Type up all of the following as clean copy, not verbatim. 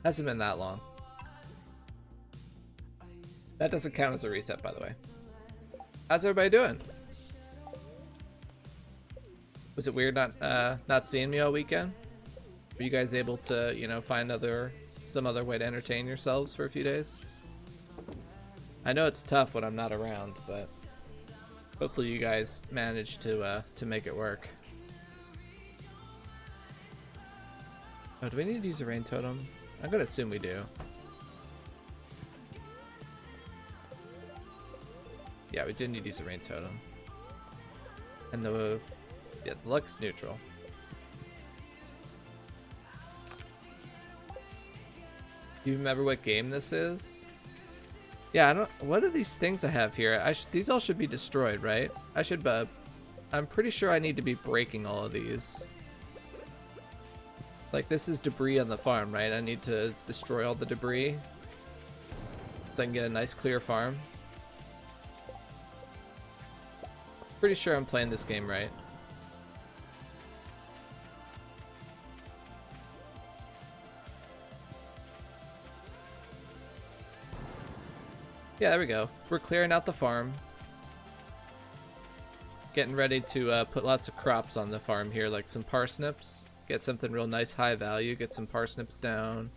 Hasn't been that long. That doesn't count as a reset, by the way. How's everybody doing? Was it weird not seeing me all weekend? Were you guys able to, you know, find some other way to entertain yourselves for a few days? I know it's tough when I'm not around, but hopefully you guys managed to make it work. Oh, do we need to use a rain totem? I'm gonna assume we do. Yeah, we did need to use a rain totem. And the luck's neutral. Do you remember what game this is? Yeah, I don't. What are these things I have here? These all should be destroyed, right? I should. I'm pretty sure I need to be breaking all of these. Like, this is debris on the farm, right? I need to destroy all the debris so I can get a nice clear farm. Pretty sure I'm playing this game right. Yeah, there we go. We're clearing out the farm. Getting ready to put lots of crops on the farm here, like some parsnips. Get something real nice, high value. Get some parsnips down.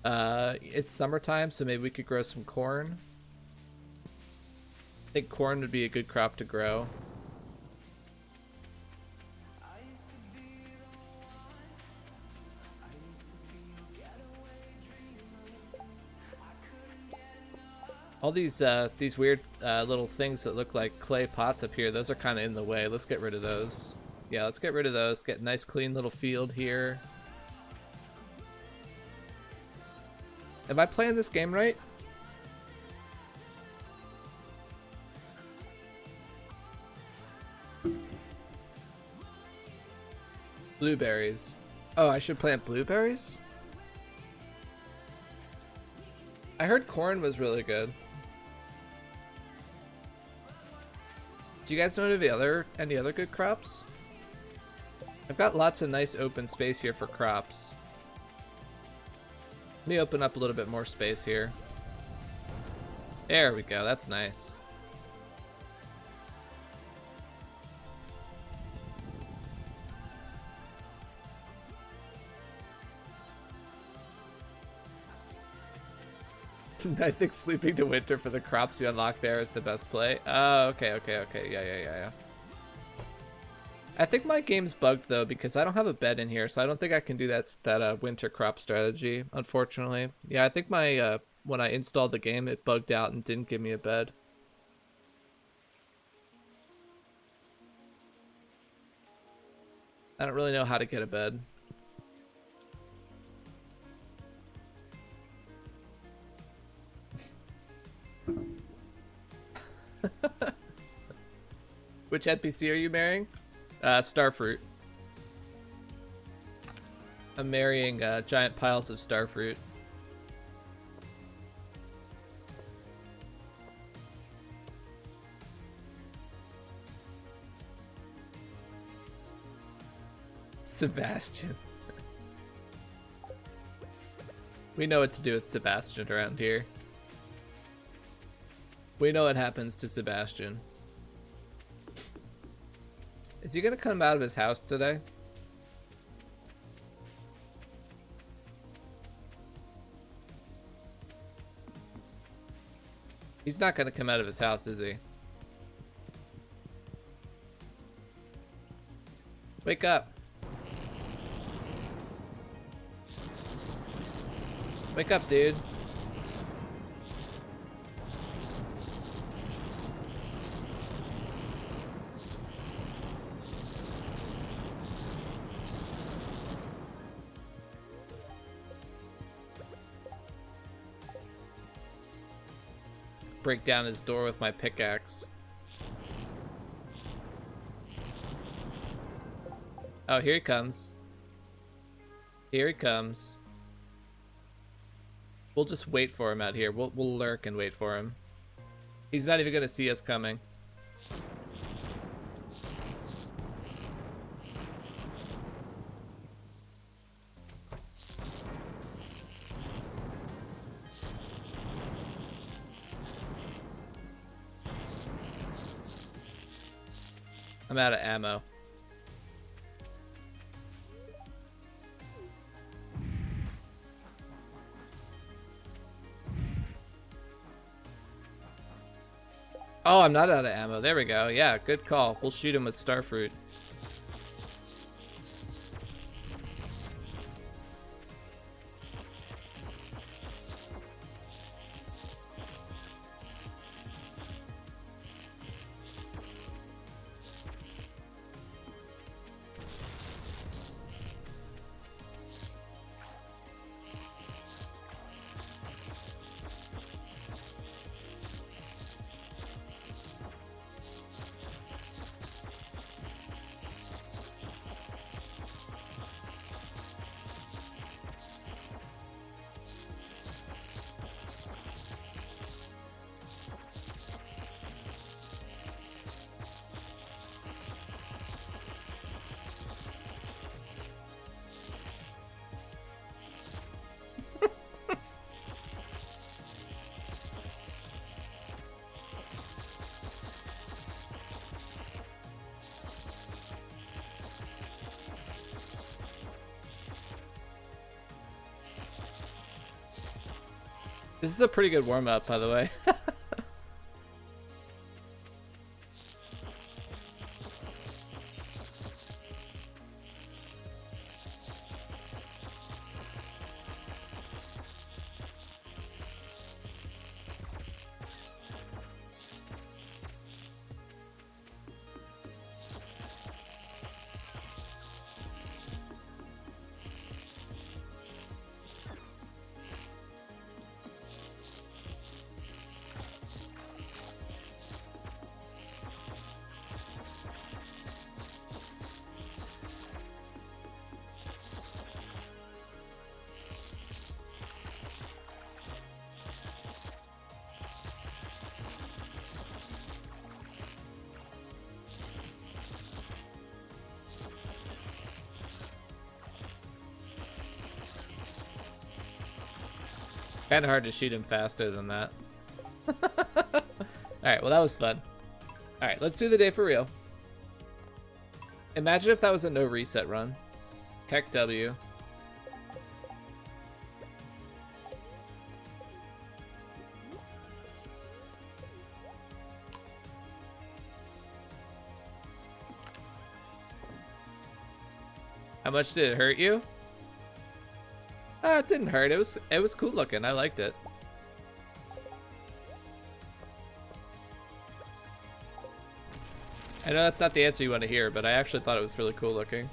It's summertime, so maybe we could grow some corn. I think corn would be a good crop to grow. All these weird little things that look like clay pots up here, those are kind of in the way. Let's get rid of those. Yeah, let's get rid of those. Get a nice clean little field here. Am I playing this game right? Blueberries. Oh, I should plant blueberries? I heard corn was really good. Do you guys know any other good crops? I've got lots of nice open space here for crops. Let me open up a little bit more space here. There we go, that's nice. I think sleeping to winter for the crops you unlock there is the best play. Oh, okay. Yeah. I think my game's bugged though because I don't have a bed in here, so I don't think I can do that winter crop strategy, unfortunately. Yeah, I think my when I installed the game, it bugged out and didn't give me a bed. I don't really know how to get a bed. Which NPC are you marrying? Starfruit. I'm marrying giant piles of starfruit. Sebastian. We know what to do with Sebastian around here. We know what happens to Sebastian. Is he gonna come out of his house today? He's not gonna come out of his house, is he? Wake up. Wake up, dude. Break down his door with my pickaxe. Oh, here he comes. Here he comes. We'll just wait for him out here. We'll lurk and wait for him. He's not even gonna see us coming. I'm out of ammo. Oh, I'm not out of ammo. There we go. Yeah, good call. We'll shoot him with starfruit. This is a pretty good warm-up, by the way. Kind of hard to shoot him faster than that. Alright, well that was fun. Alright, let's do the day for real. Imagine if that was a no reset run. Heck W. How much did it hurt you? It didn't hurt. It was cool looking. I liked it. I know that's not the answer you want to hear, but I actually thought it was really cool looking.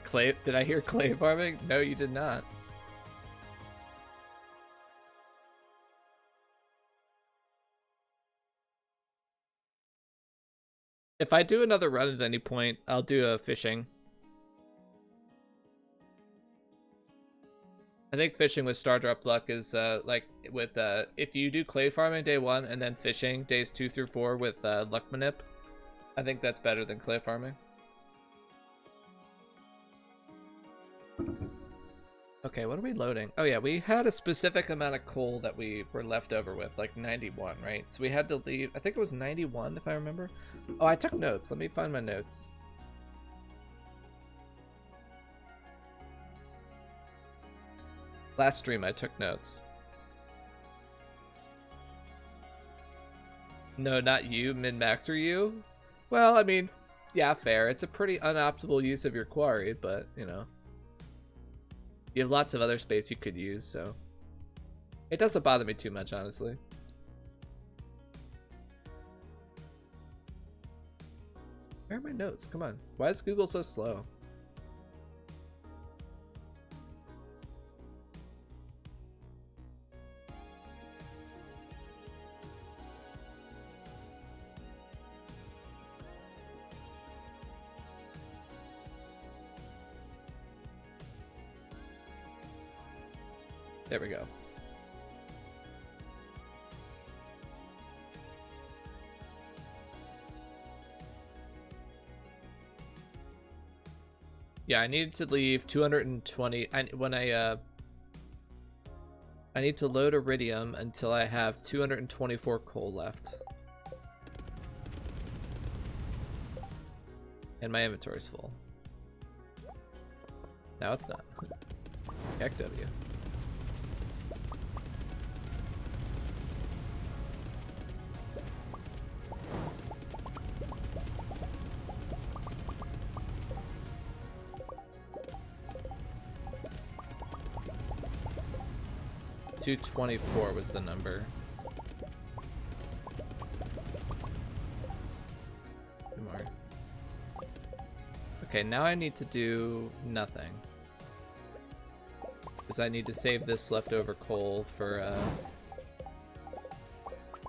Clay? Did I hear clay farming? No, you did not. If I do another run at any point, I'll do a fishing. I think fishing with Stardrop luck is like with if you do clay farming day 1 and then fishing days 2 through 4 with luck manip, I think that's better than clay farming. Okay, what are we loading? Oh yeah, we had a specific amount of coal that we were left over with, like 91, right? So we had to leave, I think it was 91 if I remember. Oh, I took notes. Let me find my notes. Last stream I took notes. No, not you, min-max or you? Well, I mean, yeah, fair. It's a pretty unoptimal use of your quarry, but, you know. You have lots of other space you could use, so it doesn't bother me too much, honestly. Where are my notes? Come on. Why is Google so slow? There we go. Yeah, I needed to leave 220. I need to load iridium until I have 224 coal left. And my inventory's full. Now it's not. Heck W. $224 was the number. Two more. Okay, now I need to do nothing. Because I need to save this leftover coal for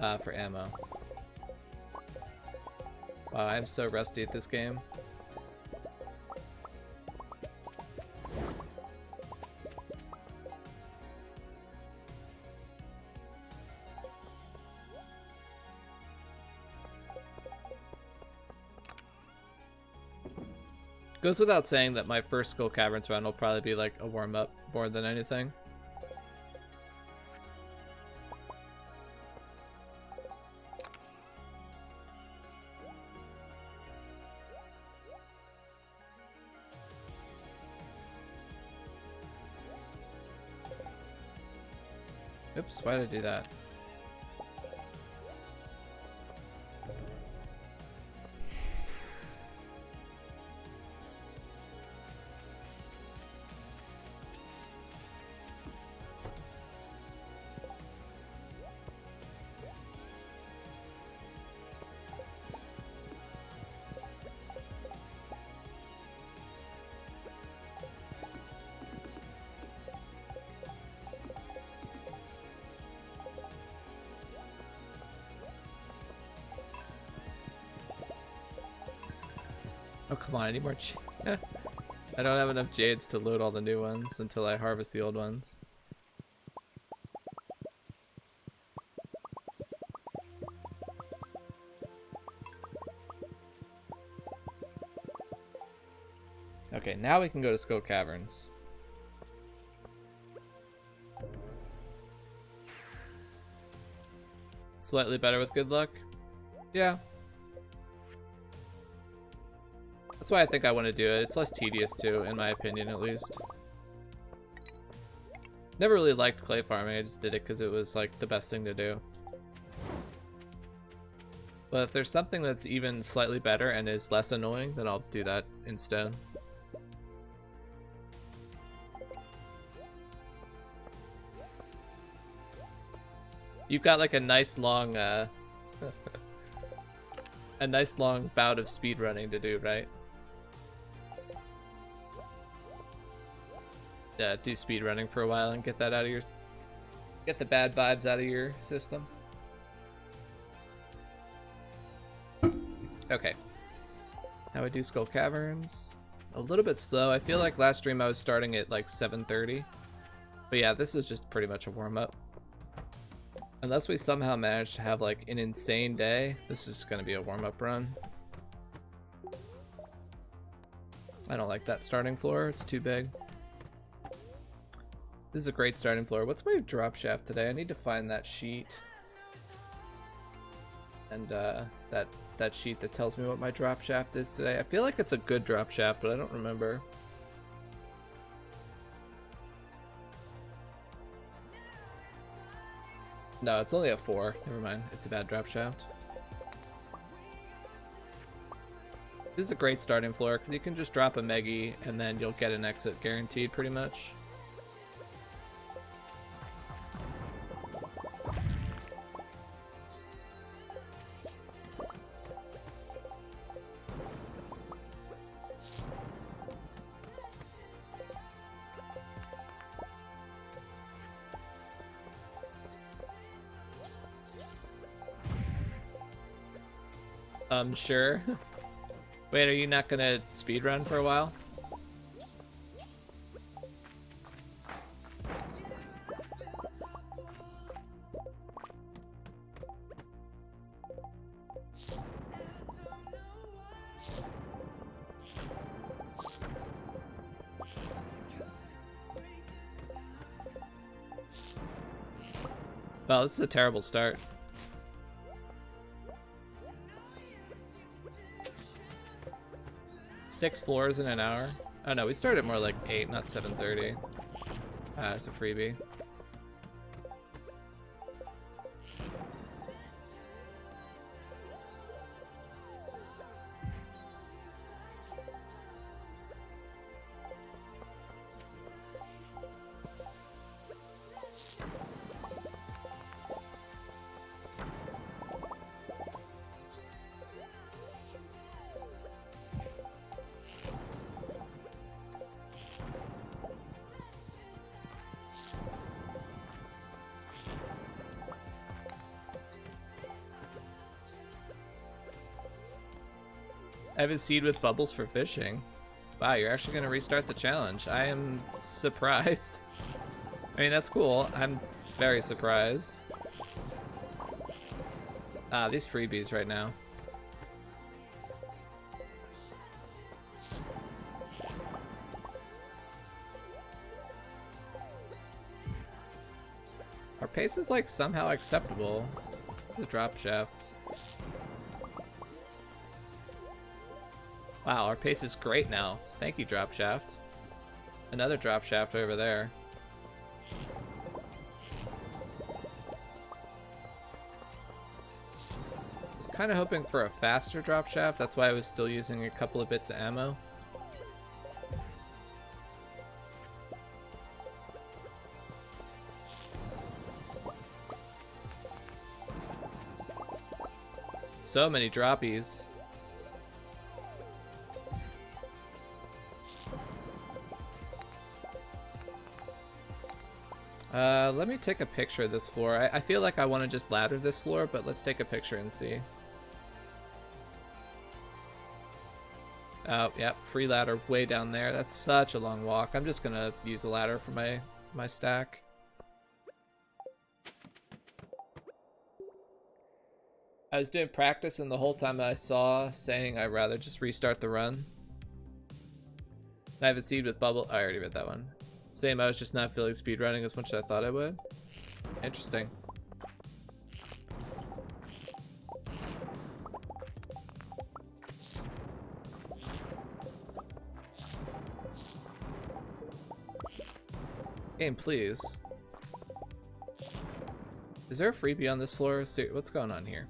ammo. Wow, I'm so rusty at this game. Goes without saying that my first Skull Caverns run will probably be like a warm-up more than anything. Oops, why did I do that? Oh, come on, I need more I don't have enough jades to load all the new ones until I harvest the old ones. Okay, now we can go to Skull Caverns. Slightly better with good luck? Yeah. That's why I think I want to do it. It's less tedious too, in my opinion at least. Never really liked clay farming, I just did it because it was like the best thing to do. But if there's something that's even slightly better and is less annoying, then I'll do that instead. You've got like a nice long a nice long bout of speedrunning to do, right? Yeah, do speedrunning for a while and get that out of your... Get the bad vibes out of your system. Okay. Now we do Skull Caverns. A little bit slow. I feel like last stream I was starting at like 7:30. But yeah, this is just pretty much a warm-up. Unless we somehow manage to have like an insane day, this is going to be a warm-up run. I don't like that starting floor. It's too big. This is a great starting floor. What's my drop shaft today? I need to find that sheet. And that sheet that tells me what my drop shaft is today. I feel like it's a good drop shaft, but I don't remember. No, it's only a 4. Never mind. It's a bad drop shaft. This is a great starting floor because you can just drop a Meggy and then you'll get an exit guaranteed pretty much. Sure. Wait, are you not gonna speedrun for a while? Well, this is a terrible start. Six floors in an hour. Oh no, we started more like 8, not 7:30. Ah, it's a freebie. I have a seed with bubbles for fishing. Wow, you're actually gonna restart the challenge. I am surprised. I mean, that's cool. I'm very surprised. Ah, these freebies right now. Our pace is like somehow acceptable. It's the drop shafts. Wow, our pace is great now. Thank you, drop shaft. Another drop shaft over there. I was kind of hoping for a faster drop shaft. That's why I was still using a couple of bits of ammo. So many droppies. Let me take a picture of this floor. I feel like I want to just ladder this floor, but let's take a picture and see. Oh, yep, free ladder way down there. That's such a long walk. I'm just gonna use a ladder for my stack. I was doing practice, and the whole time I saw saying I'd rather just restart the run. I have a seed with bubble. I already read that one. Same, I was just not feeling speedrunning as much as I thought I would. Interesting. Game, please. Is there a freebie on this floor? What's going on here?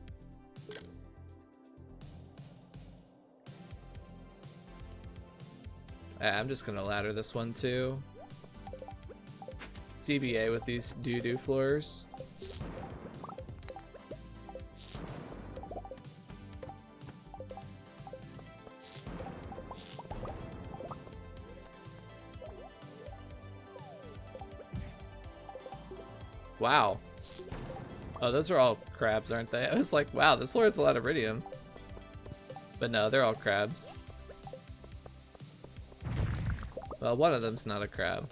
I'm just gonna ladder this one too. CBA with these doo-doo floors. Wow. Oh, those are all crabs, aren't they? I was like, wow, this floor has a lot of iridium. But no, they're all crabs. Well, one of them's not a crab.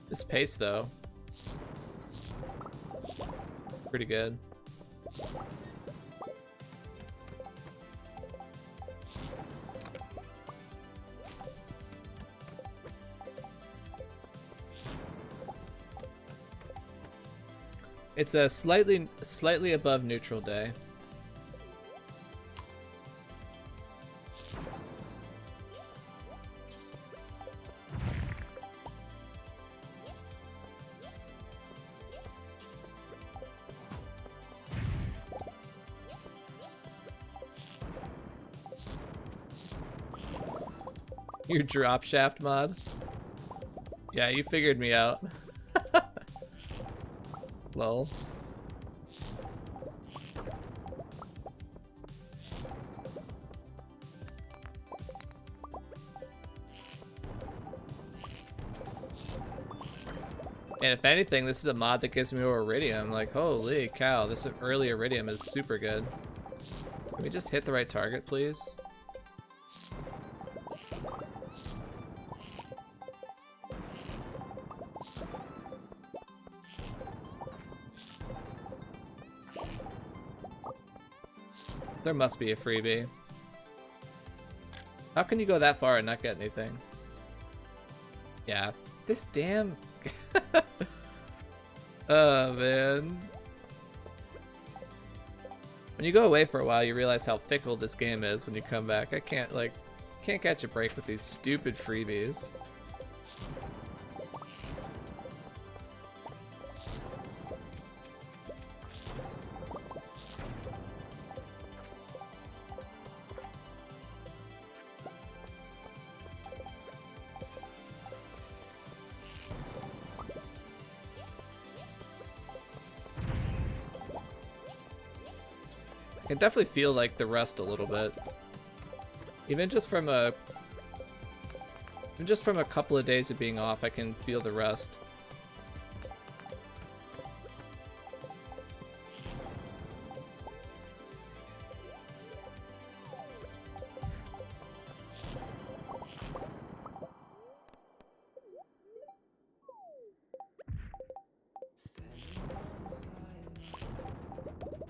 This pace, though, pretty good. It's a slightly above neutral day. Your drop shaft mod? Yeah, you figured me out. Lol. And if anything, this is a mod that gives me more iridium. Like, holy cow, this early iridium is super good. Can we just hit the right target, please? There must be a freebie. How can you go that far and not get anything? Yeah. This damn... Oh, man. When you go away for a while, you realize how fickle this game is when you come back. I can't, like... Can't catch a break with these stupid freebies. I can definitely feel like the rust a little bit. Even just from a couple of days of being off, I can feel the rust.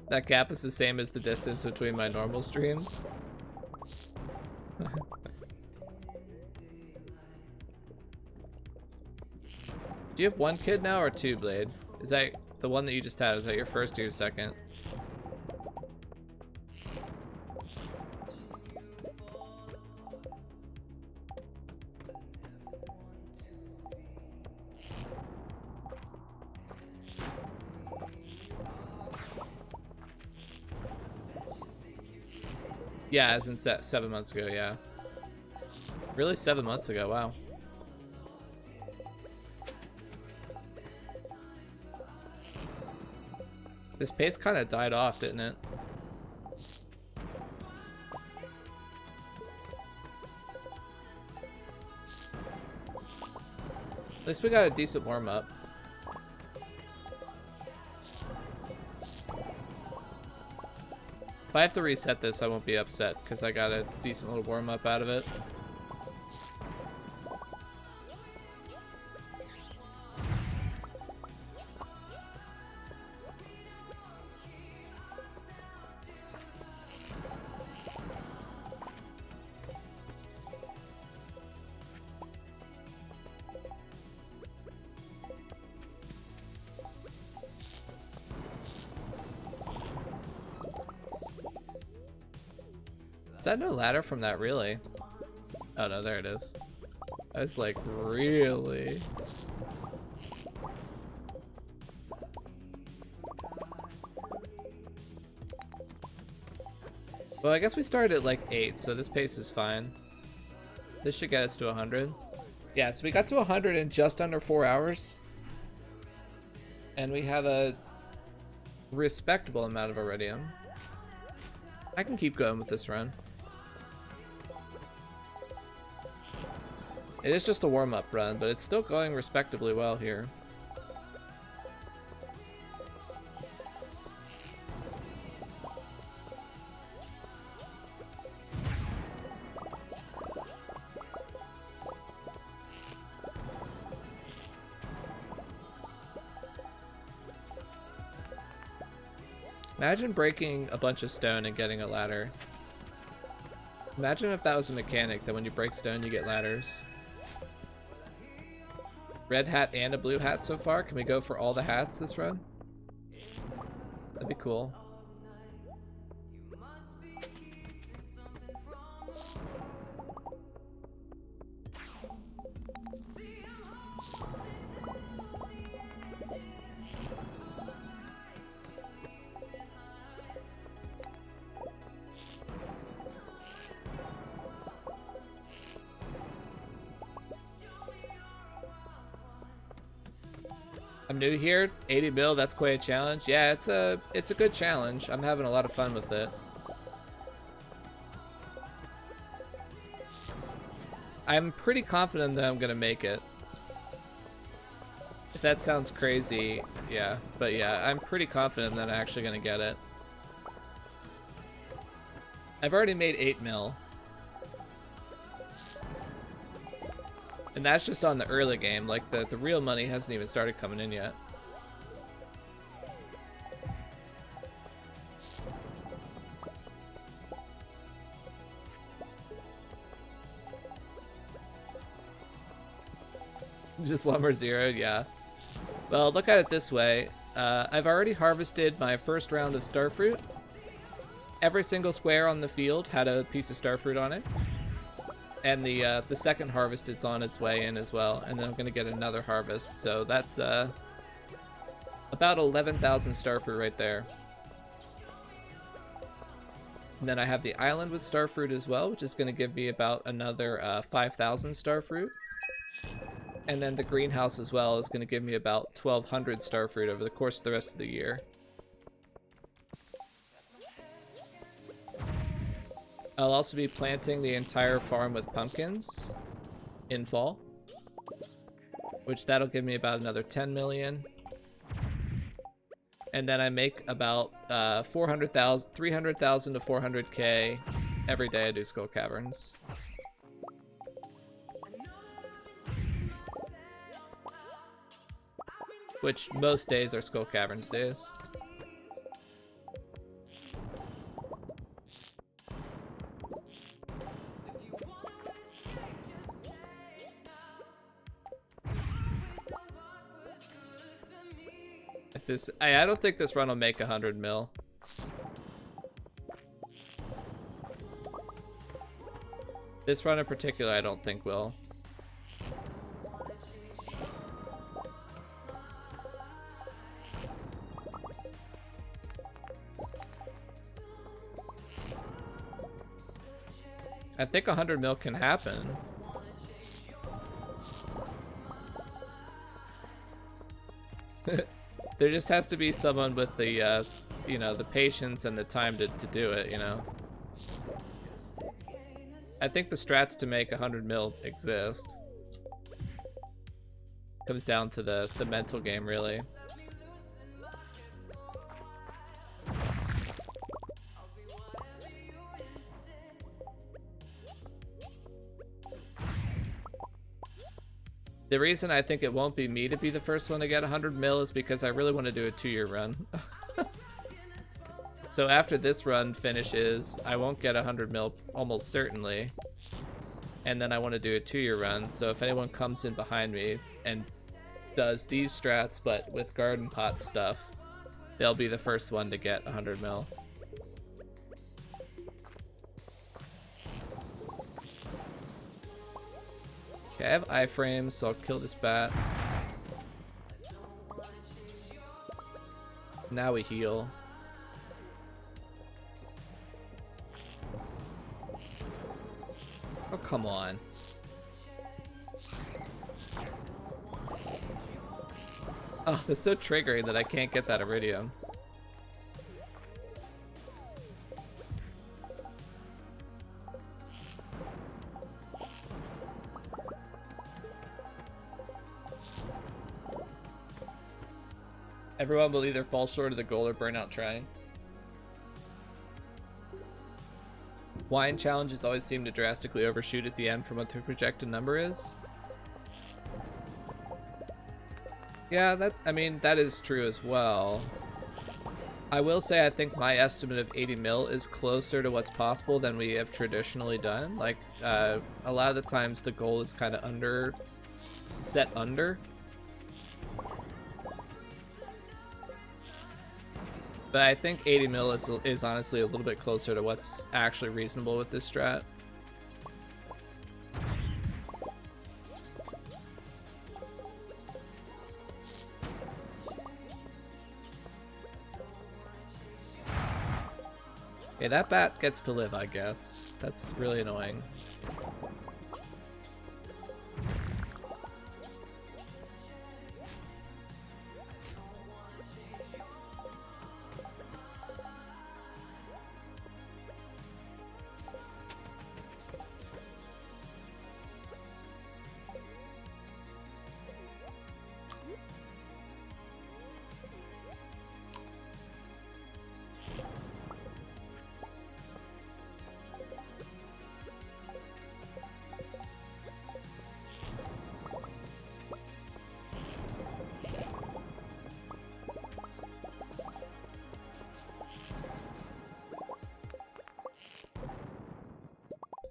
That gap is the same as the distance between my normal streams. Do you have one kid now or two, Blade? Is that the one that you just had? Is that your first or your second? Yeah, as in 7 months ago, yeah. Really, 7 months ago, wow. This pace kind of died off, didn't it? At least we got a decent warm-up. If I have to reset this, I won't be upset, because I got a decent little warm-up out of it. Is that no ladder from that, really? Oh no, there it is. I was like, really? Well, I guess we started at like 8, so this pace is fine. This should get us to 100. Yeah, so we got to 100 in just under 4 hours. And we have a respectable amount of iridium. I can keep going with this run. It is just a warm-up run, but it's still going respectably well here. Imagine breaking a bunch of stone and getting a ladder. Imagine if that was a mechanic, that when you break stone you get ladders. Red hat and a blue hat so far. Can we go for all the hats this run? That'd be cool. I'm new here, 80 mil, that's quite a challenge. Yeah, it's a good challenge. I'm having a lot of fun with it. I'm pretty confident that I'm gonna make it. If that sounds crazy, yeah. But yeah, I'm pretty confident that I'm actually gonna get it. I've already made 8 mil. And that's just on the early game. Like, the real money hasn't even started coming in yet. Just one more zero, yeah. Well, look at it this way. I've already harvested my first round of starfruit. Every single square on the field had a piece of starfruit on it. And the second harvest is on its way in as well. And then I'm going to get another harvest. So that's about 11,000 starfruit right there. And then I have the island with starfruit as well, which is going to give me about another 5,000 starfruit. And then the greenhouse as well is going to give me about 1,200 starfruit over the course of the rest of the year. I'll also be planting the entire farm with pumpkins in fall, which that'll give me about another 10 million. And then I make about 300,000 to 400k every day I do Skull Caverns. Which most days are Skull Caverns days. I don't think this run will make 100 mil. This run in particular, I don't think will. I think 100 mil can happen. There just has to be someone with the, you know, the patience and the time to do it, you know. I think the strats to make 100 mil exist. Comes down to the mental game, really. The reason I think it won't be me to be the first one to get 100 mil is because I really want to do a 2-year run. So after this run finishes, I won't get 100 mil almost certainly. And then I want to do a 2-year run, so if anyone comes in behind me and does these strats but with garden pot stuff, they'll be the first one to get 100 mil. Okay, I have iframes, so I'll kill this bat. Now we heal. Oh, come on. Oh, that's so triggering that I can't get that iridium. Everyone will either fall short of the goal or burn out trying. Wine challenges always seem to drastically overshoot at the end from what the projected number is. Yeah, I mean, that is true as well. I will say I think my estimate of 80 mil is closer to what's possible than we have traditionally done. Like, a lot of the times the goal is kind of set under. But I think 80 mil is honestly a little bit closer to what's actually reasonable with this strat. Okay, that bat gets to live, I guess. That's really annoying.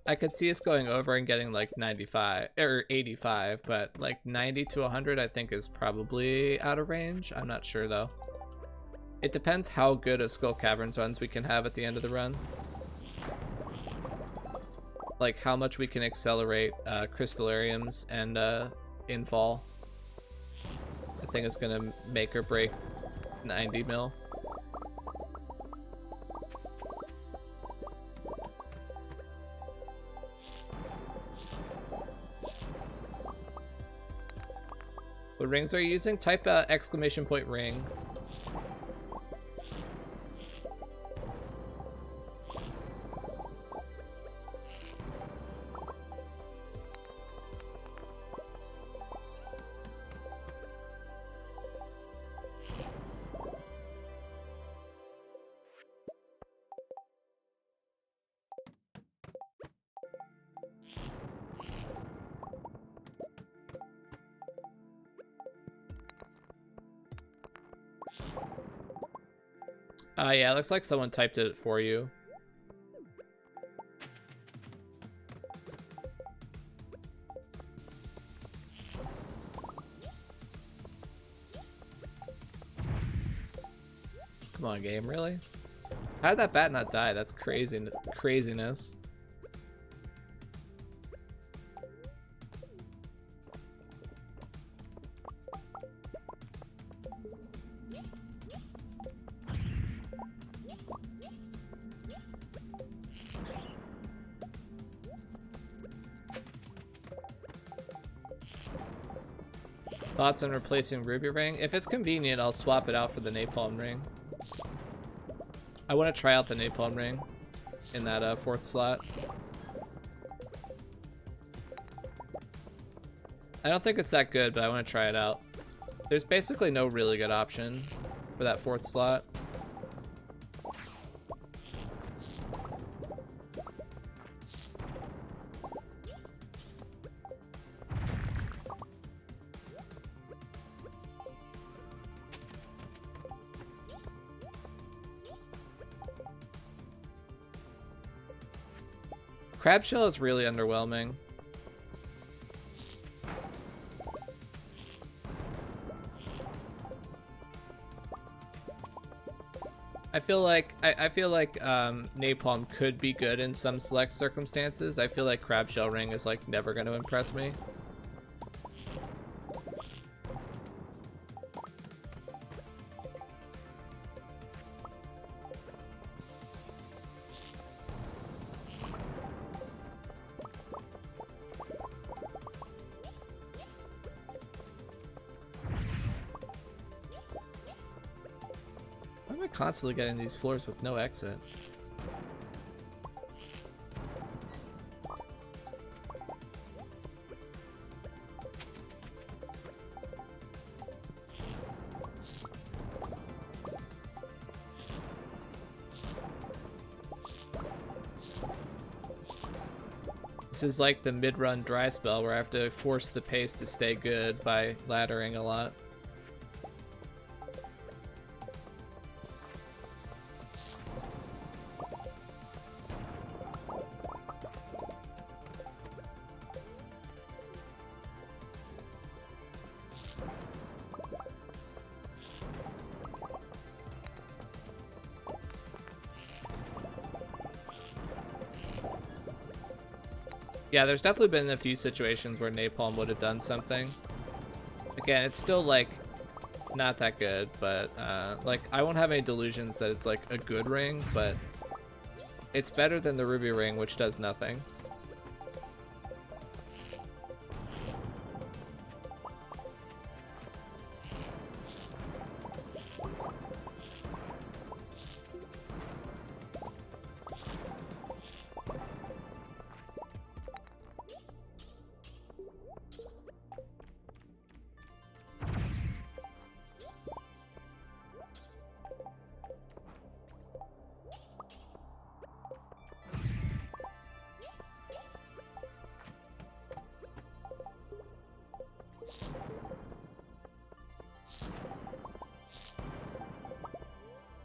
I could see us going over and getting like 95 or 85, but like 90 to 100 I think is probably out of range. I'm not sure though. It depends how good of Skull Caverns runs we can have at the end of the run. Like how much we can accelerate Crystallariums and Infall. I think it's gonna make or break 90 mil. What rings are you using? Type exclamation point ring. Yeah, it looks like someone typed it for you. Come on, game, really? How did that bat not die? That's crazy, craziness. Thoughts on replacing Ruby Ring? If it's convenient, I'll swap it out for the Napalm Ring. I want to try out the Napalm Ring in that fourth slot. I don't think it's that good, but I want to try it out. There's basically no really good option for that fourth slot. Crab Shell is really underwhelming. I feel like Napalm could be good in some select circumstances. I feel like Crab Shell Ring is like never going to impress me. Constantly getting these floors with no exit. This is like the mid-run dry spell where I have to force the pace to stay good by laddering a lot. Yeah, there's definitely been a few situations where Napalm would have done something. Again, it's still like not that good, but like I won't have any delusions that it's like a good ring, but it's better than the Ruby Ring, which does nothing.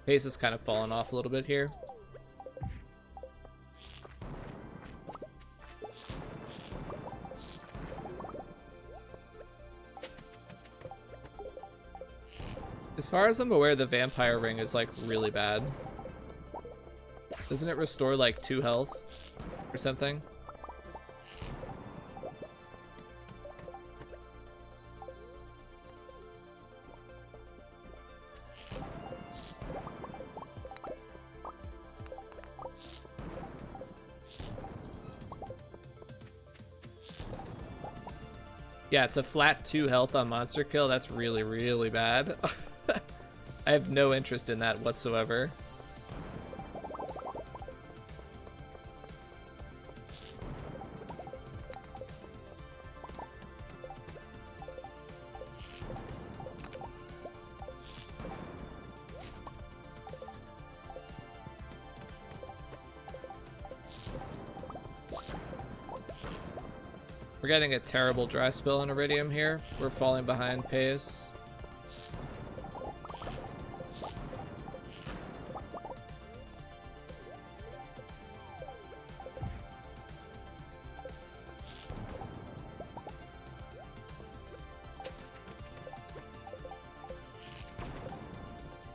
Pace has kind of fallen off a little bit here. As far as I'm aware, the vampire ring is like really bad. Doesn't it restore like 2 health or something? Yeah, it's a flat 2 health on monster kill. That's really, really bad. I have no interest in that whatsoever. We're getting a terrible dry spell in Iridium here. We're falling behind pace.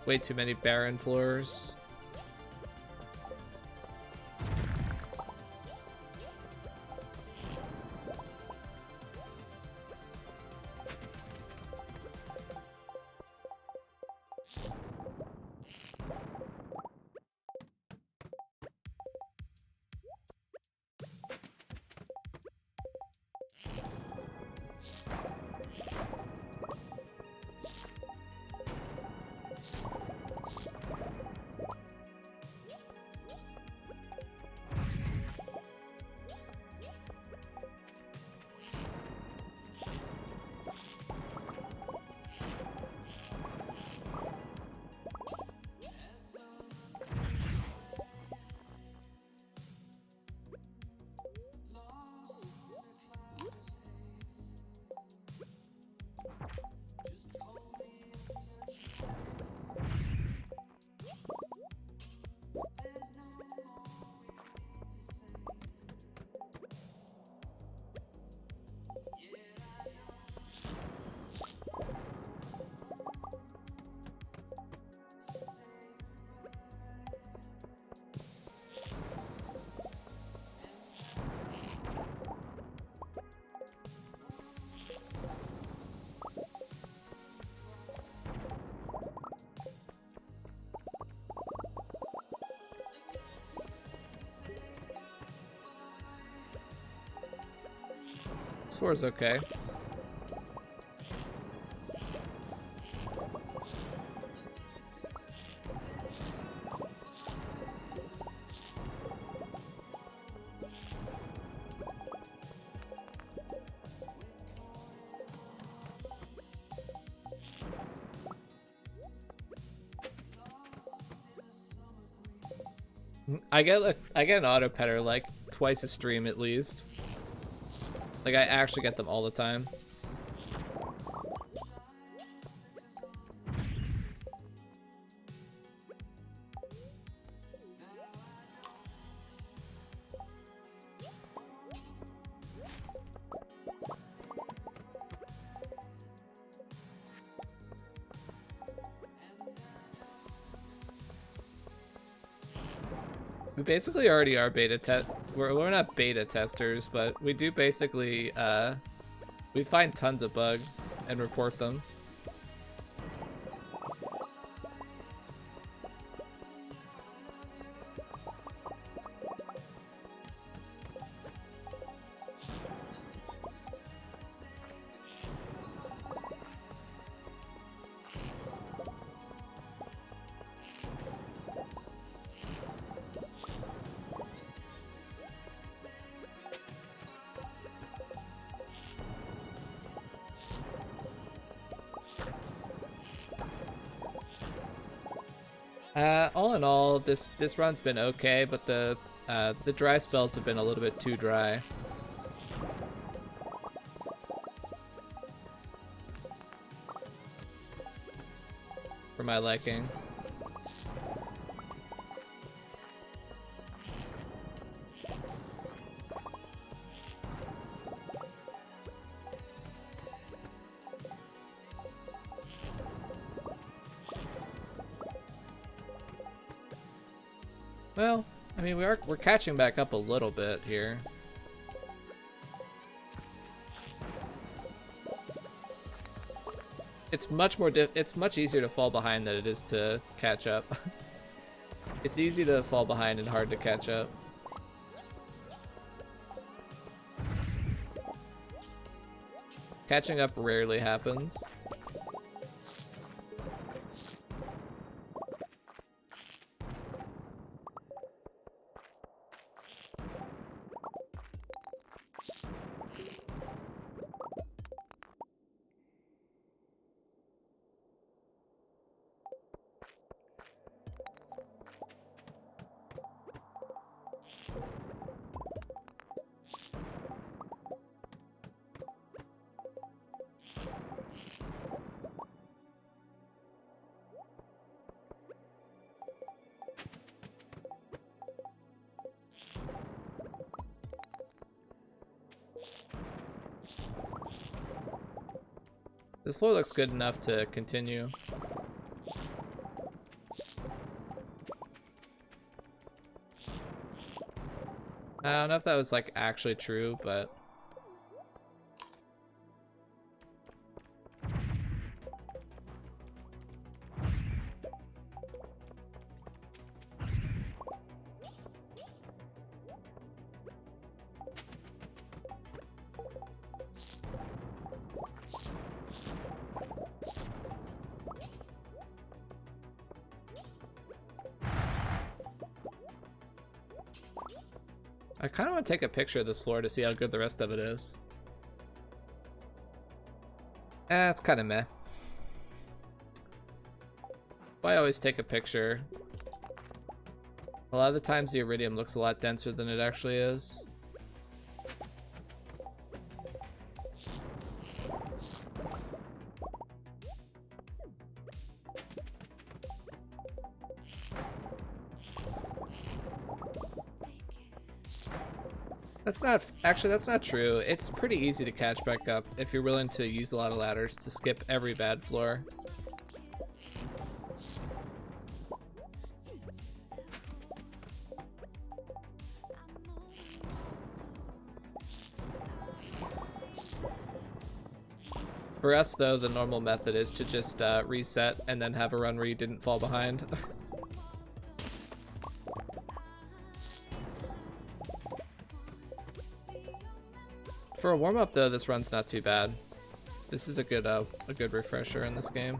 Way too many barren floors. This floor's okay. I get an auto petter like twice a stream at least. Like I actually get them all the time. We basically already are beta test. We're not beta testers, but we do basically we find tons of bugs and report them. All in all, this run's been okay, but the dry spells have been a little bit too dry. For my liking. Well, I mean, we're catching back up a little bit here. It's much more it's much easier to fall behind than it is to catch up. It's easy to fall behind and hard to catch up. Catching up rarely happens. This floor looks good enough to continue. I don't know if that was like actually true, but I kind of want to take a picture of this floor to see how good the rest of it is. It's kind of meh. I always take a picture. A lot of the times the iridium looks a lot denser than it actually is. That's not true. It's pretty easy to catch back up if you're willing to use a lot of ladders to skip every bad floor. For us though, the normal method is to just reset and then have a run where you didn't fall behind. For a warm-up though, this run's not too bad. This is a good refresher in this game.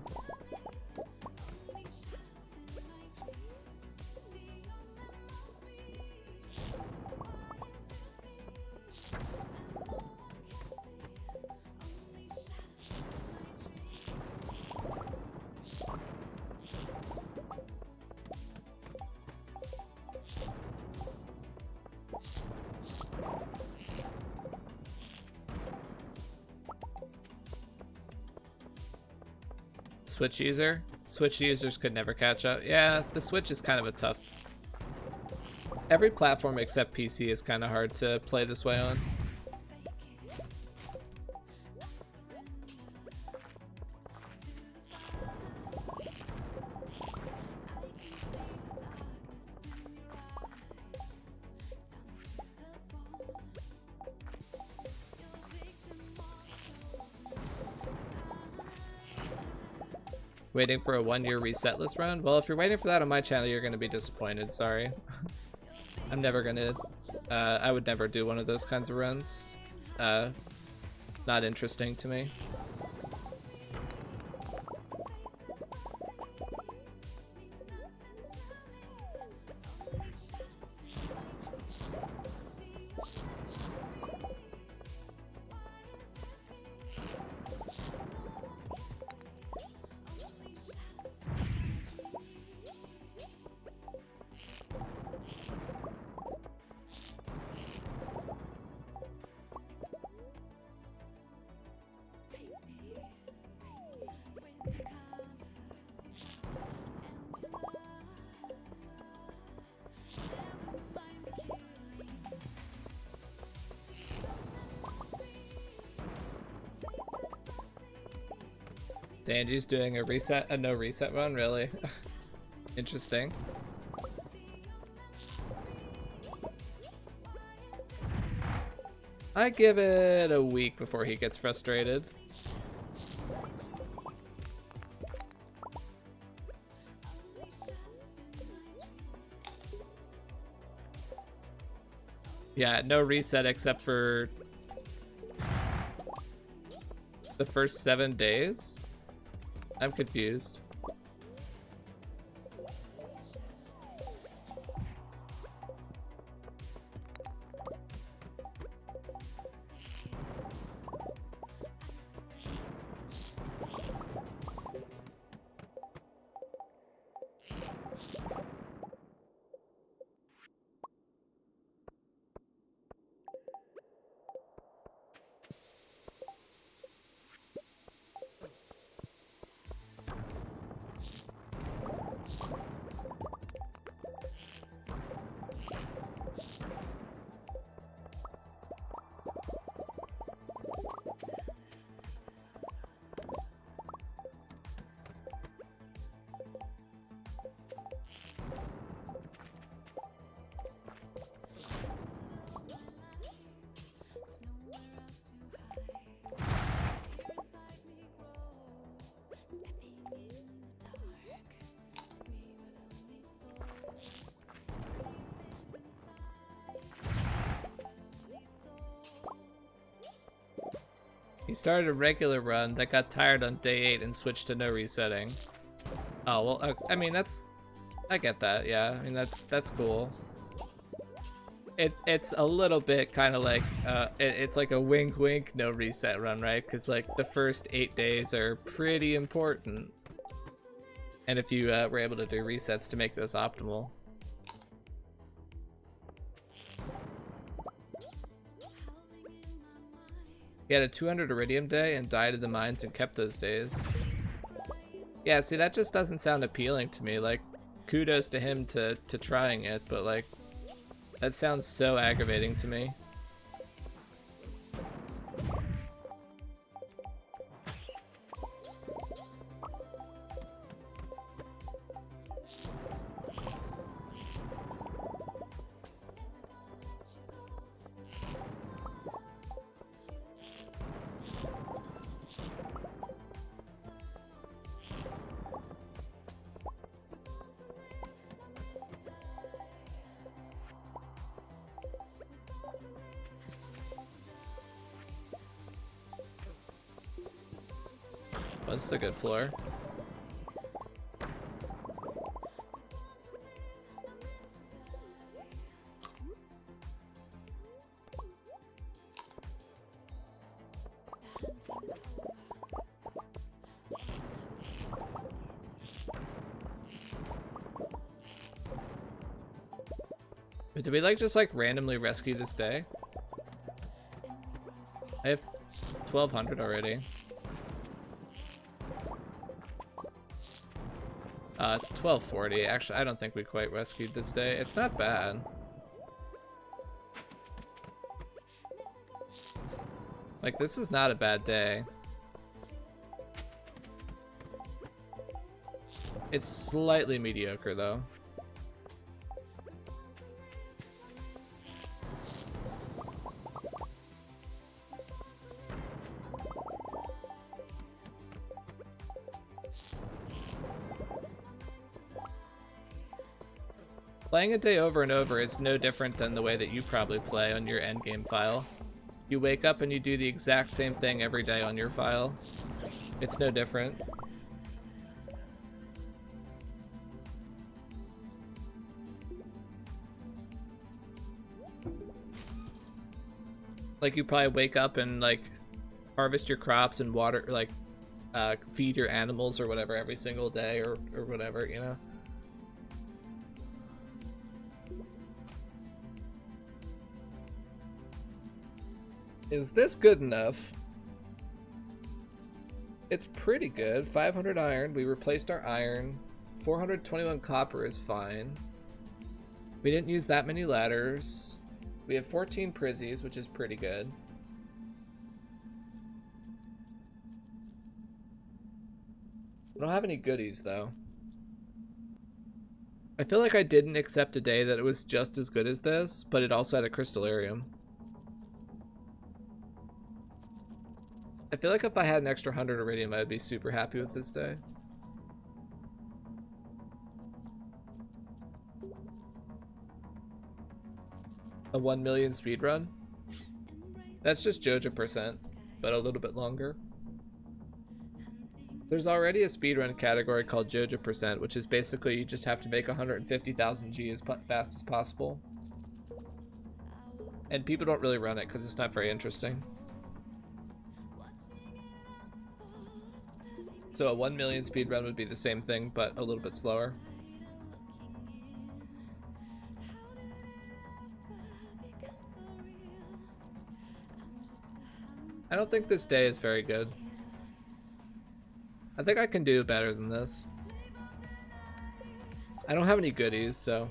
Switch user? Switch users could never catch up. Yeah, the Switch is kind of a tough... Every platform except PC is kind of hard to play this way on. Waiting for a 1-year resetless run? Well, if you're waiting for that on my channel, you're going to be disappointed. Sorry. I'm never going to... I would never do one of those kinds of runs. Not interesting to me. Andy's doing a no reset run, really? Interesting. I give it a week before he gets frustrated. Yeah, no reset except for the first 7 days? I'm confused. He started a regular run that got tired on day 8 and switched to no resetting. Oh, well, I mean, I get that, yeah. I mean, that's cool. It's a little bit kind of like, it's like a wink wink no reset run, right? Because like the first 8 days are pretty important. And if you were able to do resets to make those optimal. He had a 200 Iridium day and died in the mines and kept those days. Yeah, see, that just doesn't sound appealing to me. Like, kudos to him to trying it, but like, that sounds so aggravating to me. Well, this is a good floor. Did we like just like randomly rescue this day? I have 1200 already. It's 1240. Actually, I don't think we quite rescued this day. It's not bad. Like, this is not a bad day. It's slightly mediocre, though. Playing a day over and over is no different than the way that you probably play on your endgame file. You wake up and you do the exact same thing every day on your file. It's no different. Like, you probably wake up and like harvest your crops and water, like feed your animals or whatever every single day or whatever, you know? Is this good enough? It's pretty good. 500 iron. We replaced our iron. 421 copper is fine. We didn't use that many ladders. We have 14 prizzies, which is pretty good. I don't have any goodies, though. I feel like I didn't accept a day that it was just as good as this, but it also had a crystallarium. feel like if I had an extra 100 iridium, I'd be super happy with this day. A 1 million speedrun? That's just Joja percent, but a little bit longer. There's already a speedrun category called Joja percent, which is basically you just have to make 150,000 G as fast as possible. And people don't really run it because it's not very interesting. So a 1 million speedrun would be the same thing, but a little bit slower. I don't think this day is very good. I think I can do better than this. I don't have any goodies, so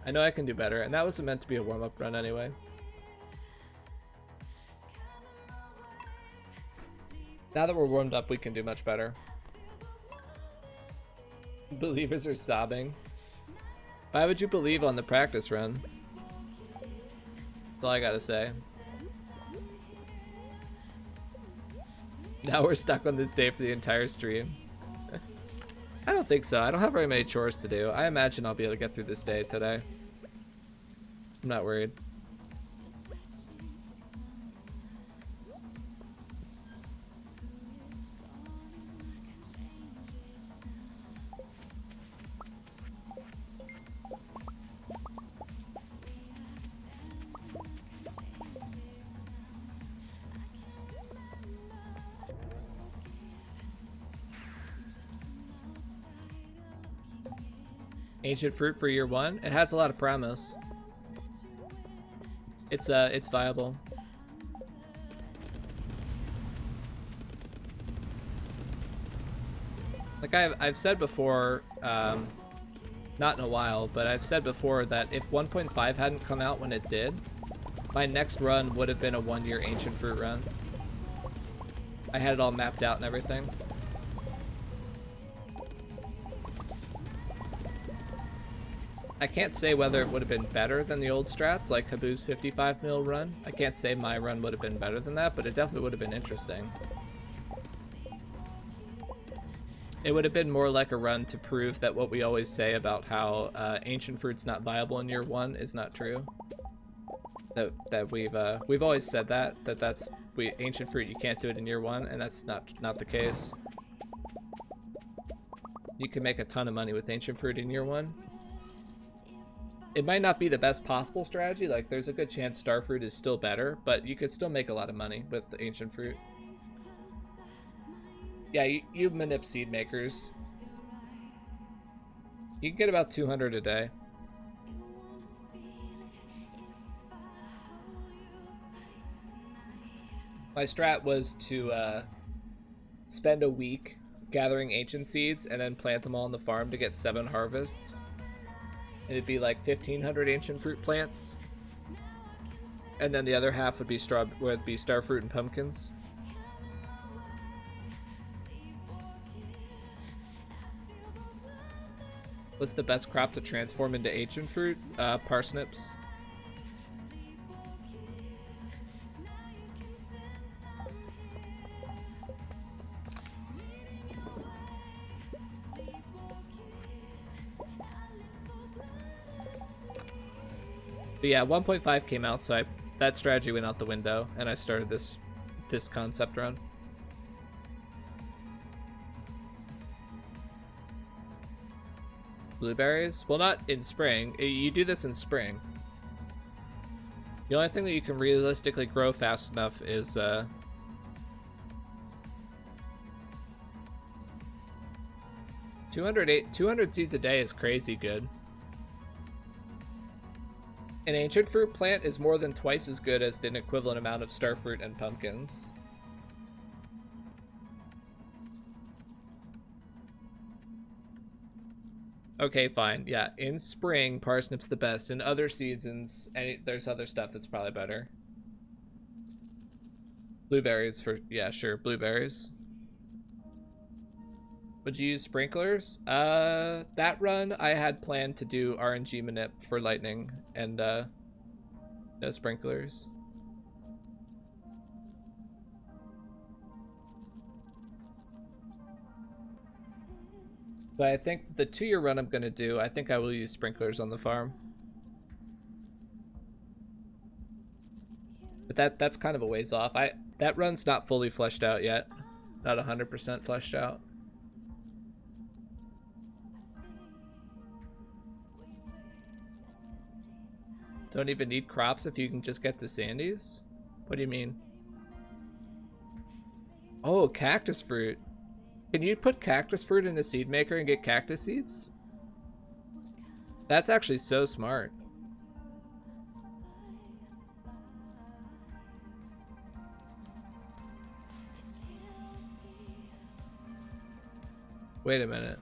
I know I can do better. And that was meant to be a warm-up run anyway. Now that we're warmed up, we can do much better. Believers are sobbing. Why would you believe on the practice run? That's all I gotta say. Now we're stuck on this day for the entire stream. I don't think so. I don't have very many chores to do. I imagine I'll be able to get through this day today. I'm not worried. Ancient fruit for year 1. It has a lot of promise. It's viable. Like I've said before, not in a while, but I've said before that if 1.5 hadn't come out when it did, my next run would have been a 1-year ancient fruit run. I had it all mapped out and everything. I can't say whether it would have been better than the old strats, like Habu's 55 mil run. I can't say my run would have been better than that, but it definitely would have been interesting. It would have been more like a run to prove that what we always say about how ancient fruit's not viable in year 1 is not true. That we've always said that's ancient fruit, you can't do it in year 1, and that's not the case. You can make a ton of money with ancient fruit in year 1. It might not be the best possible strategy, like there's a good chance starfruit is still better, but you could still make a lot of money with the ancient fruit. Yeah, you manip seed makers. You can get about 200 a day. My strat was to spend a week gathering ancient seeds and then plant them all on the farm to get 7 harvests. It'd be like 1,500 ancient fruit plants, and then the other half would be starfruit and pumpkins. What's the best crop to transform into ancient fruit? Parsnips. But yeah, 1.5 came out, so that strategy went out the window, and I started this concept run. Blueberries? Well, not in spring. You do this in spring. The only thing that you can realistically grow fast enough is 200 seeds a day is crazy good. An ancient fruit plant is more than twice as good as the equivalent amount of starfruit and pumpkins. Okay, fine. Yeah, in spring, parsnip's the best. In other seasons, there's other stuff that's probably better. Blueberries for, yeah, sure, blueberries. Would you use sprinklers? That run I had planned to do RNG manip for lightning and no sprinklers. But I think the 2-year run I'm gonna do, I think I will use sprinklers on the farm. But that's kind of a ways off. That run's not fully fleshed out yet. Not 100% fleshed out. Don't even need crops if you can just get to Sandy's? What do you mean? Oh, cactus fruit. Can you put cactus fruit in a seed maker and get cactus seeds? That's actually so smart. Wait a minute.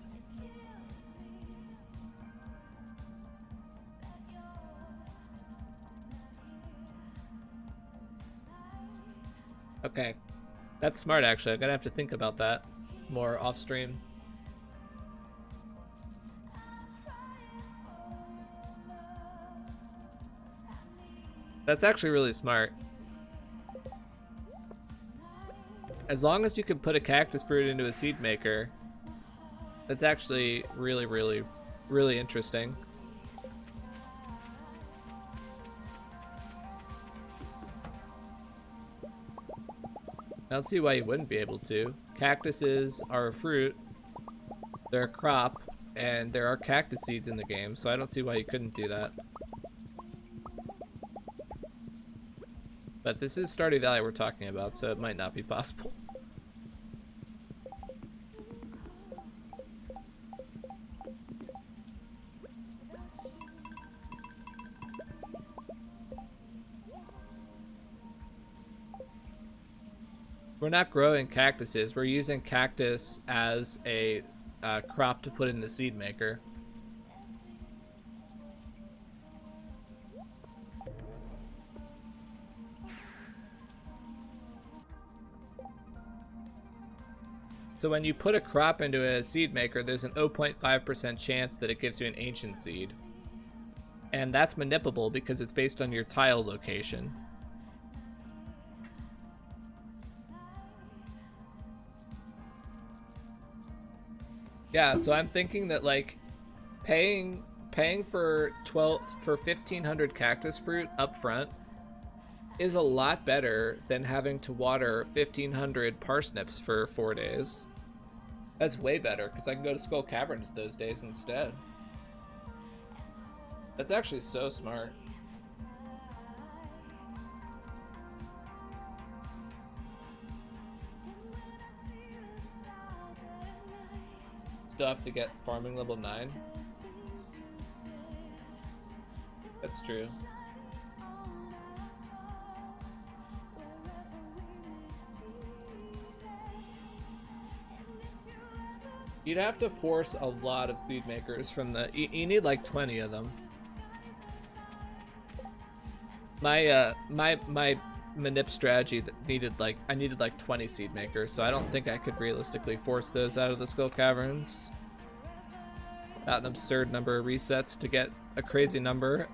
Okay. That's smart, actually. I'm gonna have to think about that more off stream. That's actually really smart. As long as you can put a cactus fruit into a seed maker, that's actually really, really, really interesting. I don't see why you wouldn't be able to. Cactuses are a fruit, they're a crop, and there are cactus seeds in the game, so I don't see why you couldn't do that. But this is Stardew Valley we're talking about, so it might not be possible. We're not growing cactuses, we're using cactus as a crop to put in the seed maker. So when you put a crop into a seed maker, there's an 0.5% chance that it gives you an ancient seed. And that's manipulable because it's based on your tile location. Yeah, so I'm thinking that like paying for 1,500 cactus fruit up front is a lot better than having to water 1,500 parsnips for 4 days. That's way better because I can go to Skull Caverns those days instead. That's actually so smart. Still have to get farming level 9. That's true. You'd have to force a lot of seed makers from the... You need like 20 of them. My manip strategy that needed like... I needed like 20 seed makers, so I don't think I could realistically force those out of the Skull Caverns. Not an absurd number of resets to get a crazy number.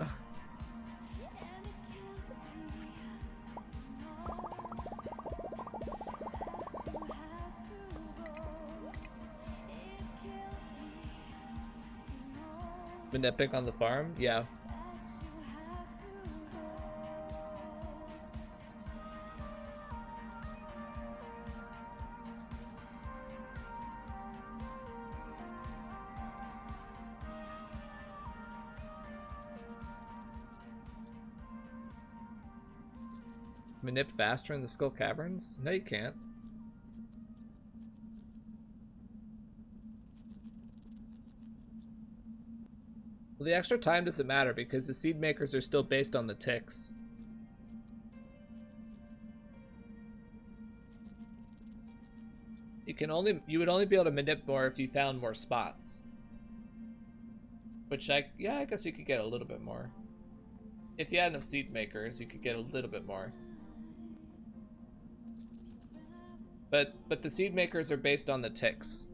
Manipping on the farm? Yeah. Manip faster in the Skull Caverns? No, you can't. Well, the extra time doesn't matter because the seed makers are still based on the ticks. You would only be able to manip more if you found more spots. Which I guess you could get a little bit more. If you had enough seed makers, you could get a little bit more. But the seed makers are based on the ticks.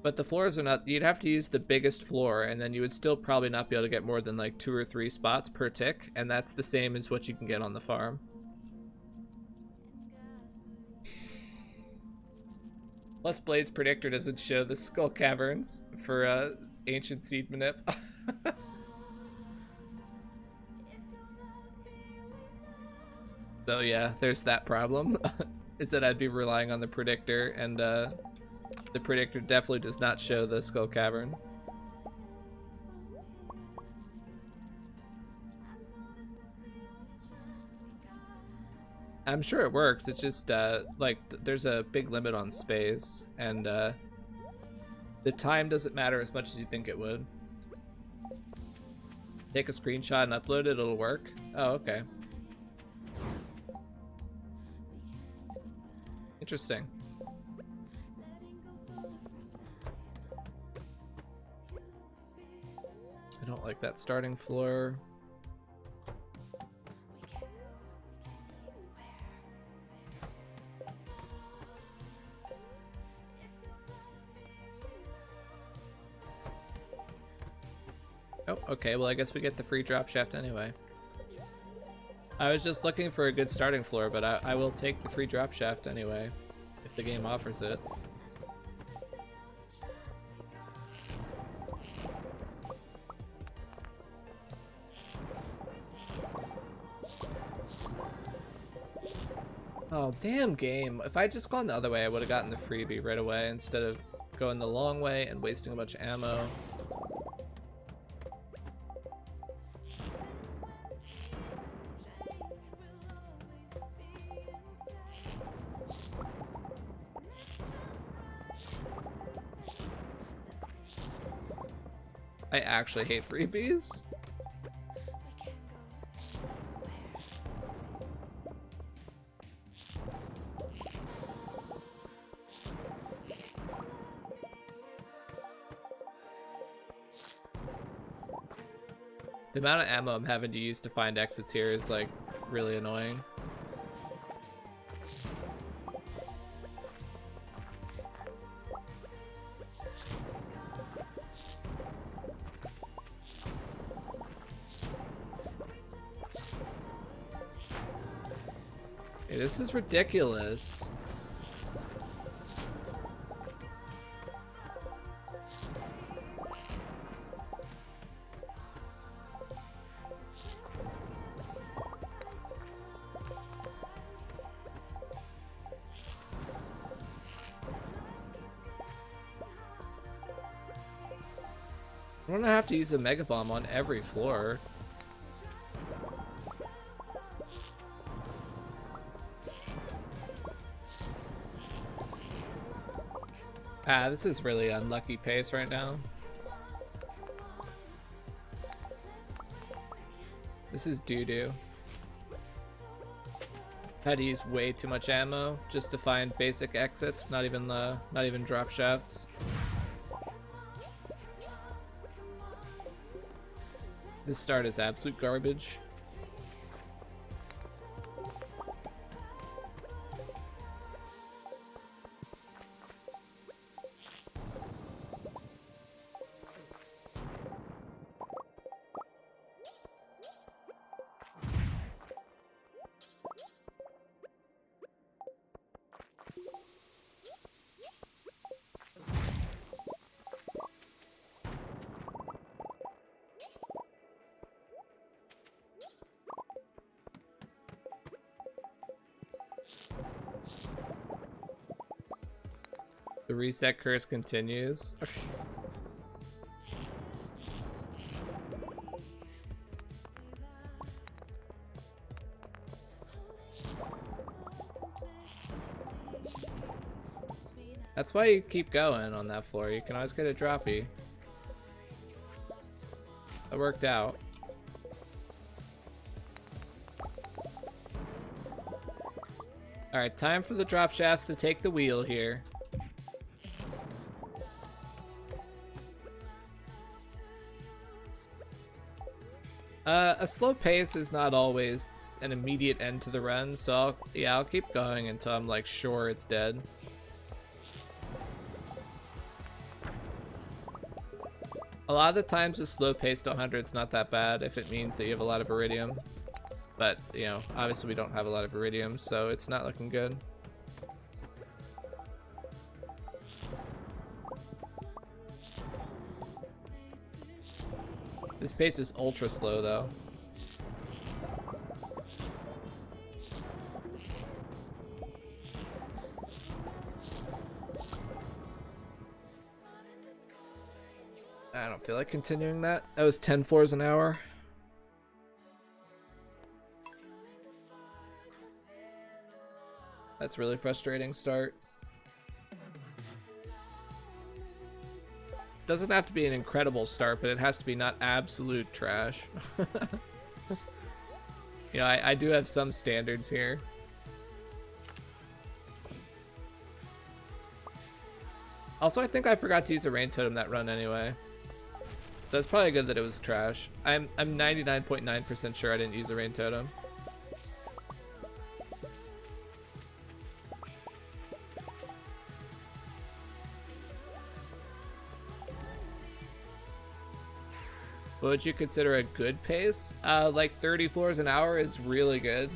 But the floors are not... You'd have to use the biggest floor, and then you would still probably not be able to get more than like 2 or 3 spots per tick, and that's the same as what you can get on the farm. Plus, Blade's predictor doesn't show the skull caverns for ancient seed manip. So yeah, there's that problem. Is that I'd be relying on the predictor, and the predictor definitely does not show the skull cavern. I'm sure it works. It's just like there's a big limit on space, and the time doesn't matter as much as you think it would. Take a screenshot and upload it, it'll work. Oh, okay. Interesting. I don't like that starting floor. Oh, okay, well I guess we get the free drop shaft anyway. I was just looking for a good starting floor, but I will take the free drop shaft anyway, if the game offers it. Oh, damn game. If I had just gone the other way, I would have gotten the freebie right away instead of going the long way and wasting a bunch of ammo. I actually hate freebies. The amount of ammo I'm having to use to find exits here is like really annoying. Hey, this is ridiculous. I don't have to use a mega bomb on every floor. Ah, this is really unlucky pace right now. This is doo-doo. Had to use way too much ammo just to find basic exits, not even drop shafts. This start is absolute garbage. The reset curse continues. That's why you keep going on that floor. You can always get a droppy. That worked out. Alright, time for the drop shafts to take the wheel here. A slow pace is not always an immediate end to the run, so I'll keep going until I'm like sure it's dead. A lot of the times the slow pace to 100 is not that bad if it means that you have a lot of iridium. But, you know, obviously we don't have a lot of iridium, so it's not looking good. This pace is ultra slow though. I don't feel like continuing that. That was 10 floors an hour. That's really frustrating start. Doesn't have to be an incredible start, but it has to be not absolute trash. You know, I do have some standards here. Also, I think I forgot to use a rain totem that run anyway. So it's probably good that it was trash. I'm 99.9% sure I didn't use a rain totem. What would you consider a good pace? Like 30 floors an hour is really good.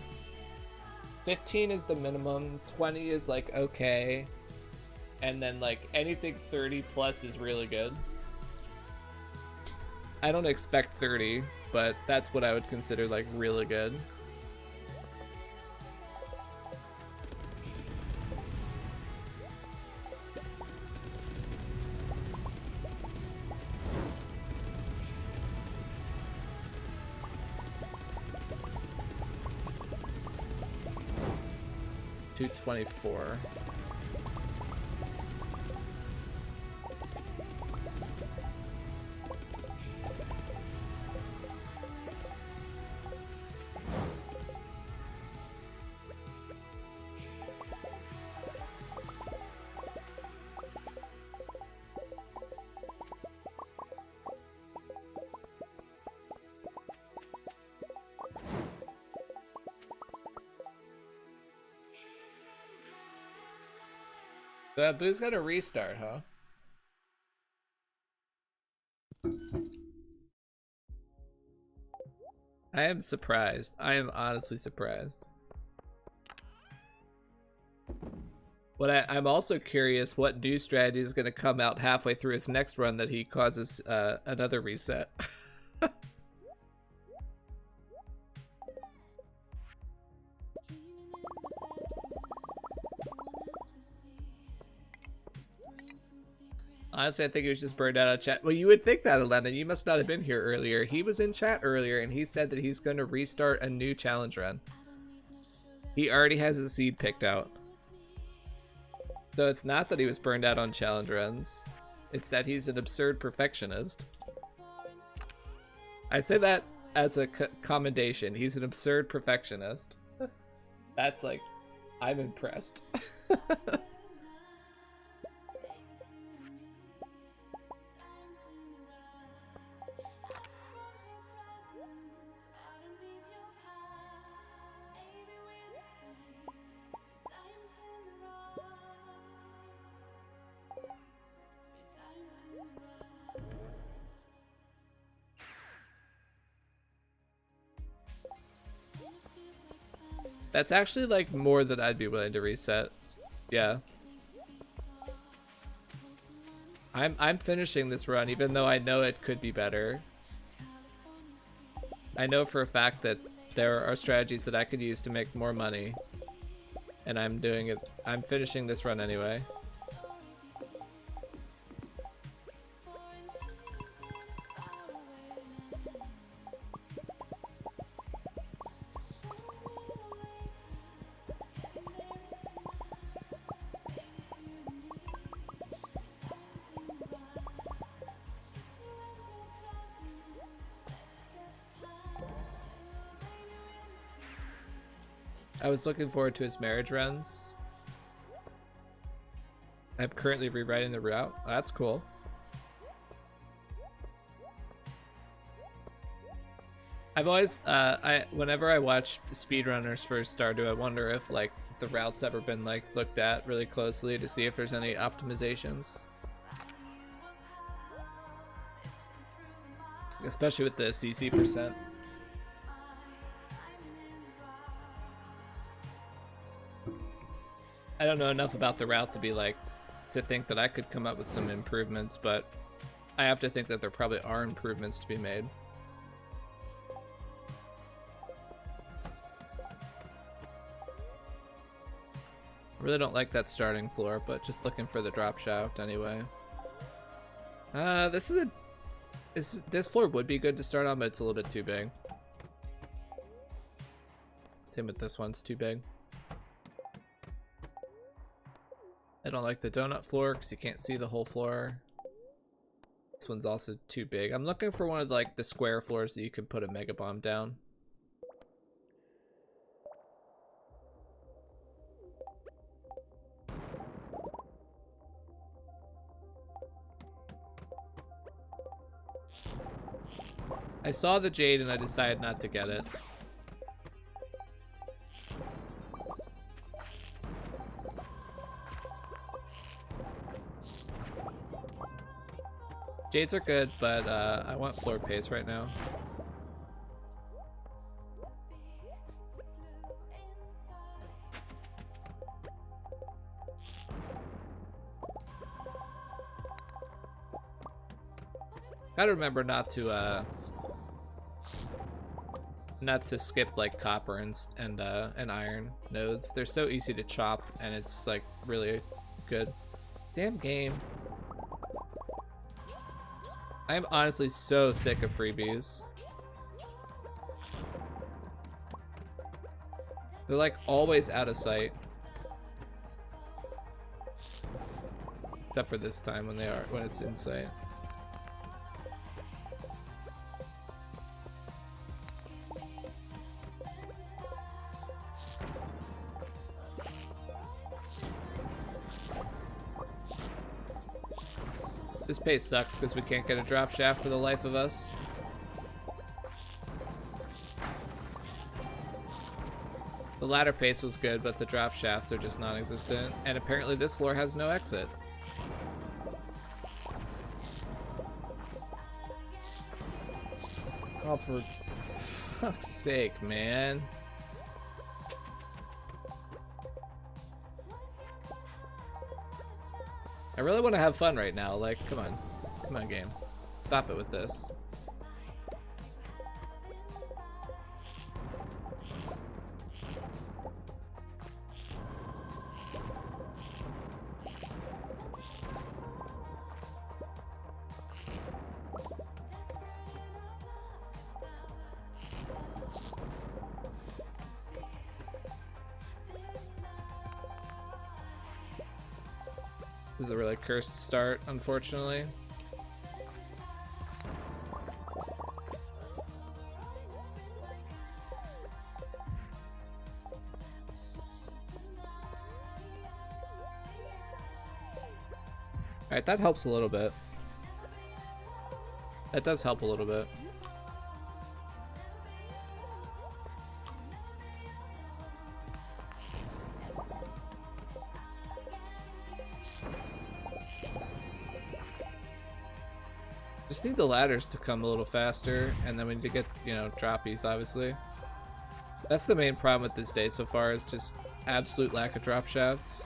15 is the minimum, 20 is like okay, and then like anything 30 plus is really good. I don't expect 30, but that's what I would consider like really good. $224. Boo's got a restart, huh? I am surprised. I am honestly surprised. I'm also curious what new strategy is going to come out halfway through his next run that he causes another reset. Honestly, I think he was just burned out of chat. Well, you would think that, Elena. You must not have been here earlier. He was in chat earlier, and he said that he's going to restart a new challenge run. He already has his seed picked out. So it's not that he was burned out on challenge runs. It's that he's an absurd perfectionist. I say that as a commendation. He's an absurd perfectionist. That's like, I'm impressed. That's actually like more than I'd be willing to reset. Yeah. I'm finishing this run even though I know it could be better. I know for a fact that there are strategies that I could use to make more money. And I'm doing it. I'm finishing this run anyway. I was looking forward to his marriage runs. I'm currently rewriting the route. Oh, that's cool. I've always, whenever I watch speedrunners for Stardew, I wonder if like the route's ever been like looked at really closely to see if there's any optimizations. Especially with the CC percent. I don't know enough about the route to be like, to think that I could come up with some improvements, but I have to think that there probably are improvements to be made. Really don't like that starting floor, but just looking for the drop shaft anyway. This floor would be good to start on, but it's a little bit too big. Same with this one's too big. I don't like the donut floor because you can't see the whole floor. This one's also too big. I'm looking for one of like the square floors that you can put a mega bomb down. I saw the jade and I decided not to get it. Jades are good, but I want floor pace right now. Gotta remember not to skip like copper and iron nodes. They're so easy to chop, and it's like really good. Damn game. I am honestly so sick of freebies. They're like always out of sight. Except for this time when it's in sight. This pace sucks because we can't get a drop shaft for the life of us. The ladder pace was good, but the drop shafts are just non-existent. And apparently this floor has no exit. Oh, for fuck's sake, man. I really want to have fun right now. Like, come on. Come on, game. Stop it with this. This is a really cursed start, unfortunately. Alright, that helps a little bit. That does help a little bit. Just need the ladders to come a little faster, and then we need to get, you know, droppies, obviously. That's the main problem with this day so far, is just absolute lack of drop shafts.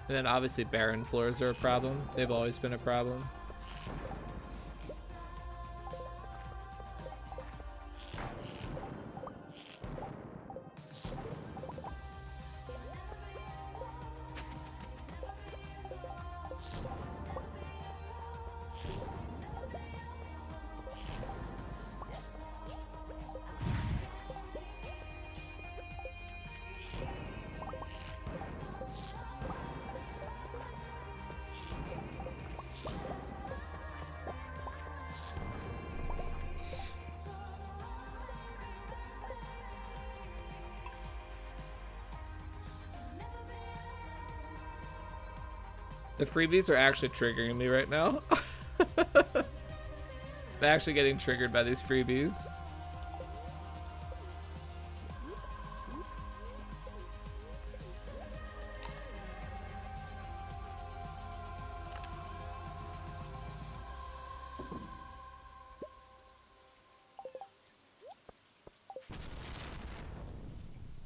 And then obviously barren floors are a problem. They've always been a problem. The freebies are actually triggering me right now. I'm actually getting triggered by these freebies.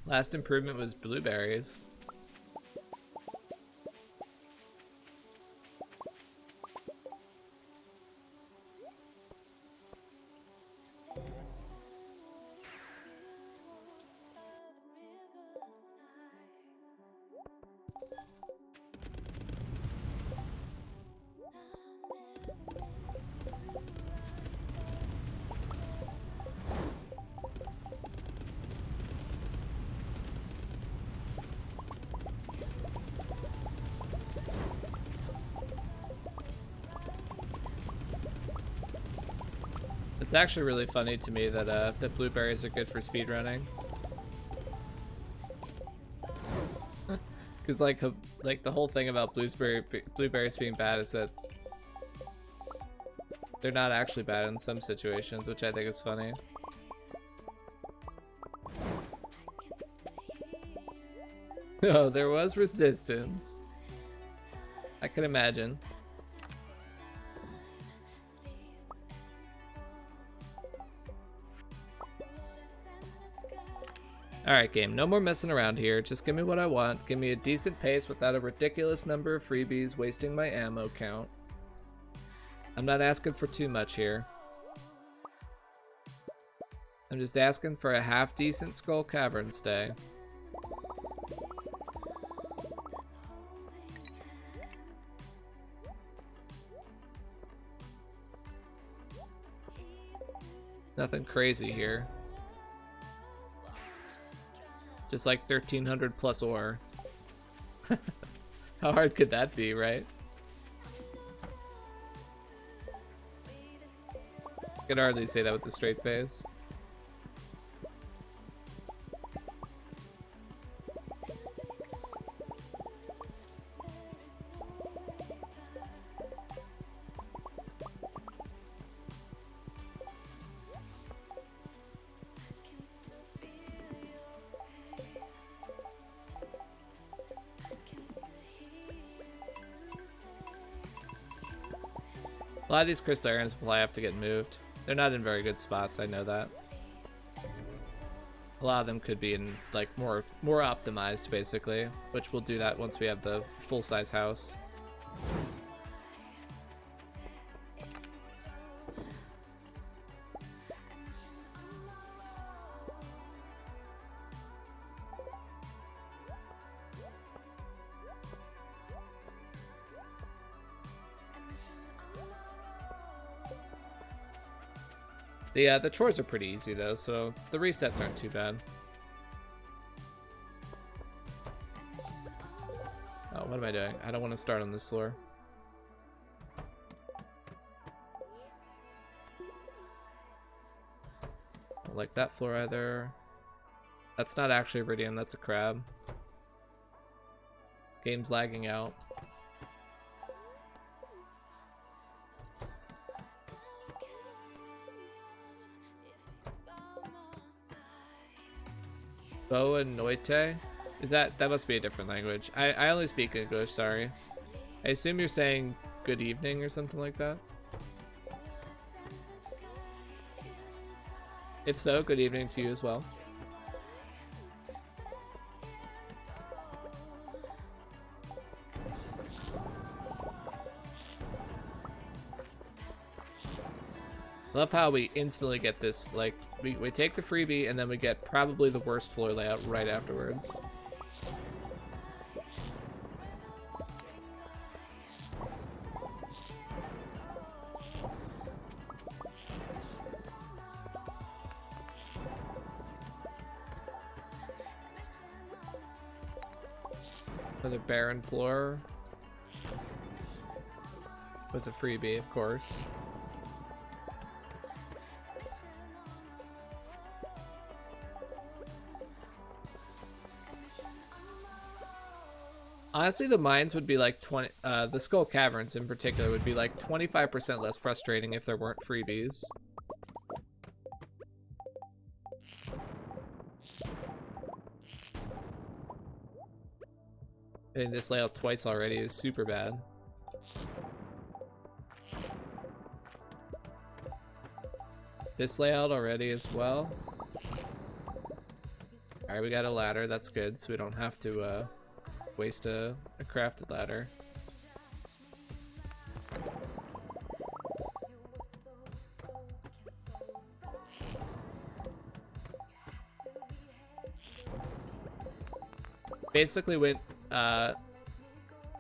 Last improvement was blueberries. It's actually really funny to me that that blueberries are good for speedrunning. Because like the whole thing about blueberries being bad is that they're not actually bad in some situations, which I think is funny. Oh, there was resistance. I can imagine. Alright, game, no more messing around here. Just give me what I want. Give me a decent pace without a ridiculous number of freebies wasting my ammo count. I'm not asking for too much here. I'm just asking for a half-decent Skull Cavern stay. Nothing crazy here. Just like 1300 plus ore. How hard could that be, right? I can hardly say that with a straight face. A lot of these crystal irons will probably have to get moved. They're not in very good spots, I know that. A lot of them could be in like more optimized basically, which we'll do that once we have the full-size house. The chores are pretty easy though, so the resets aren't too bad. Oh, what am I doing? I don't want to start on this floor. Don't like that floor either. That's not actually Iridium, that's a crab. Game's lagging out. Boa Noite? Is that must be a different language. I only speak English, sorry. I assume you're saying good evening or something like that? If so, good evening to you as well. Love how we instantly get this, like, we take the freebie and then we get probably the worst floor layout right afterwards. Another barren floor with a freebie, of course. Honestly, the mines would be like 20, the Skull Caverns in particular would be like 25% less frustrating if there weren't freebies. Hitting this layout twice already is super bad. This layout already as well. Alright, we got a ladder, that's good, so we don't have to waste a crafted ladder. Basically went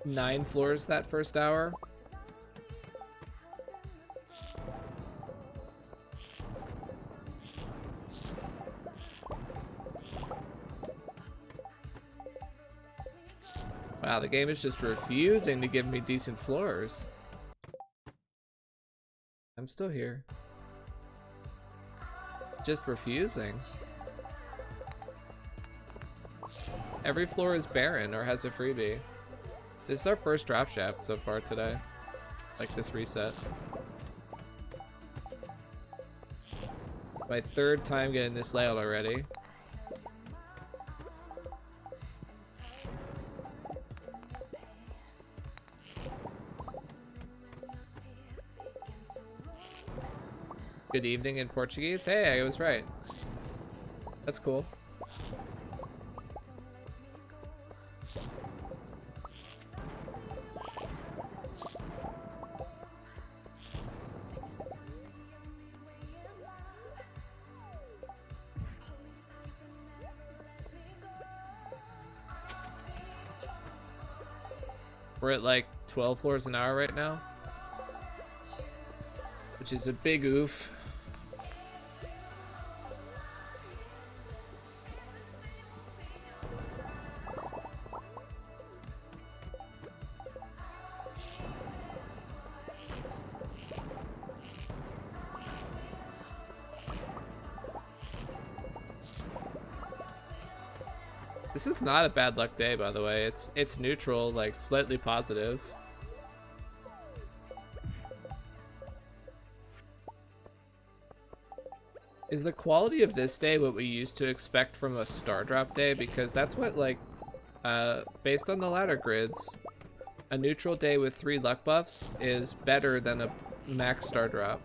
9 floors that first hour. Wow, the game is just refusing to give me decent floors. I'm still here. just refusing. Every floor is barren or has a freebie. This is our first drop shaft so far today. Like this reset. My third time getting this layout already. Good evening in Portuguese. Hey, I was right. That's cool. We're at like 12 floors an hour right now, which is a big oof. This is not a bad luck day, by the way. It's neutral, like slightly positive. Is the quality of this day what we used to expect from a star drop day? Because that's what, like, based on the ladder grids, a neutral day with 3 luck buffs is better than a max star drop.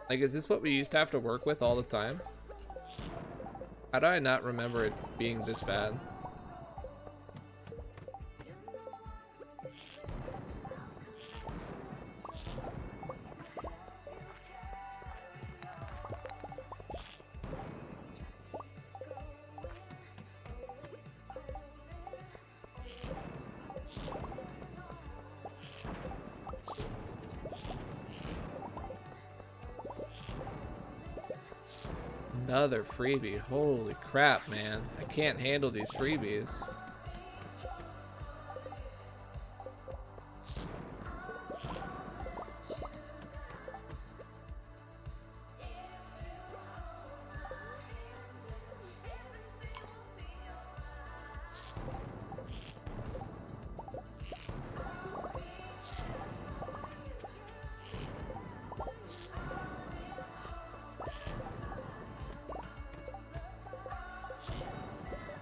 Like, is this what we used to have to work with all the time? How do I not remember it being this bad? Another freebie. Holy crap, man. I can't handle these freebies.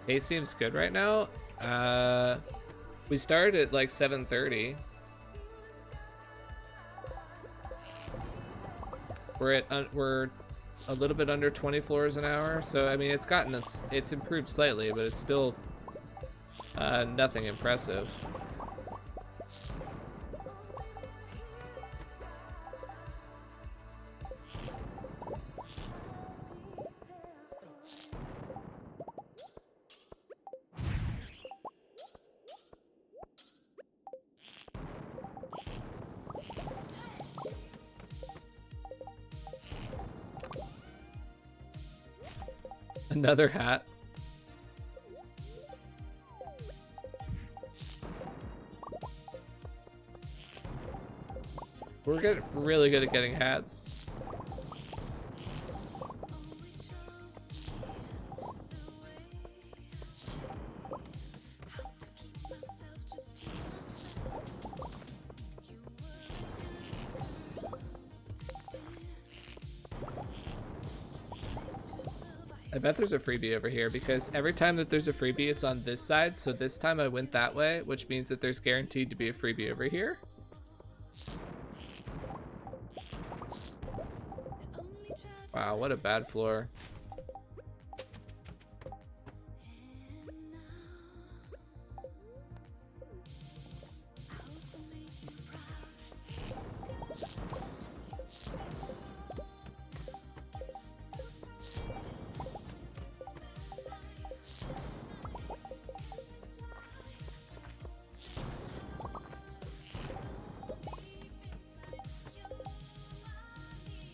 Pace seems good right now. We started at like 7:30. We're a little bit under 20 floors an hour, so I mean it's improved slightly, but it's still nothing impressive. Another hat. We're really good at getting hats. I bet there's a freebie over here because every time that there's a freebie, it's on this side. So this time I went that way, which means that there's guaranteed to be a freebie over here. Wow, what a bad floor.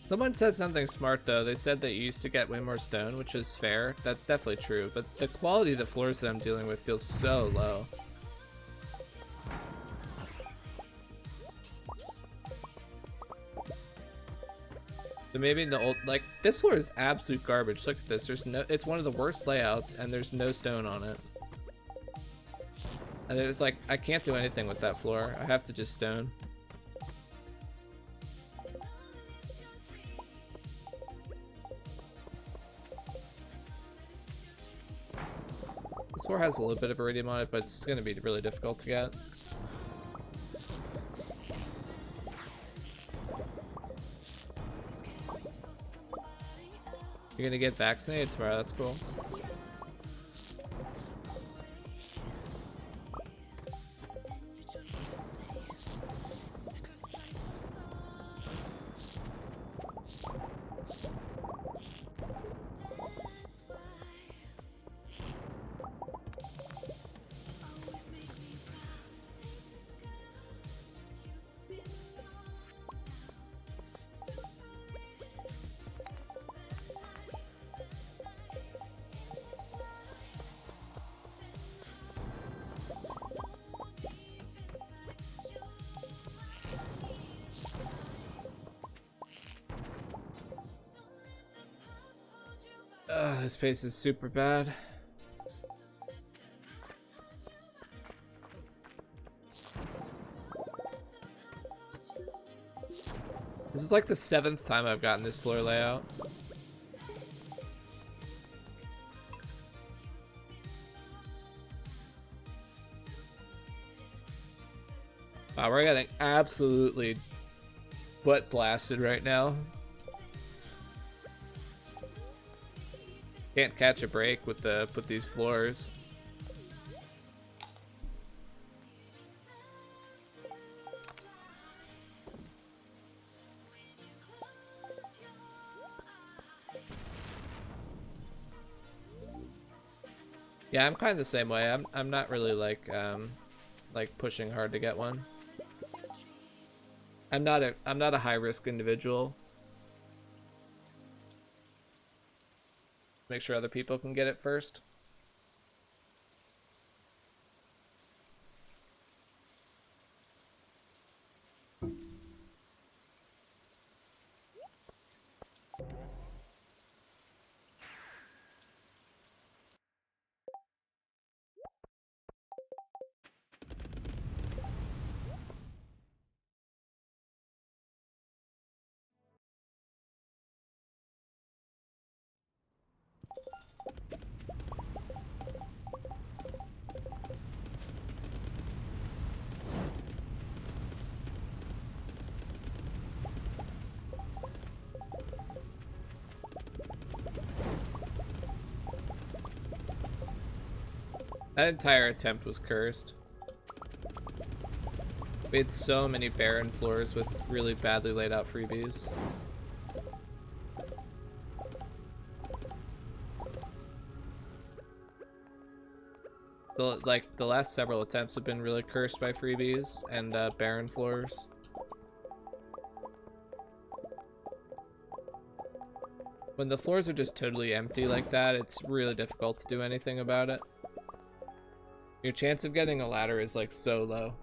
Someone said something smart though. They said that you used to get way more stone, which is fair. That's definitely true. But the quality of the floors that I'm dealing with feels so low. So maybe the old, like, this floor is absolute garbage. Look at this. There's no, it's one of the worst layouts, and there's no stone on it. And it's like, I can't do anything with that floor. I have to just stone. This floor has a little bit of iridium on it, but it's going to be really difficult to get. You're gonna get vaccinated tomorrow, that's cool. This pace is super bad. This is like the 7th time I've gotten this floor layout. Wow, we're getting absolutely butt blasted right now. Can't catch a break with these floors. Yeah, I'm kind of the same way. I'm not really like pushing hard to get one. I'm not a high risk individual. Make sure other people can get it first. That entire attempt was cursed. We had so many barren floors with really badly laid out freebies. The last several attempts have been really cursed by freebies and barren floors. When the floors are just totally empty like that, it's really difficult to do anything about it. Your chance of getting a ladder is like so low.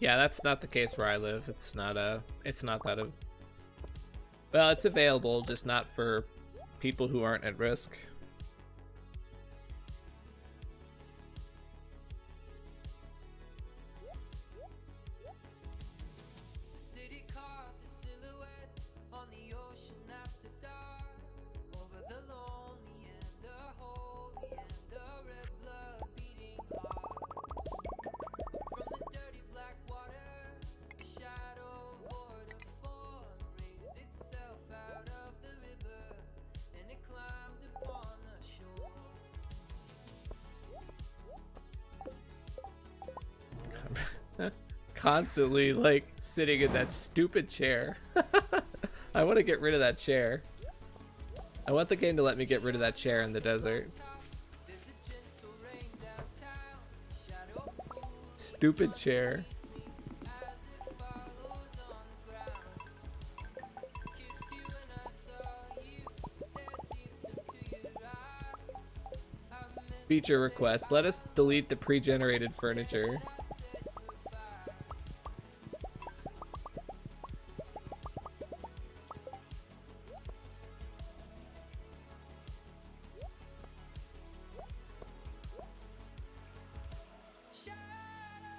Yeah, that's not the case where I live. It's not that well, it's available, just not for people who aren't at risk. Constantly like sitting in that stupid chair. I want to get rid of that chair. I want the game to let me get rid of that chair in the desert. Stupid chair. Feature request. Let us delete the pre-generated furniture.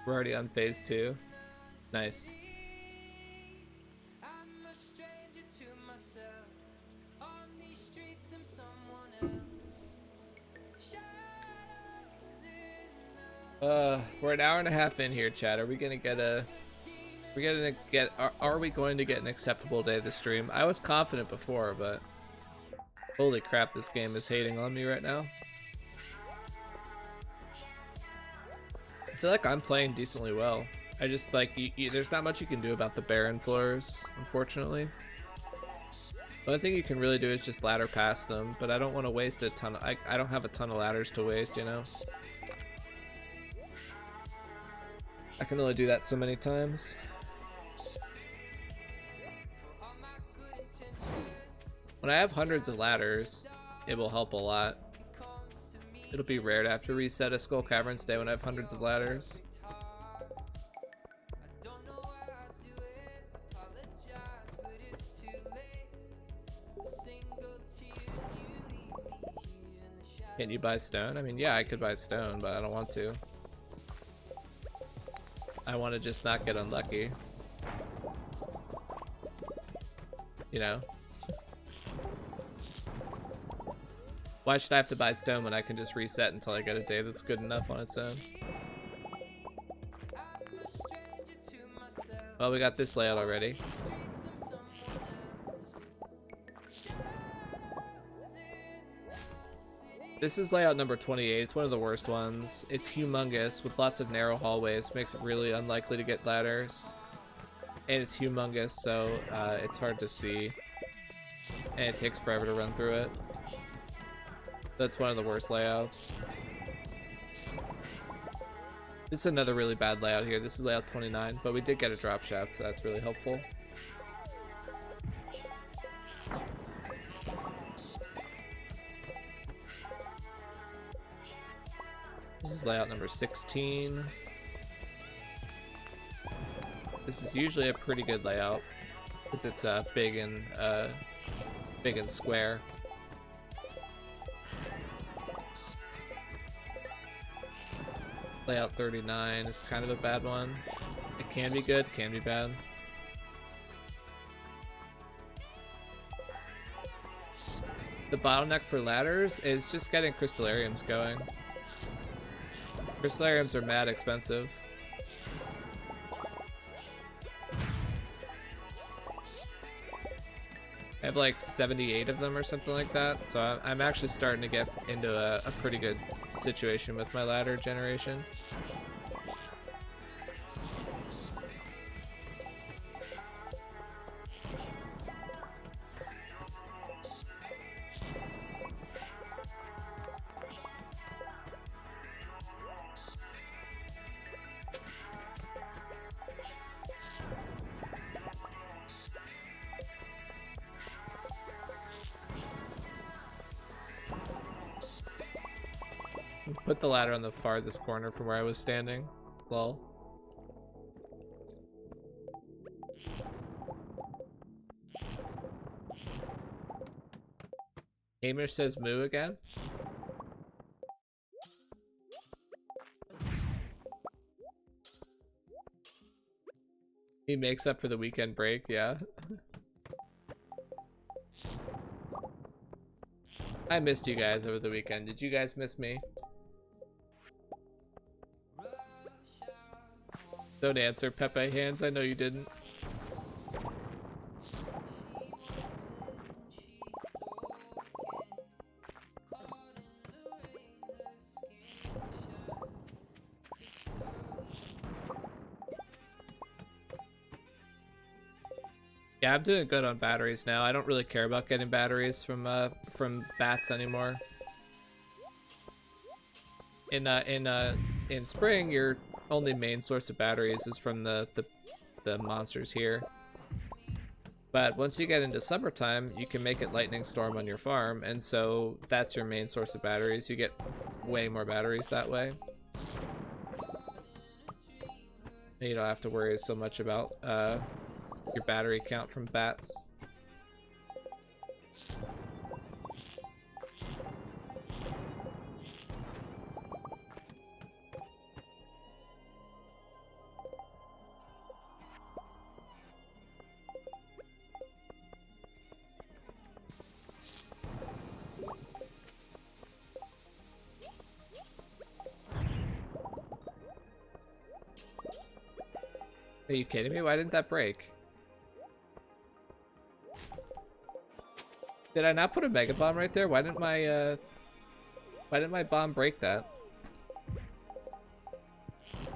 We're already on phase 2. Nice. We're an hour and a half in here, chat. Are we gonna get a... Are we going to get an acceptable day to stream? I was confident before, but... Holy crap, this game is hating on me right now. I feel like I'm playing decently well. I just, like, there's not much you can do about the barren floors, unfortunately. The only thing you can really do is just ladder past them, but I don't want to waste a ton of... I don't have a ton of ladders to waste, you know? I can only do that so many times. When I have hundreds of ladders, it will help a lot. It'll be rare to have to reset a Skull Caverns day when I have hundreds of ladders. Can you buy stone? I mean, yeah, I could buy stone, but I don't want to. I want to just not get unlucky. You know? Why should I have to buy stone when I can just reset until I get a day that's good enough on its own? Well, we got this layout already. This is layout number 28. It's one of the worst ones. It's humongous with lots of narrow hallways. Makes it really unlikely to get ladders. And it's humongous, so it's hard to see. And it takes forever to run through it. That's one of the worst layouts. This is another really bad layout here. This is layout 29, but we did get a drop shaft, so that's really helpful. This is layout number 16. This is usually a pretty good layout because it's big and square. Layout 39 is kind of a bad one. It can be good, can be bad. The bottleneck for ladders is just getting crystallariums going. Crystallariums are mad expensive. I have like 78 of them or something like that, so I'm actually starting to get into a pretty good situation with my ladder generation. Put the ladder on the farthest corner from where I was standing. Lol. Hamish says moo again. He makes up for the weekend break, yeah. I missed you guys over the weekend. Did you guys miss me? Don't answer, Pepe Hands. I know you didn't. Yeah, I'm doing good on batteries now. I don't really care about getting batteries from bats anymore. In spring, you're only main source of batteries is from the monsters here. But once you get into summertime, you can make it lightning storm on your farm, and so that's your main source of batteries. You get way more batteries that way. And you don't have to worry so much about your battery count from bats. Are you kidding me? Why didn't that break? Did I not put a mega bomb right there? Why didn't my bomb break that? You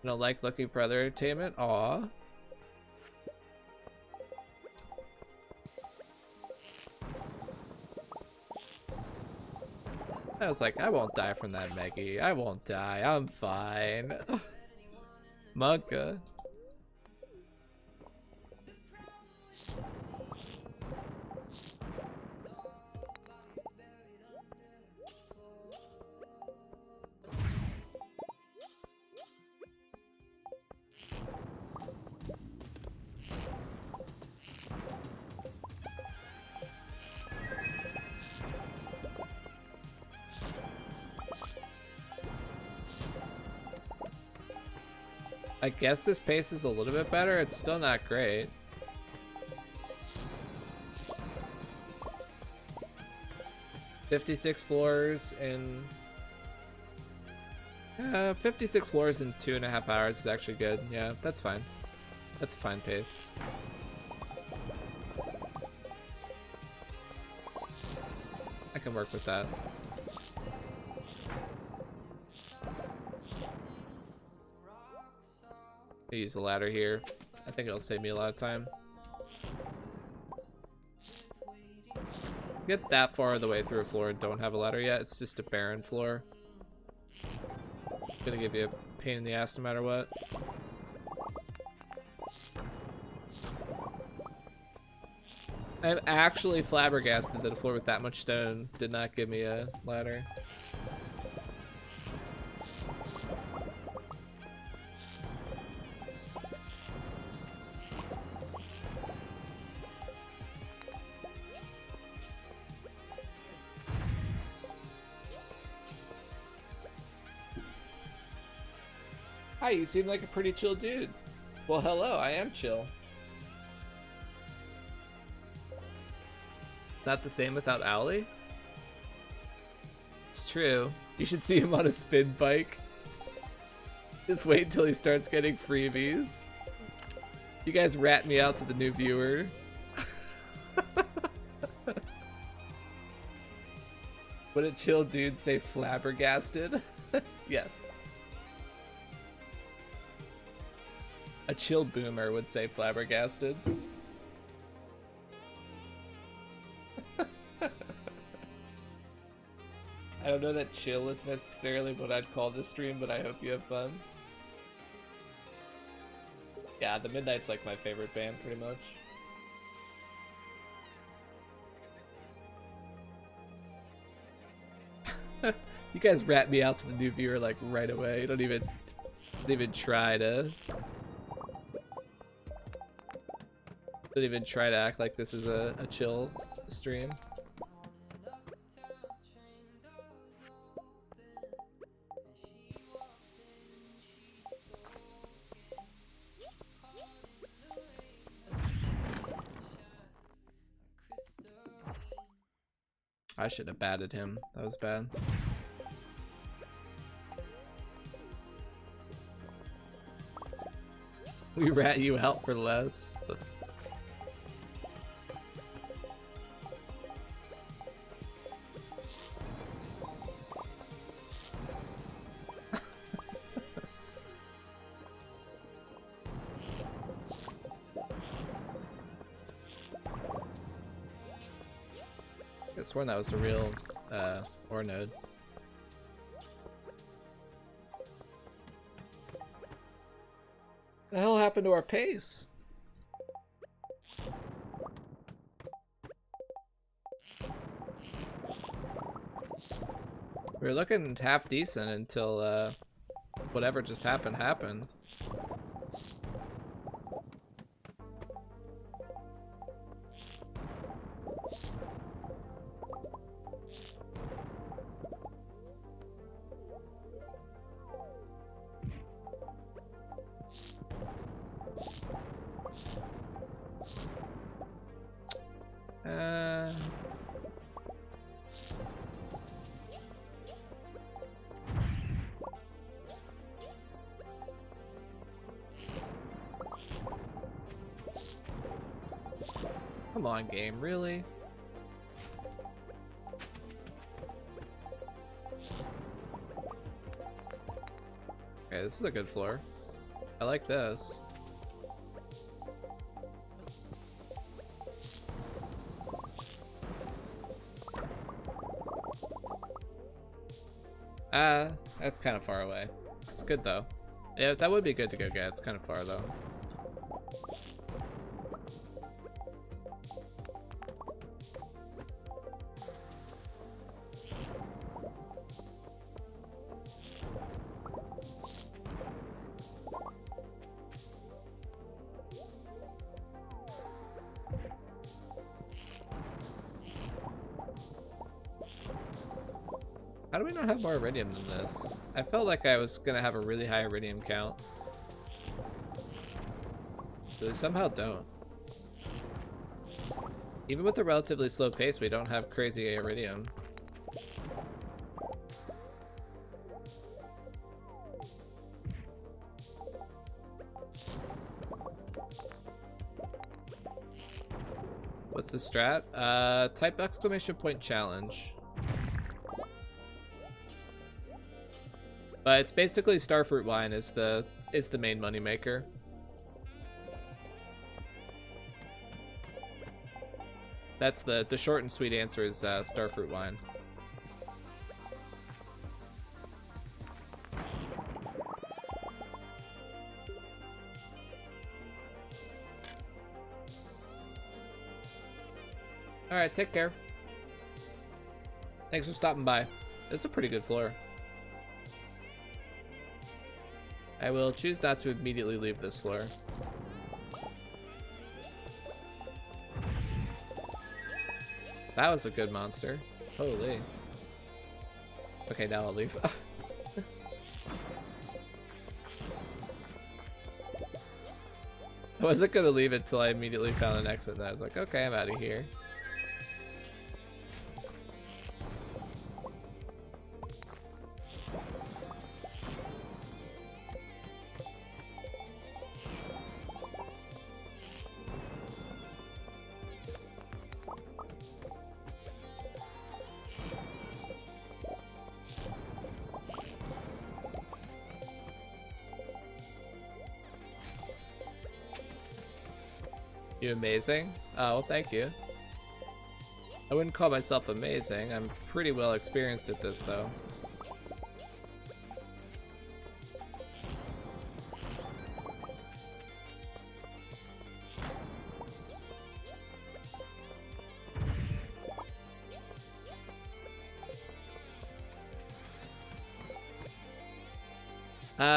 don't like looking for other entertainment? Aw. I was like, I won't die from that Meggy. I won't die. I'm fine. Monka. I guess this pace is a little bit better. It's still not great. $56 floors in 56 floors in 2.5 hours is actually good. Yeah, that's fine. That's a fine pace. I can work with that. I use the ladder here. I think it'll save me a lot of time. Get that far of the way through a floor and don't have a ladder yet. It's just a barren floor. It's gonna give you a pain in the ass no matter what. I'm actually flabbergasted that a floor with that much stone did not give me a ladder. Hi, you seem like a pretty chill dude. Well, hello, I am chill. Not the same without Owly? It's true. You should see him on a spin bike. Just wait until he starts getting freebies. You guys rat me out to the new viewer. Would a chill dude say flabbergasted? Yes. A chill boomer would say flabbergasted. I don't know that chill is necessarily what I'd call this stream, but I hope you have fun. Yeah, the Midnight's like my favorite band, pretty much. You guys rat me out to the new viewer like right away. You don't even try to. Don't even try to act like this is a chill stream. I should have batted him. That was bad. We rat you out for less. I could have sworn that was a real ore node. happened to our pace? We were looking half decent until whatever just happened. Come on, game, really? Okay, this is a good floor. I like this. That's kind of far away. It's good though. Yeah, that would be good to go get. It's kind of far though. How do we not have more iridium than this? I felt like I was gonna have a really high iridium count. But we somehow don't. Even with a relatively slow pace, we don't have crazy iridium. What's the strat? Type exclamation point challenge. But it's basically starfruit wine is the main moneymaker. That's the short and sweet answer is starfruit wine. All right, take care. Thanks for stopping by. This is a pretty good floor. I will choose not to immediately leave this floor. That was a good monster. Holy. Okay, now I'll leave. I wasn't gonna leave it till I immediately found an exit, and I was like, okay, I'm out of here. You amazing? Oh, well, thank you. I wouldn't call myself amazing. I'm pretty well experienced at this, though.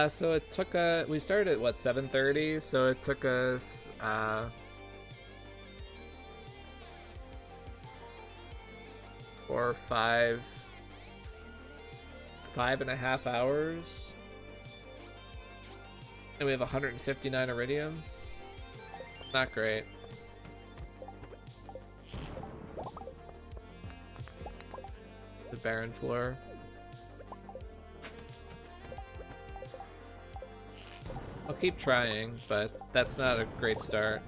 So it took we started at what, 7:30? So it took us or 5.5 hours, and we have 159 iridium. Not great. The barren floor. I'll keep trying, but that's not a great start.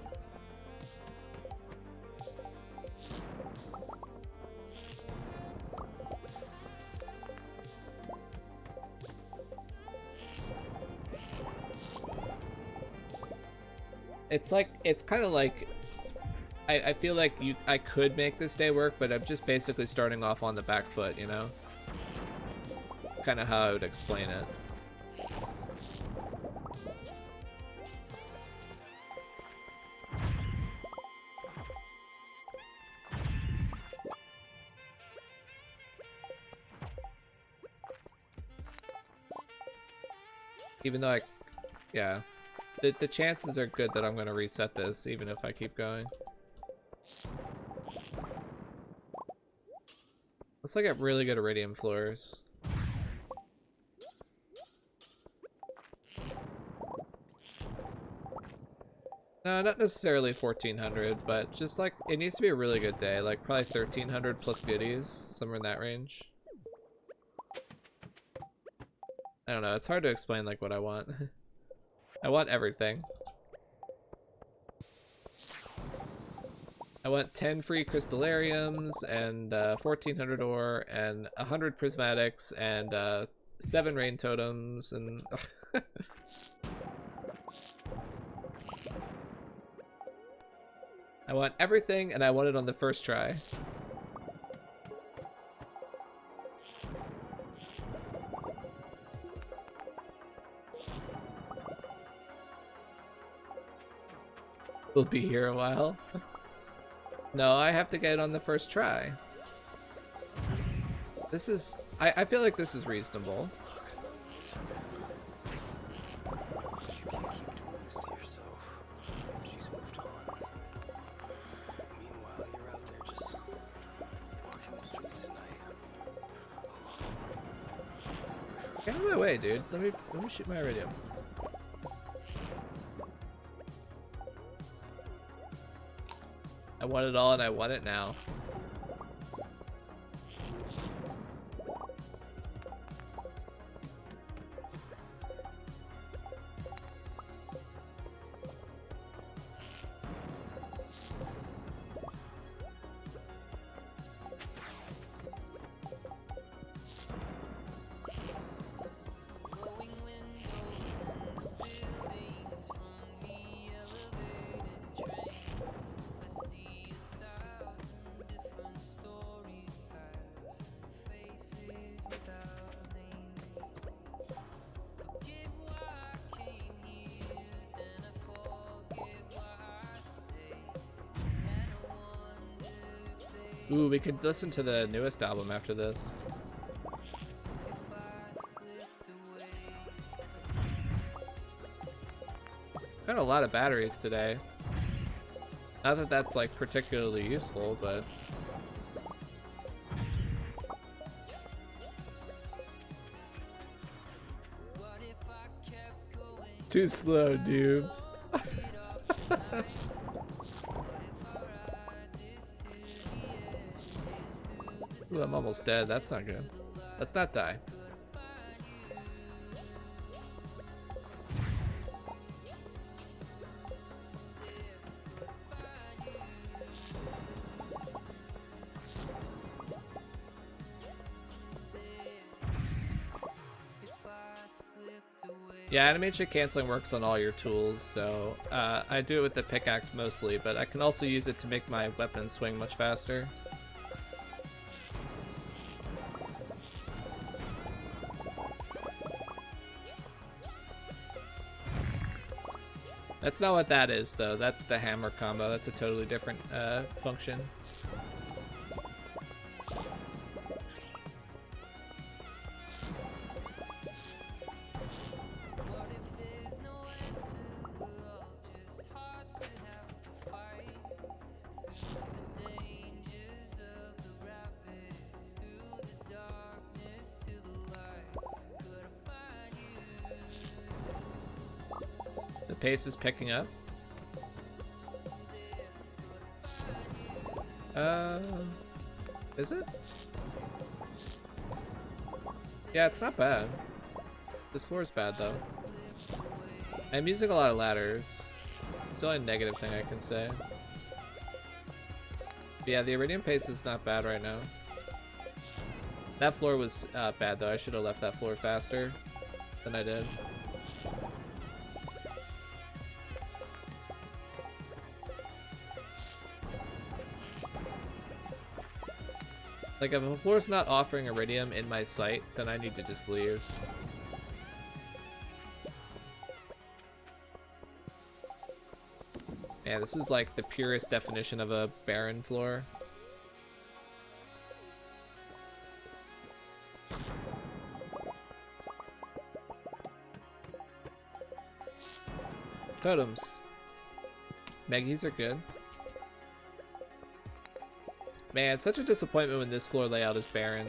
It's like, it's kind of like, I feel like I could make this day work, but I'm just basically starting off on the back foot, you know? It's kind of how I would explain it. Even though yeah. The chances are good that I'm gonna reset this, even if I keep going. Let's look at really good iridium floors. No, not necessarily 1400, but just like, it needs to be a really good day. Like probably 1300 plus goodies, somewhere in that range. I don't know, it's hard to explain like what I want. I want everything. I want 10 free crystallariums and 1400 ore and 100 prismatics and 7 rain totems and I want everything and I want it on the first try. We'll be here a while. No, I have to get it on the first try. This is... I feel like this is reasonable. Get out of my way, dude. Let me shoot my iridium. I want it all and I want it now. Ooh, we could listen to the newest album after this. Got a lot of batteries today. Not that that's like particularly useful, but too slow, noobs. Ooh, I'm almost dead. That's not good. Let's not die. Yeah, animation canceling works on all your tools, so I do it with the pickaxe mostly, but I can also use it to make my weapon swing much faster. That's not what that is, though. That's the hammer combo. That's a totally different function. Pace is picking up. Is it? Yeah, it's not bad. This floor is bad though. I'm using a lot of ladders. It's the only negative thing I can say. But yeah, the iridium pace is not bad right now. That floor was bad though. I should have left that floor faster than I did. Like, if a floor's not offering iridium in my sight, then I need to just leave. Yeah, this is like the purest definition of a barren floor. Totems. Meggies are good. Man, it's such a disappointment when this floor layout is barren.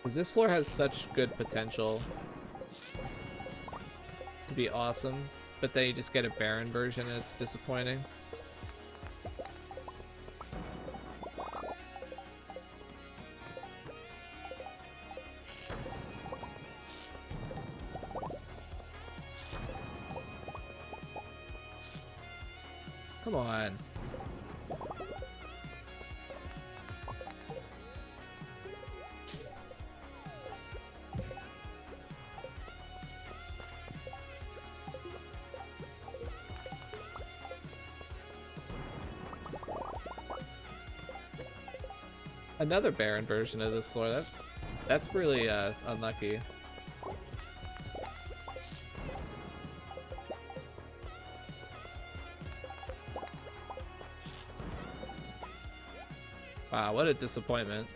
Because this floor has such good potential to be awesome, but then you just get a barren version and it's disappointing. Come on. Another barren version of this floor. That's really unlucky. Wow, what a disappointment.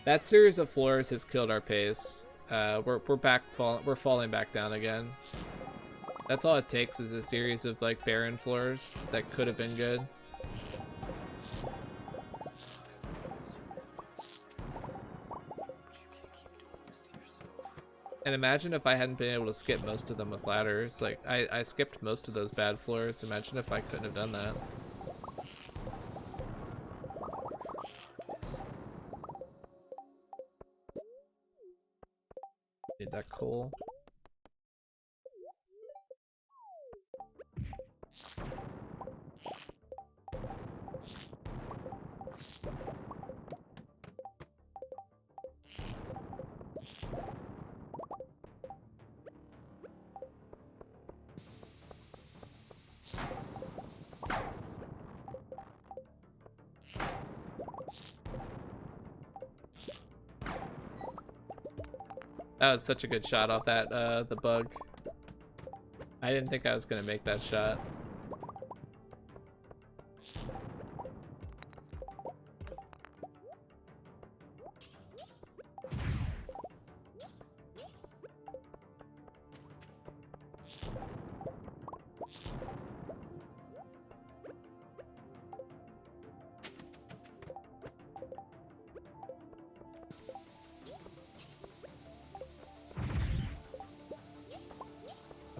That series of floors has killed our pace. We're falling back down again. That's all it takes is a series of like barren floors that could have been good. And imagine if I hadn't been able to skip most of them with ladders. Like, I skipped most of those bad floors. Imagine if I couldn't have done that. Need that coal. That was such a good shot off that, the bug. I didn't think I was gonna make that shot.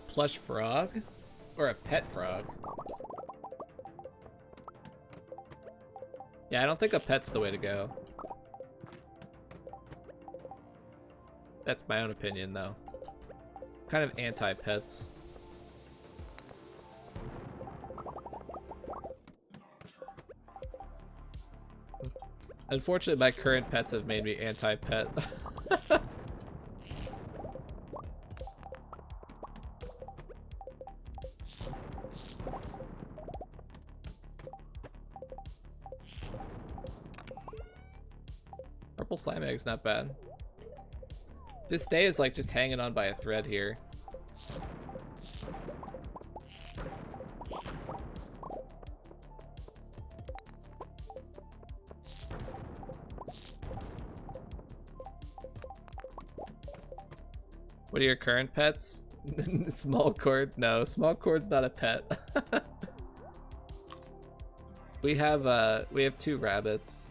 Plush frog? Or a pet frog? Yeah, I don't think a pet's the way to go. That's my own opinion, though. Kind of anti-pets. Unfortunately, my current pets have made me anti-pet. Purple slime egg's not bad. This day is like just hanging on by a thread here. What are your current pets? Small cord? No, small cord's not a pet. We have 2 rabbits.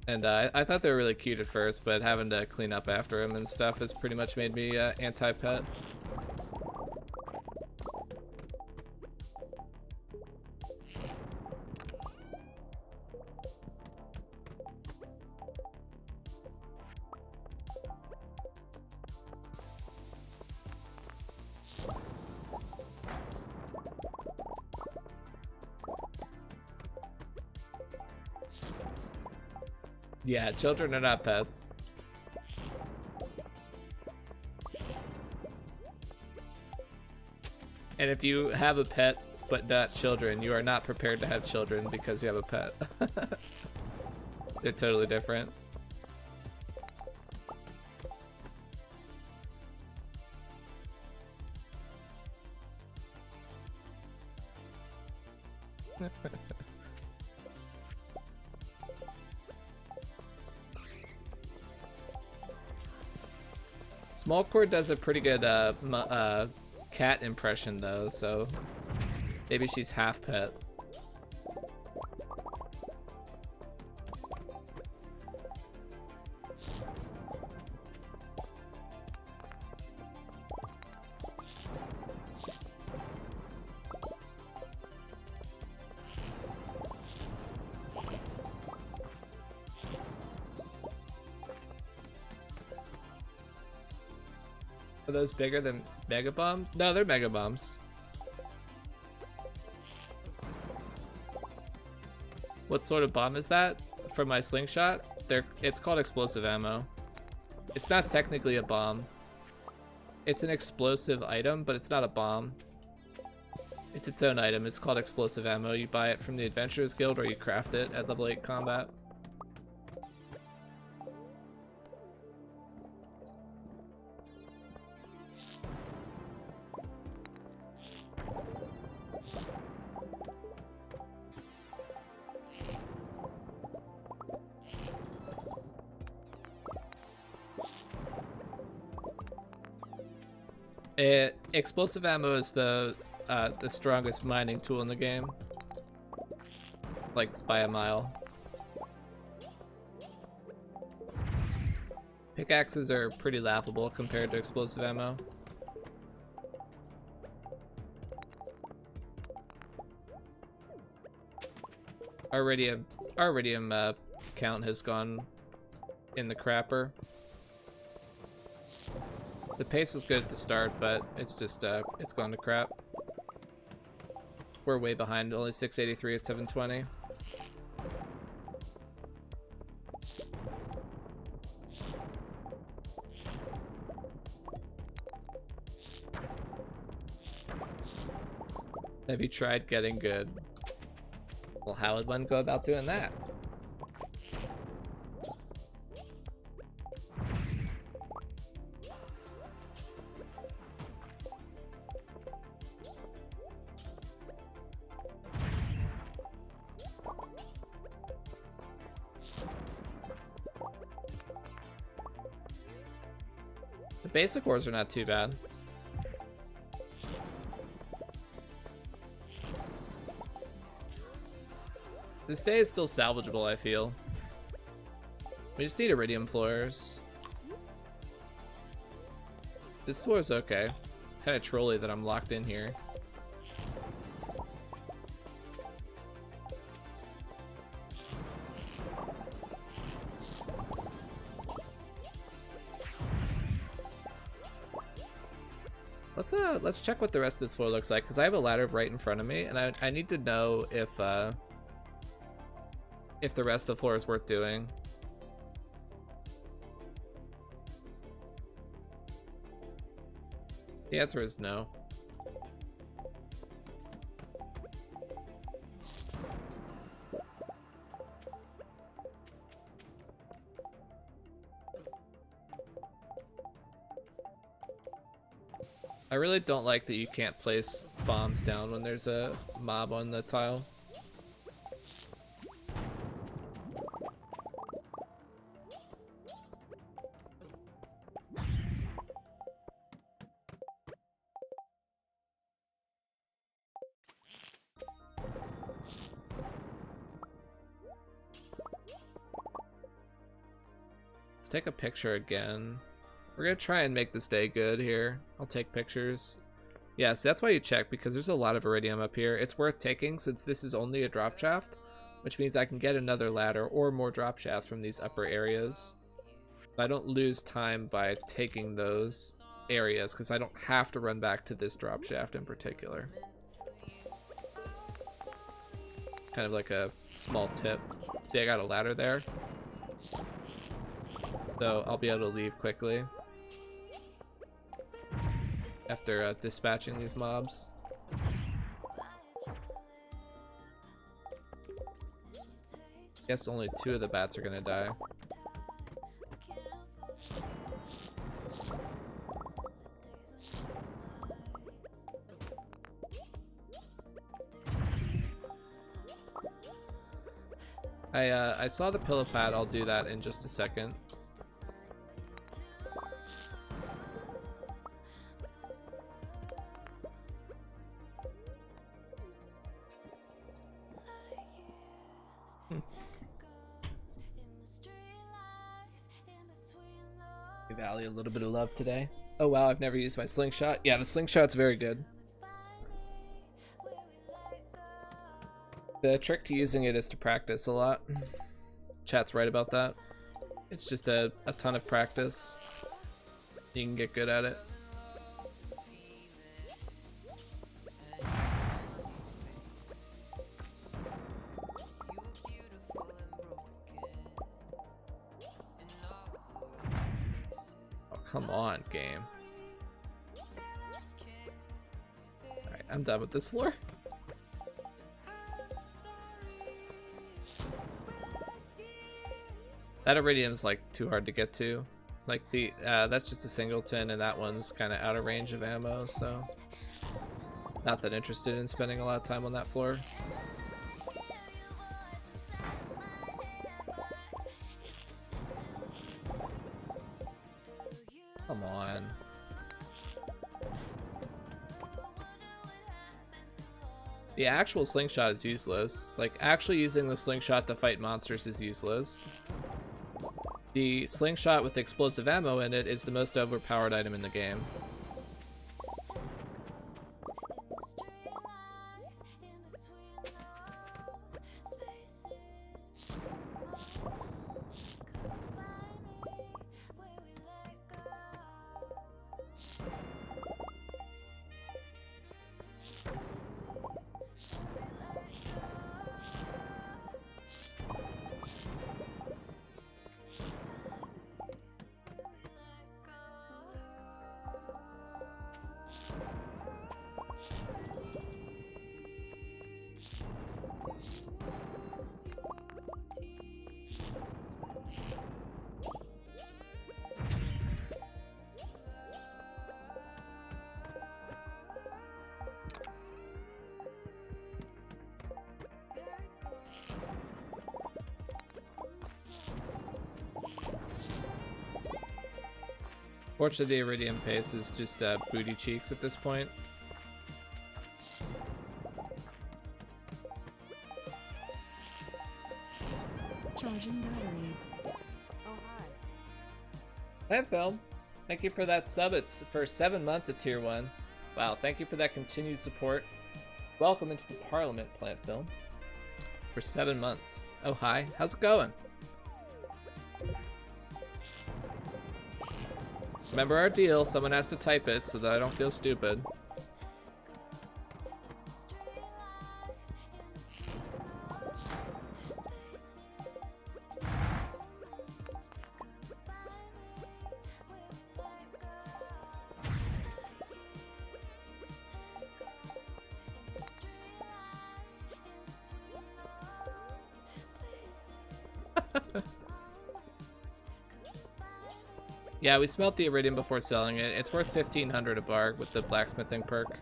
And I thought they were really cute at first, but having to clean up after them and stuff has pretty much made me anti-pet. Yeah, children are not pets. And if you have a pet but not children, you are not prepared to have children because you have a pet. They're totally different. Small Cord does a pretty good cat impression though, so maybe she's half pet. Are those bigger than Mega Bomb? No, they're Mega Bombs. What sort of bomb is that? From my slingshot? It's called explosive ammo. It's not technically a bomb. It's an explosive item, but it's not a bomb. It's its own item. It's called explosive ammo. You buy it from the Adventurers Guild or you craft it at level 8 combat. Explosive ammo is the strongest mining tool in the game, like by a mile. Pickaxes are pretty laughable compared to explosive ammo. Our iridium count has gone in the crapper. The pace was good at the start, but it's just, it's gone to crap. We're way behind, only 683 at 720. Have you tried getting good? Well, how would one go about doing that? The basic ores are not too bad. This day is still salvageable, I feel. We just need iridium floors. This floor is okay. Kind of trolly that I'm locked in here. Let's check what the rest of this floor looks like, because I have a ladder right in front of me, and I need to know if the rest of the floor is worth doing. The answer is no. I really don't like that you can't place bombs down when there's a mob on the tile. Let's take a picture again. We're gonna try and make this day good here. I'll take pictures. Yeah, so that's why you check, because there's a lot of iridium up here. It's worth taking since this is only a drop shaft, which means I can get another ladder or more drop shafts from these upper areas. I don't lose time by taking those areas because I don't have to run back to this drop shaft in particular. Kind of like a small tip. See, I got a ladder there, so I'll be able to leave quickly after dispatching these mobs. Guess only 2 of the bats are gonna die. I saw the pillow pad. I'll do that in just a second. Valley a little bit of love today. Oh wow, I've never used my slingshot. Yeah, the slingshot's very good. The trick to using it is to practice a lot. Chat's right about that. It's just a ton of practice. You can get good at it. Oh, come on, game. Alright, I'm done with this floor. That Iridium's like too hard to get to. Like the that's just a singleton, and that one's kind of out of range of ammo, so not that interested in spending a lot of time on that floor. Come on. The actual slingshot is useless. Like, actually using the slingshot to fight monsters is useless. The slingshot with explosive ammo in it is the most overpowered item in the game. Fortunately, the Iridium pace is just booty cheeks at this point. Charging battery. Oh, hi. Hi, Film. Thank you for that sub. It's for 7 months at Tier 1. Wow, thank you for that continued support. Welcome into the Parliament, Plant Film. For 7 months. Oh, hi. How's it going? Remember our deal, someone has to type it so that I don't feel stupid. Yeah, we smelt the Iridium before selling it. It's worth 1,500 a bar with the blacksmithing perk.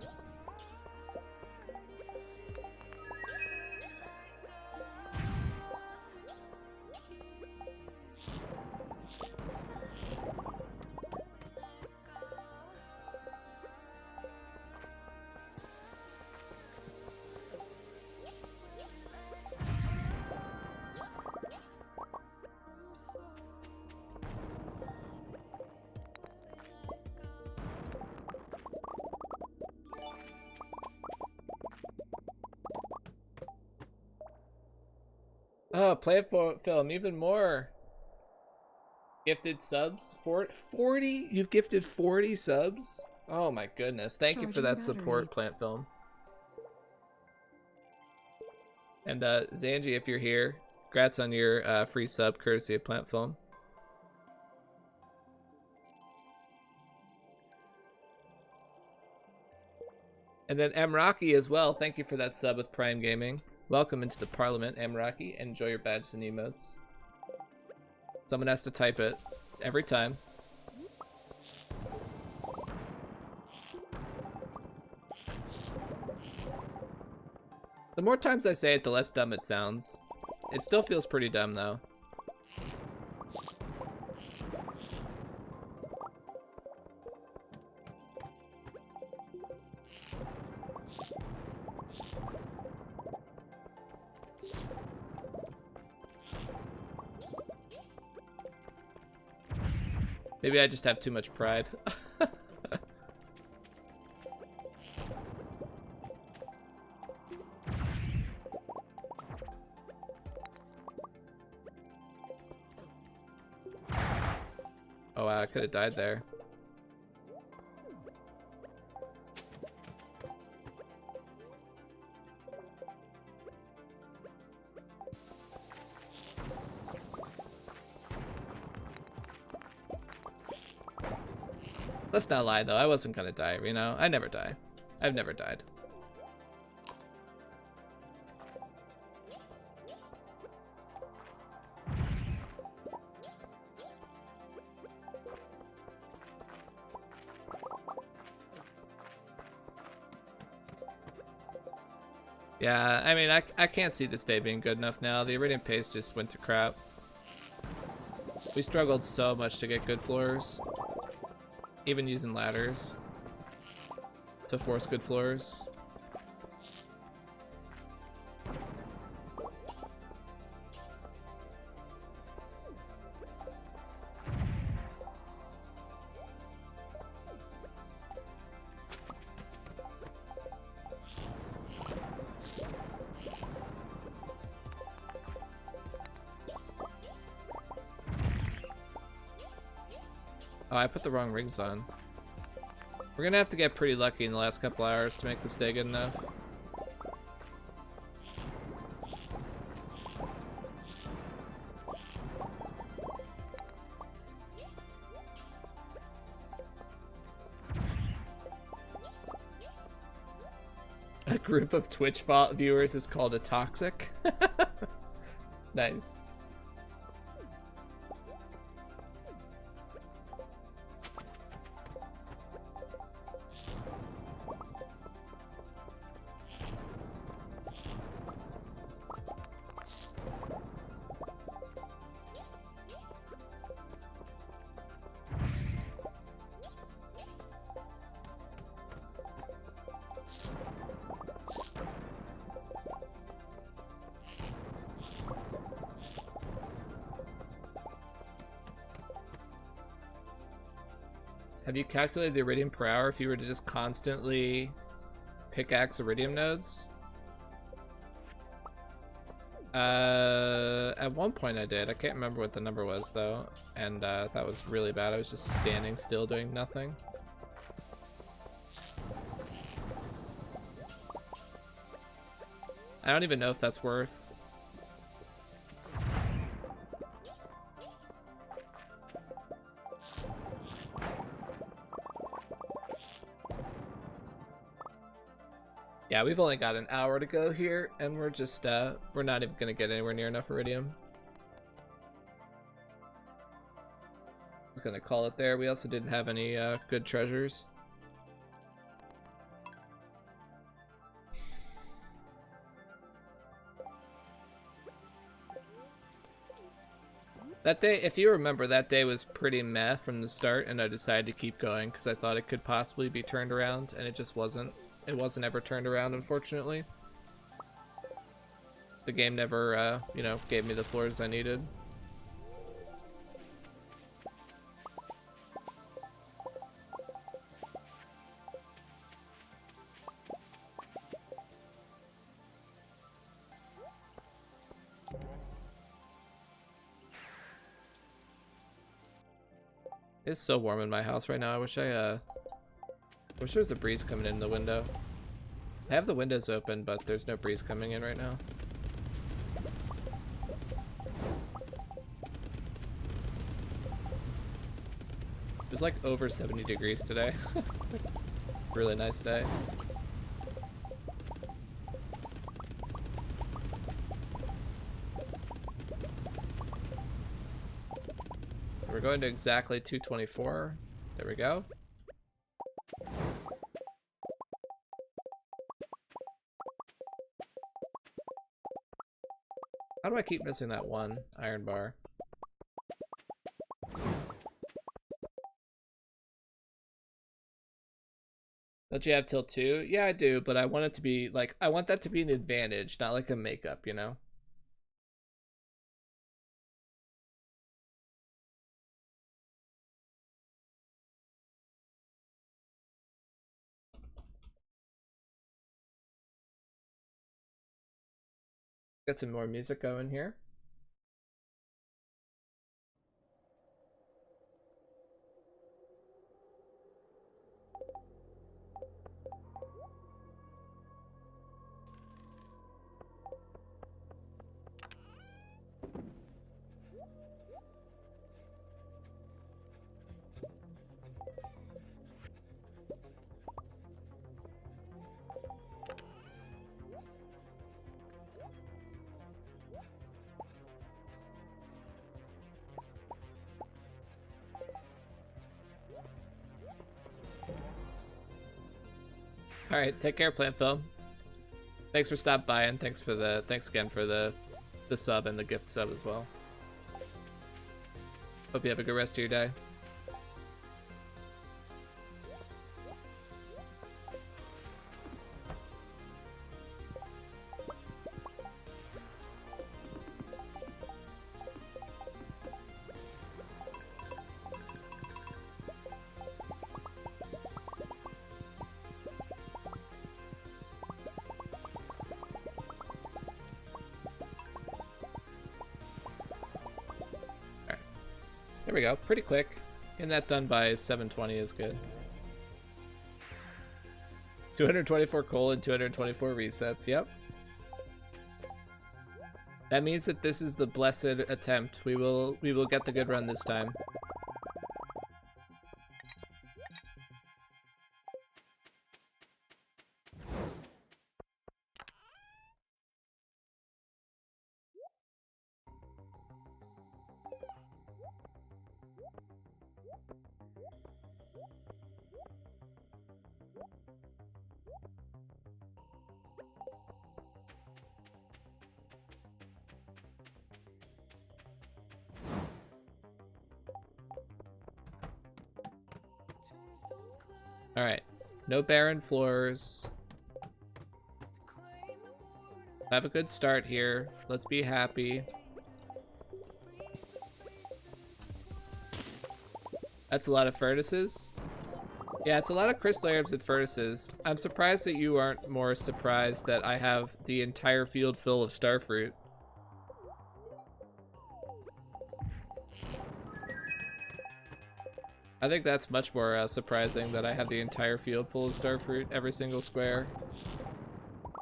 Oh, play it for film. Even more gifted subs. 40? You've gifted 40 subs? Oh my goodness. Thank you for that support, Plant Film. And Zanji, if you're here, congrats on your free sub courtesy of Plant Film. And then Mraki as well. Thank you for that sub with Prime Gaming. Welcome into the Parliament, Mraki. Enjoy your badges and emotes. Someone has to type it every time. The more times I say it, the less dumb it sounds. It still feels pretty dumb, though. Maybe I just have too much pride. Oh wow, I could have died there. Let's not lie though, I wasn't gonna die, you know? I never die. I've never died. Yeah, I mean, I can't see this day being good enough now. The Iridium pace just went to crap. We struggled so much to get good floors. Even using ladders to force good floors. Oh, I put the wrong rings on. We're gonna have to get pretty lucky in the last couple hours to make this day good enough. A group of Twitch viewers is called a toxic. Nice. Have you calculated the iridium per hour if you were to just constantly pickaxe iridium nodes? At one point I did. I can't remember what the number was though, and that was really bad. I was just standing still doing nothing. I don't even know if that's worth. Yeah, we've only got an hour to go here, and we're just, we're not even gonna get anywhere near enough iridium. Just gonna call it there. We also didn't have any, good treasures. That day, if you remember, that day was pretty meh from the start, and I decided to keep going because I thought it could possibly be turned around, and it just wasn't. It wasn't ever turned around, unfortunately. The game never, you know, gave me the floors I needed. It's so warm in my house right now. I wish there was a breeze coming in the window. I have the windows open, but there's no breeze coming in right now. It was like over 70 degrees today. Really nice day. We're going to exactly 224. There we go. How do I keep missing that one iron bar? Don't you have till 2? Yeah, I do, but I want it to be like, I want that to be an advantage, not like a makeup, you know? Get some more music going here. All right, take care, Plant Film. Thanks for stopping by, and thanks again for the sub and the gift sub as well. Hope you have a good rest of your day. There we go, pretty quick. Getting that done by 7:20 is good. 224 coal and 224 resets, yep. That means that this is the blessed attempt. We will get the good run this time. Alright, no barren floors. Have a good start here. Let's be happy. That's a lot of furnaces. Yeah, it's a lot of crystal herbs and furnaces. I'm surprised that you aren't more surprised that I have the entire field full of starfruit. I think that's much more surprising that I have the entire field full of starfruit, every single square.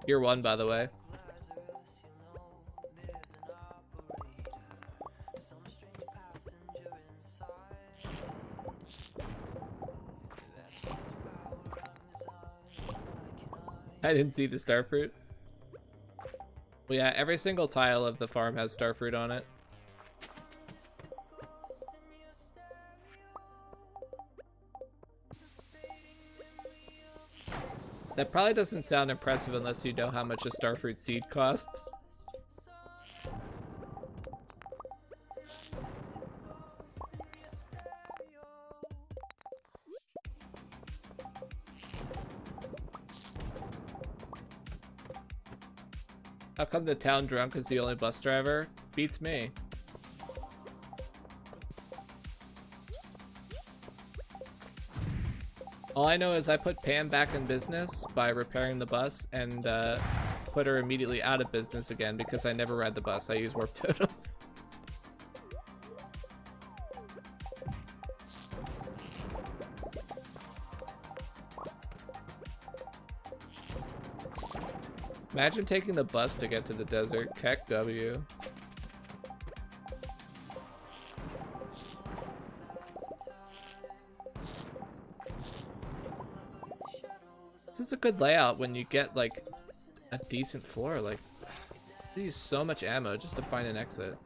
Year 1, by the way. I didn't see the starfruit. Well, yeah, every single tile of the farm has starfruit on it. That probably doesn't sound impressive unless you know how much a starfruit seed costs. How come the town drunk is the only bus driver? Beats me. All I know is I put Pam back in business by repairing the bus and put her immediately out of business again because I never ride the bus. I use warp totems. Imagine taking the bus to get to the desert. Keck W. This is a good layout when you get like a decent floor. Like, I use so much ammo just to find an exit.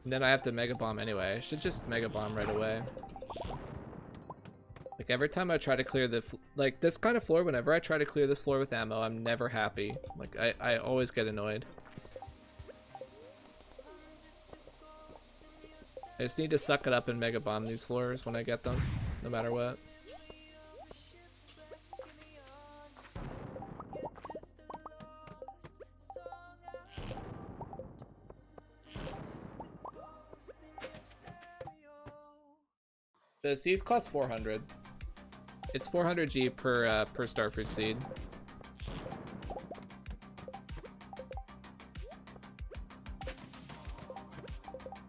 And then I have to mega bomb anyway. I should just mega bomb right away. Like every time I try to clear the like this kind of floor, whenever I try to clear this floor with ammo, I'm never happy. Like I always get annoyed. I just need to suck it up and mega bomb these floors when I get them, no matter what. The seeds cost 400. It's 400 G per starfruit seed.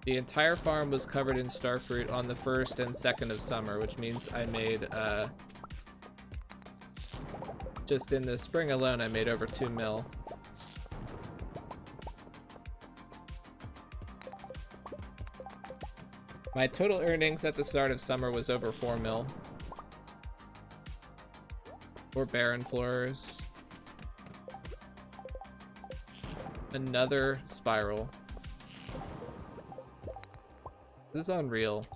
The entire farm was covered in starfruit on the 1st and 2nd of summer, which means I made, just in the spring alone, I made over 2 mil. My total earnings at the start of summer was over 4 mil. For barren floors. Another spiral. This is unreal.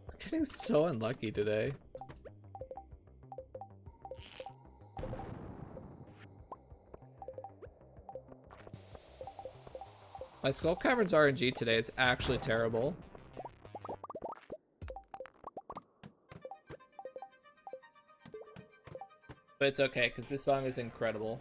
We're getting so unlucky today. My Skull Caverns RNG today is actually terrible. But it's okay, because this song is incredible.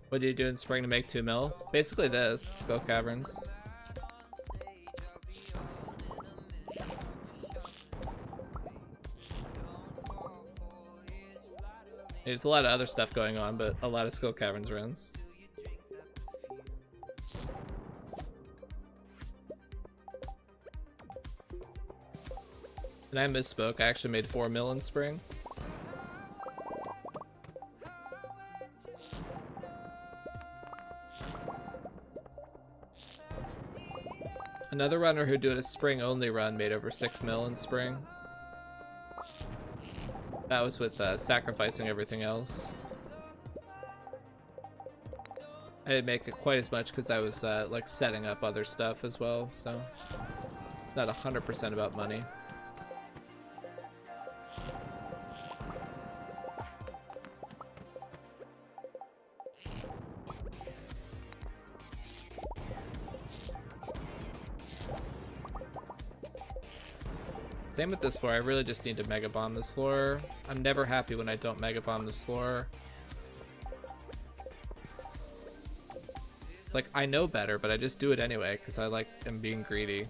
What do you do in spring to make 2 mil? Basically this, Skull Caverns. There's a lot of other stuff going on, but a lot of Skull Caverns runs. And I misspoke, I actually made 4 mil in spring. Another runner who did a spring only run made over 6 mil in spring. That was with sacrificing everything else. I didn't make it quite as much because I was like setting up other stuff as well, so it's not 100% about money. Same with this floor, I really just need to Mega Bomb this floor. I'm never happy when I don't Mega Bomb this floor. Like, I know better, but I just do it anyway, because I like am being greedy.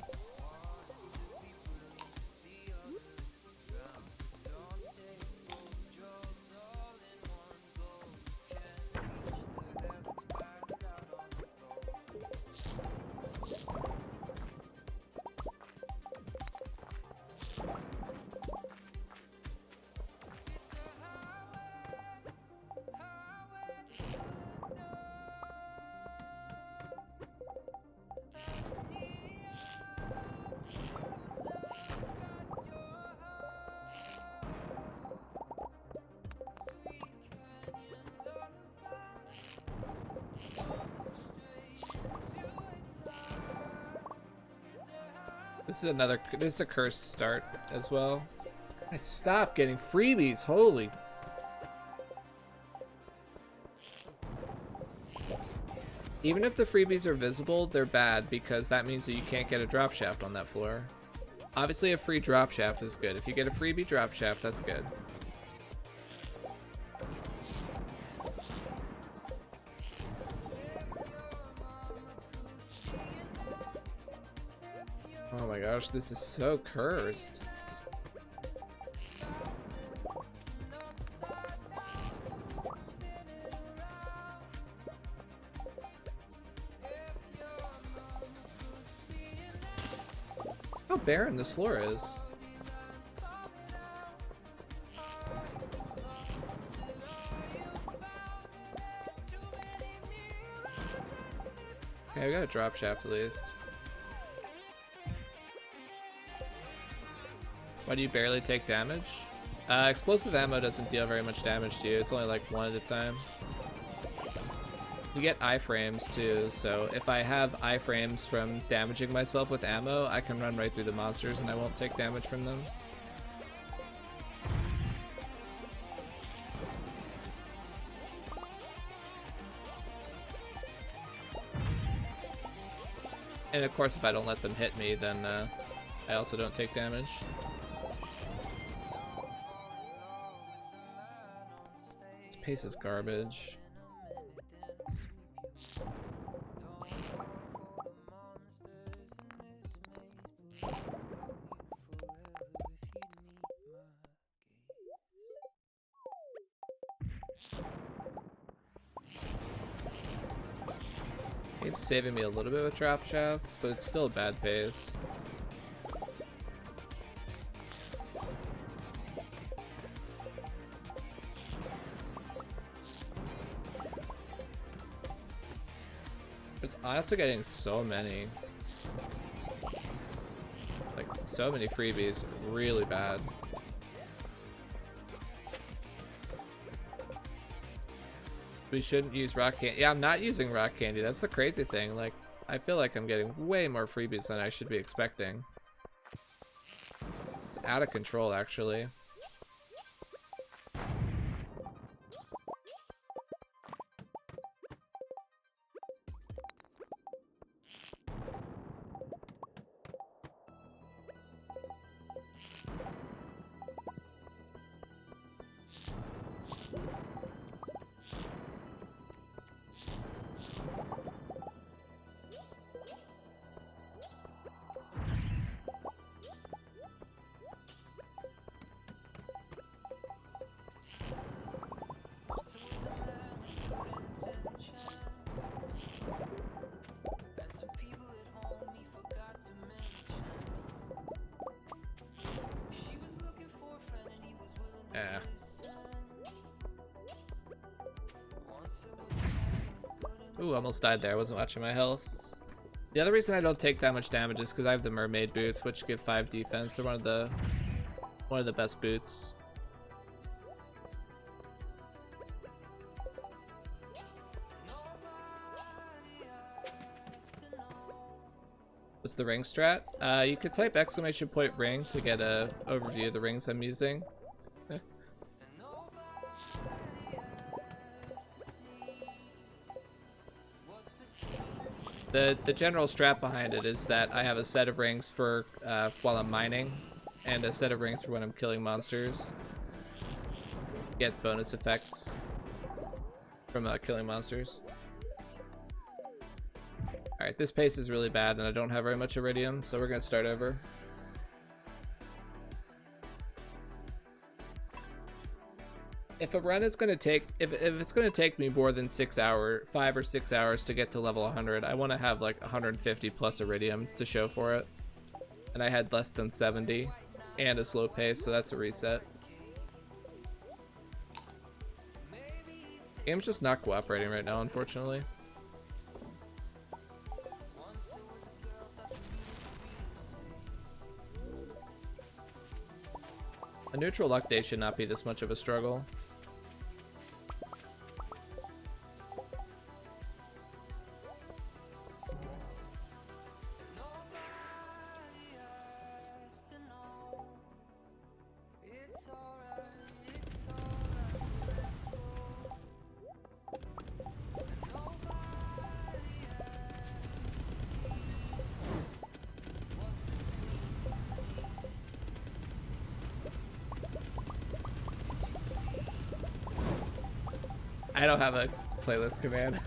This is a cursed start as well. I stopped getting freebies, holy. Even if the freebies are visible, they're bad because that means that you can't get a drop shaft on that floor. Obviously a free drop shaft is good. If you get a freebie drop shaft, that's good. Oh my gosh, this is so cursed. How barren this floor is. Okay, I got a drop shaft at least. Why do you barely take damage? Explosive ammo doesn't deal very much damage to you. It's only like 1 at a time. You get iframes too, so if I have iframes from damaging myself with ammo, I can run right through the monsters and I won't take damage from them. And of course, if I don't let them hit me, then I also don't take damage. This pace is garbage. Game's saving me a little bit with trap shafts, but it's still a bad pace. It's honestly getting so many. Like, so many freebies. Really bad. We shouldn't use rock candy. Yeah, I'm not using rock candy. That's the crazy thing. Like, I feel like I'm getting way more freebies than I should be expecting. It's out of control, actually. Yeah. Ooh, almost died there. I wasn't watching my health. The other reason I don't take that much damage is because I have the mermaid boots, which give 5 defense. They're one of the best boots. What's the ring strat? You could type !ring to get a overview of the rings I'm using. The general strat behind it is that I have a set of rings for while I'm mining, and a set of rings for when I'm killing monsters. Get bonus effects from killing monsters. Alright, this pace is really bad and I don't have very much iridium, so we're gonna start over. If a run is gonna take, if it's gonna take me more than 5 or 6 hours to get to level 100, I want to have like 150 plus iridium to show for it. And I had less than 70 and a slow pace, so that's a reset. Game's just not cooperating right now, unfortunately. A neutral luck day should not be this much of a struggle. I don't have a playlist command.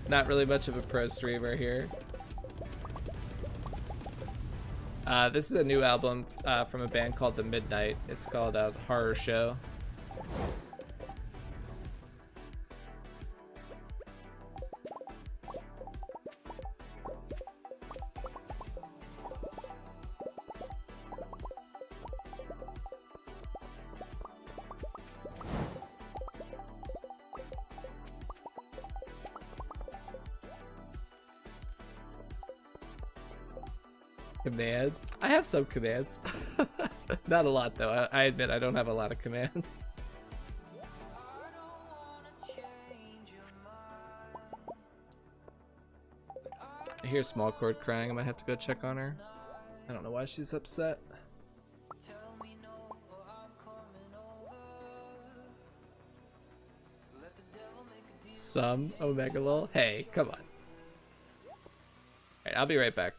Not really much of a pro streamer here. This is a new album from a band called The Midnight. It's called Horror Show. Commands. I have some commands. Not a lot though. I admit I don't have a lot of commands. I hear Small Cord crying. I might have to go check on her. I don't know why she's upset. Some Omega lol. Hey, come on. Alright, I'll be right back.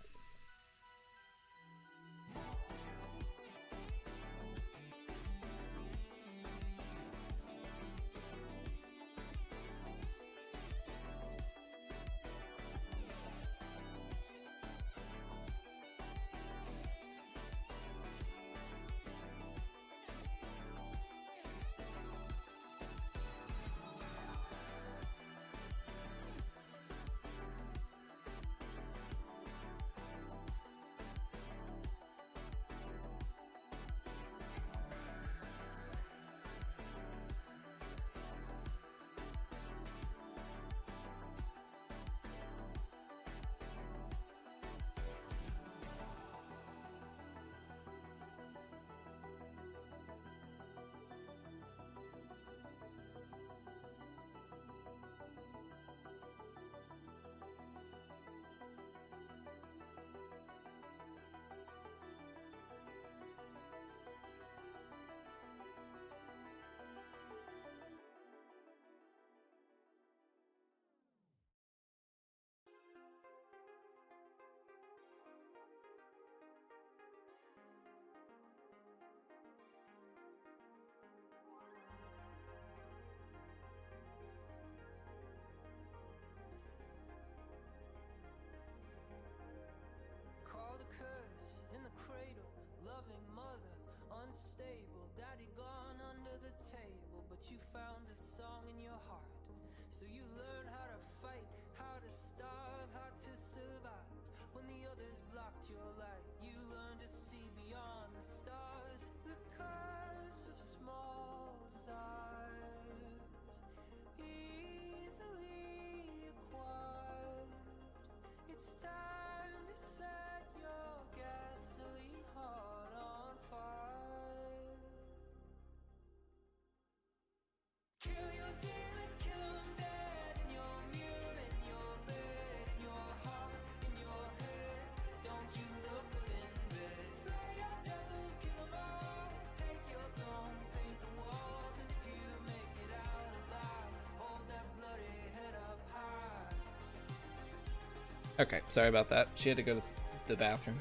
Okay, sorry about that. She had to go to the bathroom.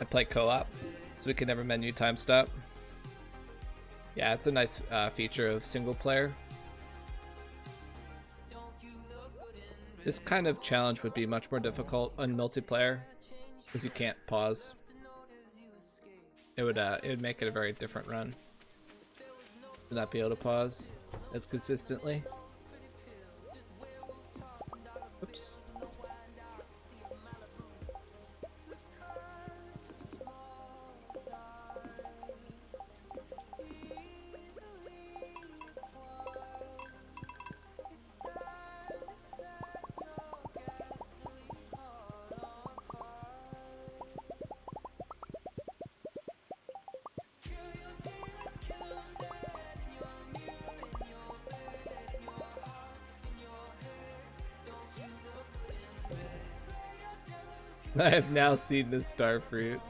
I play co-op, so we can never menu time stop. Yeah, it's a nice feature of single player. This kind of challenge would be much more difficult on multiplayer because you can't pause. It would make it a very different run to not be able to pause as consistently. Oops. I have now seen this star fruit.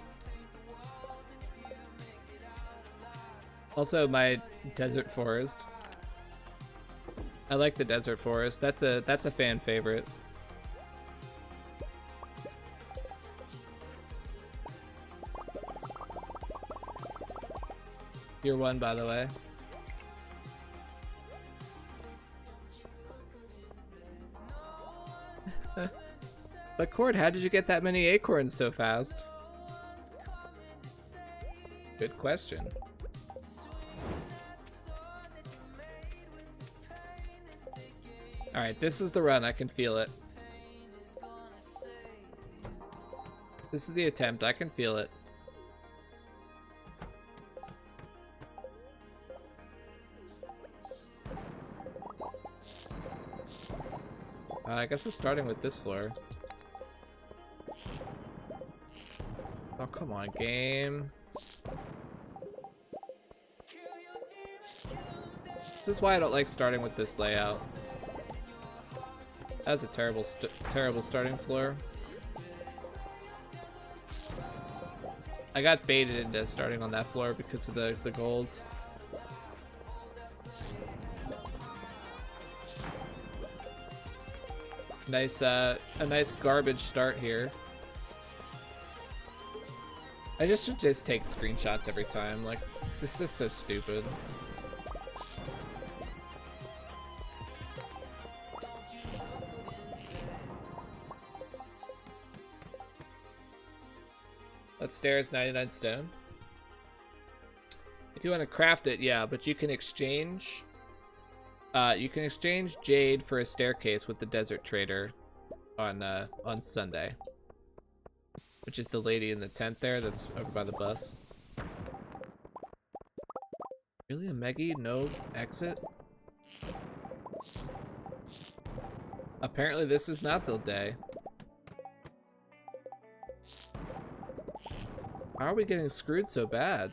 Also, my desert forest. I like the desert forest. That's a fan favorite. You're one, by the way. But Cord, how did you get that many acorns so fast? Good question. Alright, this is the run. I can feel it. This is the attempt. I can feel it. I guess we're starting with this floor. Oh, come on, game. This is why I don't like starting with this layout. That's a terrible starting floor. I got baited into starting on that floor because of the gold. Nice, a nice garbage start here. I should just take screenshots every time. Like, this is so stupid. That stairs 99 stone. If you want to craft it, yeah, but you can exchange. You can exchange jade for a staircase with the desert trader on Sunday. Which is the lady in the tent there that's over by the bus. Really, a Meggy? No exit? Apparently this is not the day. How are we getting screwed so bad?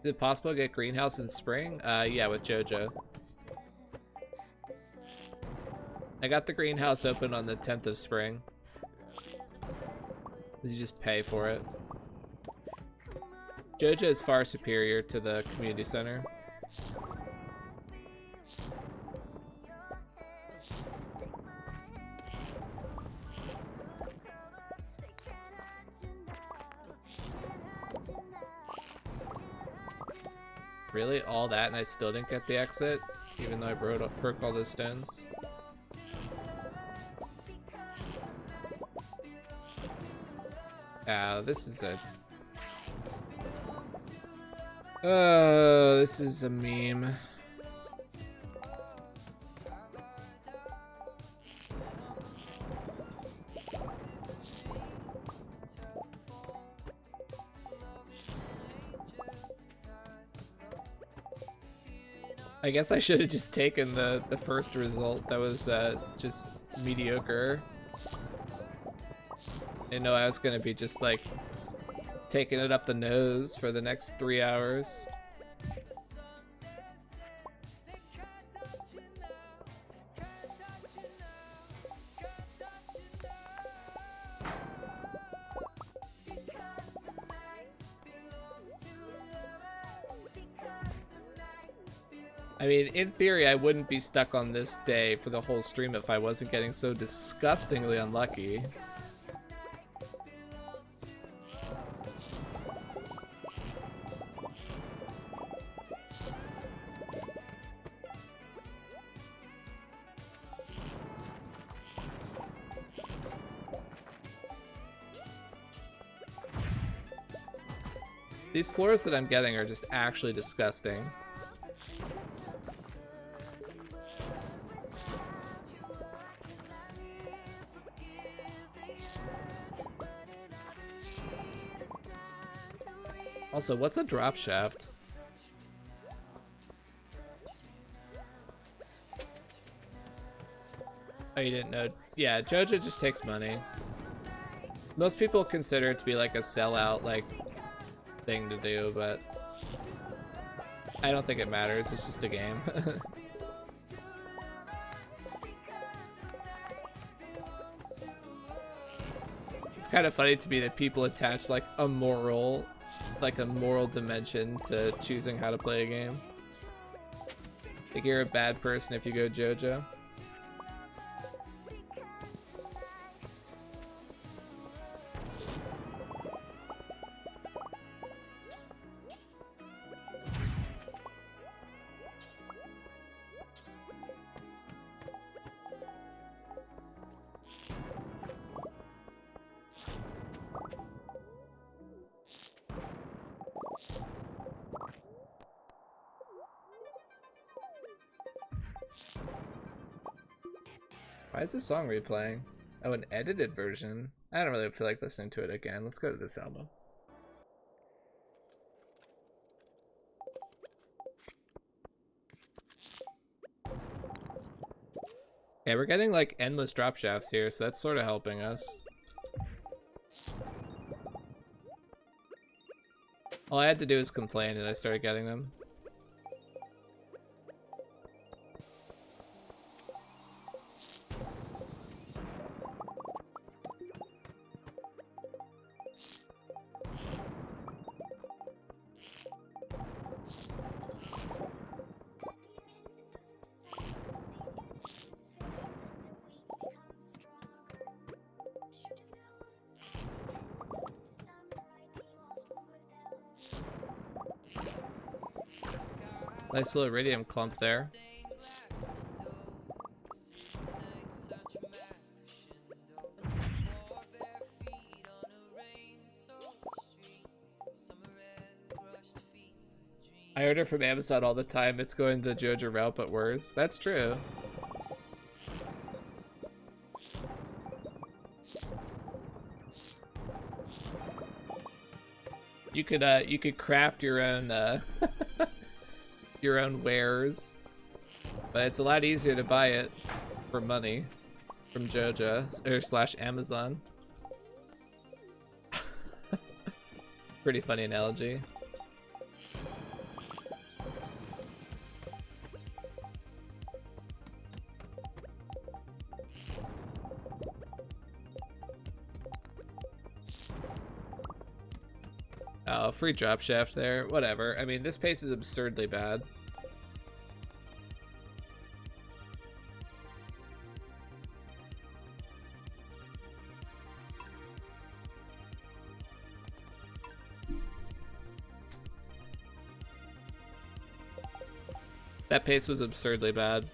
Is it possible to get greenhouse in spring? Yeah, with JoJo. I got the greenhouse open on the 10th of spring. You just pay for it. JoJo is far superior to the community center. Really? All that and I still didn't get the exit? Even though I broke all those stones? This is a... Oh, this is a meme. I guess I should have just taken the first result. That was just mediocre. I didn't know I was gonna be just like taking it up the nose for the next 3 hours. I mean, in theory, I wouldn't be stuck on this day for the whole stream if I wasn't getting so disgustingly unlucky. These floors that I'm getting are just actually disgusting. Also, what's a drop shaft? Oh, you didn't know? Yeah, Jojo just takes money. Most people consider it to be like a sellout, like, thing to do, but I don't think it matters. It's just a game. It's kind of funny to me that people attach like a moral dimension to choosing how to play a game. Think you're a bad person if you go Jojo. Why is this song replaying? Oh, an edited version? I don't really feel like listening to it again. Let's go to this album. Yeah, we're getting like endless drop shafts here, so that's sort of helping us. All I had to do was complain and I started getting them. Nice little iridium clump there. I order from Amazon all the time. It's going the Jojo route, but worse. That's true. You could craft your own your own wares, but it's a lot easier to buy it for money from Jojo or / Amazon. Pretty funny analogy. Oh, free drop shaft there. Whatever. I mean, this pace is absurdly bad. That pace was absurdly bad.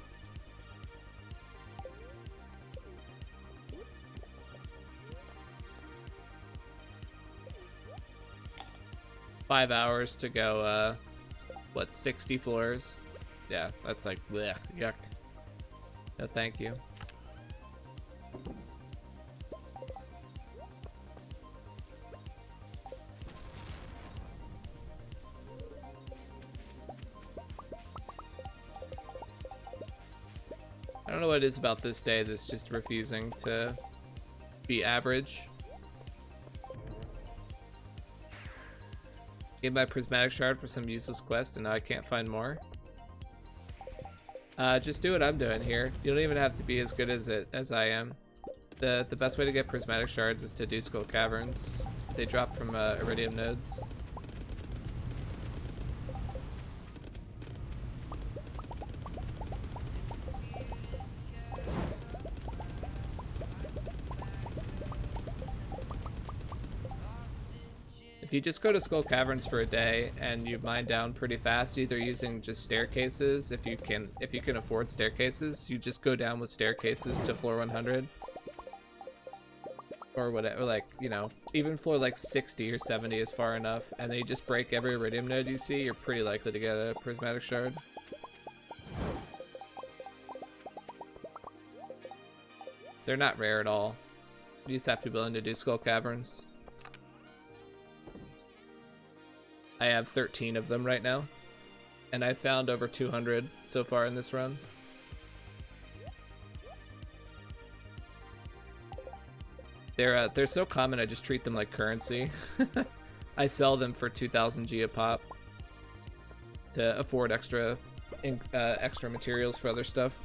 5 hours to go, what, 60 floors? Yeah, that's like, blech, yuck. No, thank you. I don't know what it is about this day that's just refusing to be average. Gave my prismatic shard for some useless quest and now I can't find more. Just do what I'm doing here. You don't even have to be as good as I am. The best way to get prismatic shards is to do skull caverns. They drop from iridium nodes. If you just go to Skull Caverns for a day and you mine down pretty fast, either using just staircases, if you can afford staircases, you just go down with staircases to floor 100. Or whatever, like, you know, even floor like 60 or 70 is far enough, and then you just break every iridium node you see, you're pretty likely to get a prismatic shard. They're not rare at all. You just have to be willing to do Skull Caverns. I have 13 of them right now, and I've found over 200 so far in this run. They're so common, I just treat them like currency. I sell them for 2,000 G a pop to afford extra materials for other stuff.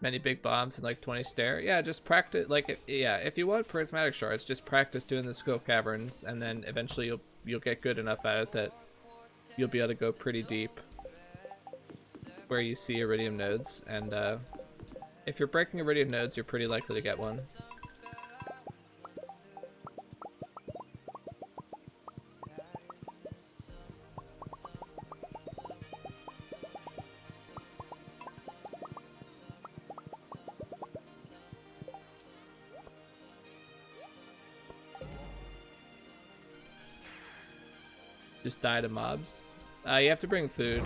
Many big bombs and like 20 stair. Yeah, just practice. Like, if you want prismatic shards, just practice doing the skull caverns, and then eventually you'll get good enough at it that you'll be able to go pretty deep where you see iridium nodes. And if you're breaking iridium nodes, you're pretty likely to get one. Just die to mobs. You have to bring food.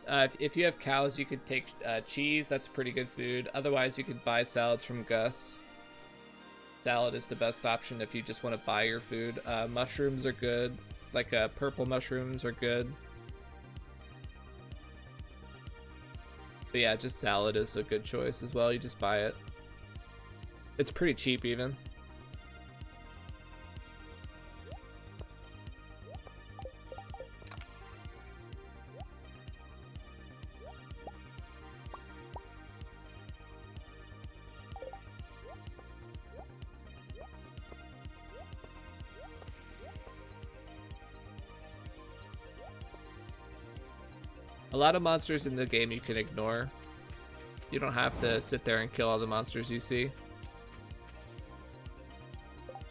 If you have cows, you could take cheese. That's pretty good food. Otherwise, you could buy salads from Gus. Salad is the best option if you just want to buy your food. Mushrooms are good. Like purple mushrooms are good. But yeah, just salad is a good choice as well. You just buy it. It's pretty cheap even. A lot of monsters in the game you can ignore. You don't have to sit there and kill all the monsters you see.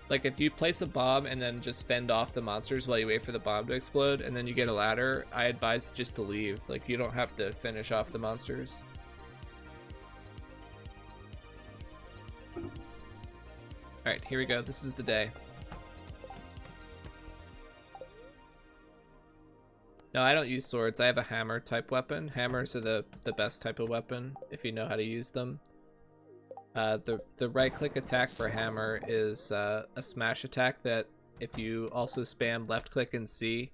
Like if you place a bomb and then just fend off the monsters while you wait for the bomb to explode and then you get a ladder, I advise just to leave. Like you don't have to finish off the monsters. Alright, here we go. This is the day. No, I don't use swords. I have a hammer type weapon. Hammers are the best type of weapon if you know how to use them. The right click attack for hammer is a smash attack that if you also spam left click and C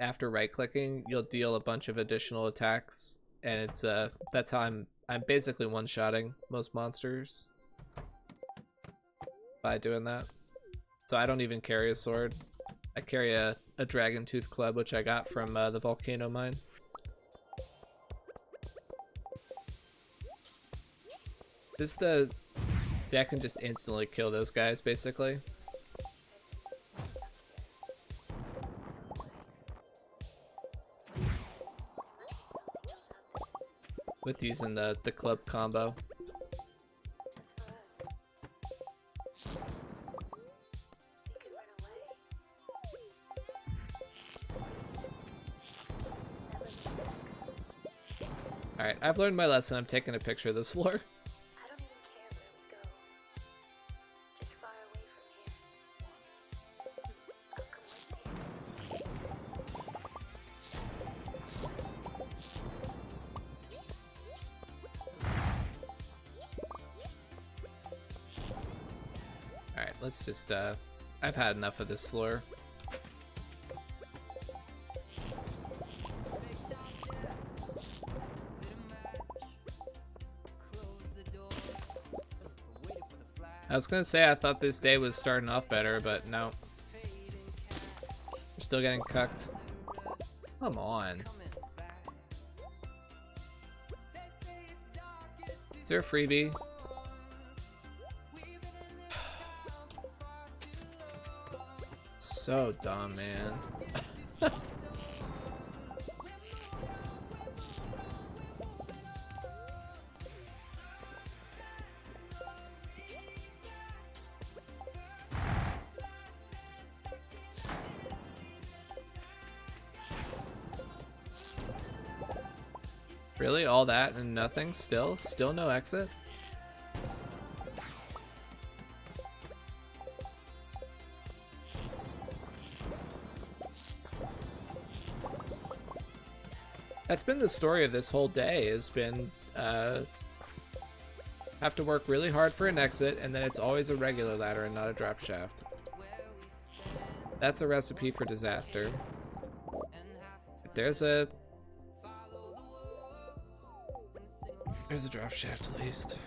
after right clicking, you'll deal a bunch of additional attacks, and it's that's how I'm basically one-shotting most monsters by doing that. So I don't even carry a sword. I carry a dragon tooth club, which I got from the volcano mine. See, I can just instantly kill those guys, basically. with using the club combo. Alright, I've learned my lesson. I'm taking a picture of this floor. I don't even care where we go. Just far away from here. Alright, let's just, I've had enough of this floor. I was gonna say I thought this day was starting off better, but no. We're still getting cucked. Come on. Is there a freebie? So dumb, man. Really? All that and nothing? Still? Still no exit? That's been the story of this whole day, has been have to work really hard for an exit, and then it's always a regular ladder and not a drop shaft. That's a recipe for disaster. There's a drop shaft at least.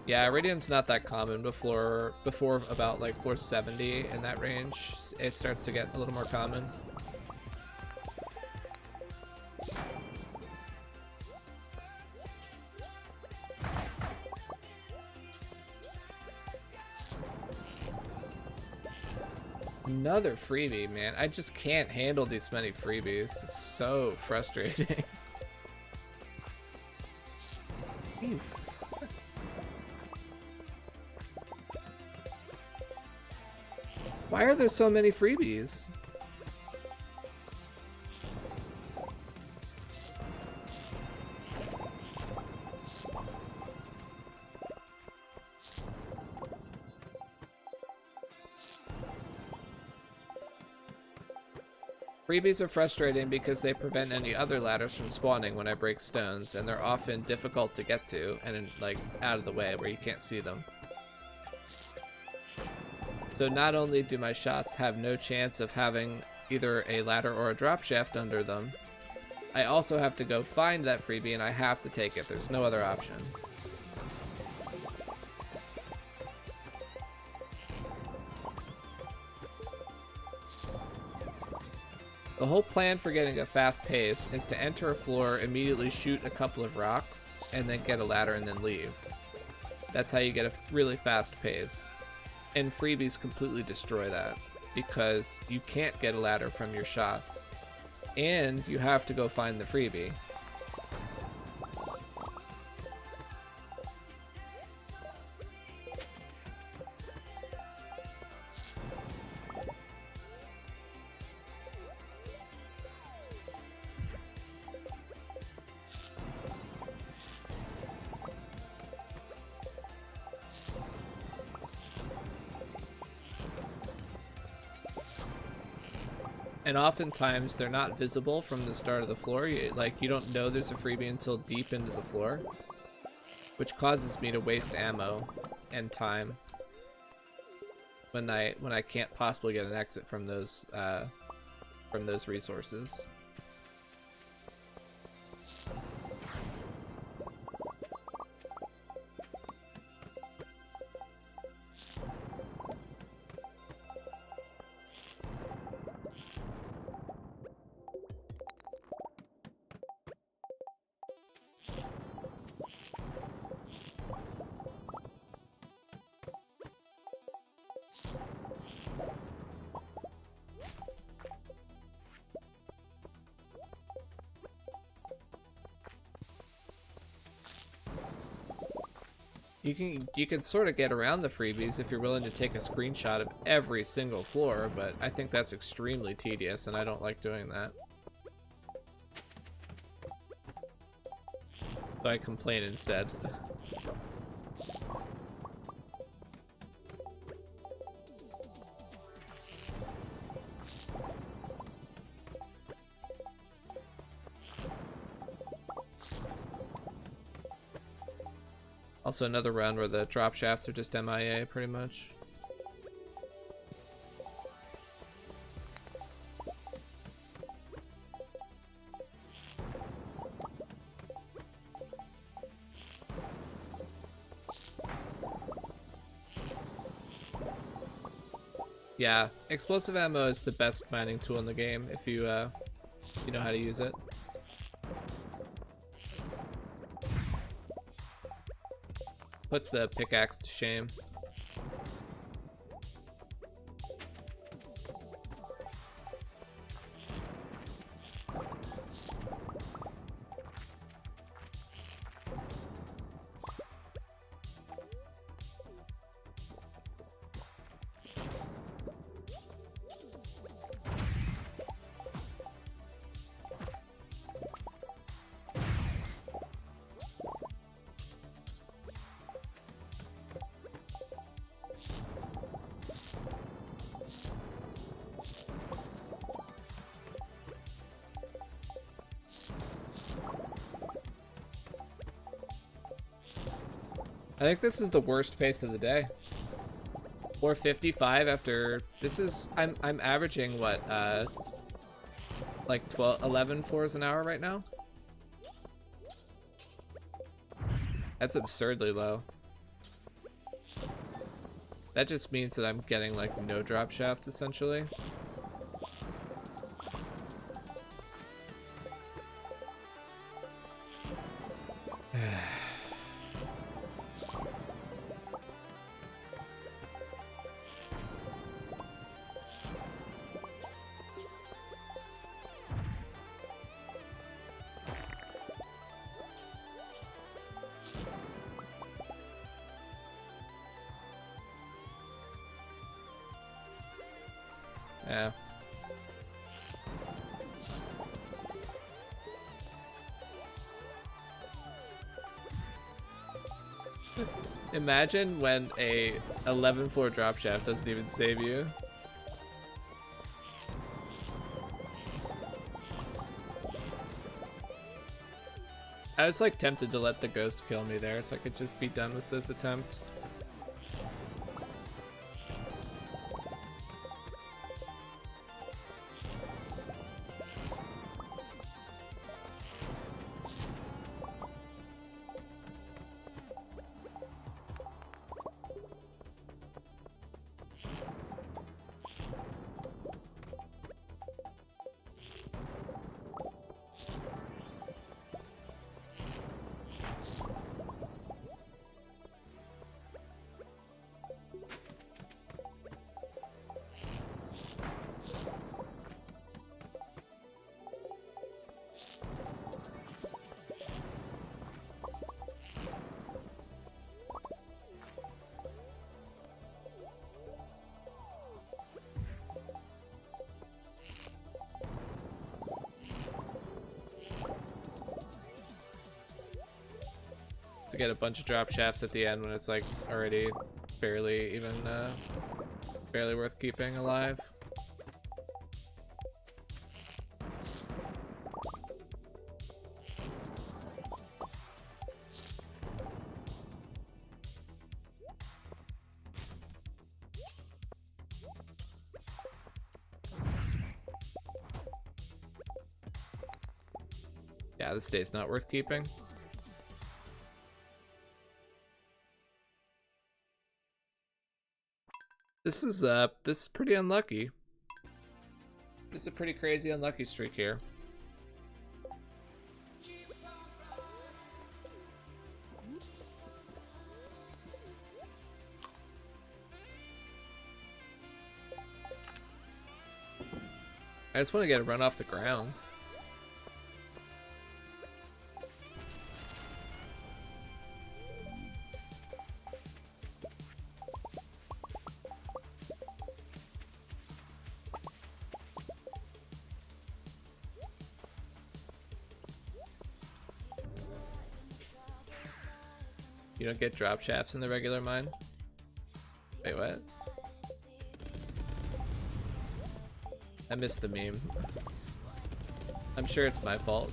Yeah, Iridium's not that common before about like floor 70 in that range. It starts to get a little more common. Another freebie, man. I just can't handle these many freebies. It's so frustrating. Oof. Why are there so many freebies? Freebies are frustrating because they prevent any other ladders from spawning when I break stones, and they're often difficult to get to and like out of the way where you can't see them. So not only do my shots have no chance of having either a ladder or a drop shaft under them, I also have to go find that freebie and I have to take it. There's no other option. The whole plan for getting a fast pace is to enter a floor, immediately shoot a couple of rocks, and then get a ladder and then leave. That's how you get a really fast pace. And freebies completely destroy that, because you can't get a ladder from your shots, and you have to go find the freebie. And oftentimes they're not visible from the start of the floor. You don't know there's a freebie until deep into the floor, which causes me to waste ammo and time when I can't possibly get an exit from those resources. You can sort of get around the freebies if you're willing to take a screenshot of every single floor, but I think that's extremely tedious, and I don't like doing that. So I complain instead. Also another round where the drop shafts are just MIA pretty much. Yeah, explosive ammo is the best mining tool in the game if you you know how to use it. Puts the pickaxe to shame. I think this is the worst pace of the day. 455 after this is I'm averaging what like 11 fours an hour right now. That's absurdly low. That just means that I'm getting like no drop shaft essentially. Yeah. Imagine when a 11 floor drop shaft doesn't even save you. I was like tempted to let the ghost kill me there so I could just be done with this attempt. To get a bunch of drop shafts at the end when it's like already barely worth keeping alive. Yeah, this day's not worth keeping. This is pretty unlucky. This is a pretty crazy unlucky streak here. I just want to get a run off the ground. You don't get drop shafts in the regular mine? Wait, what? I missed the meme. I'm sure it's my fault.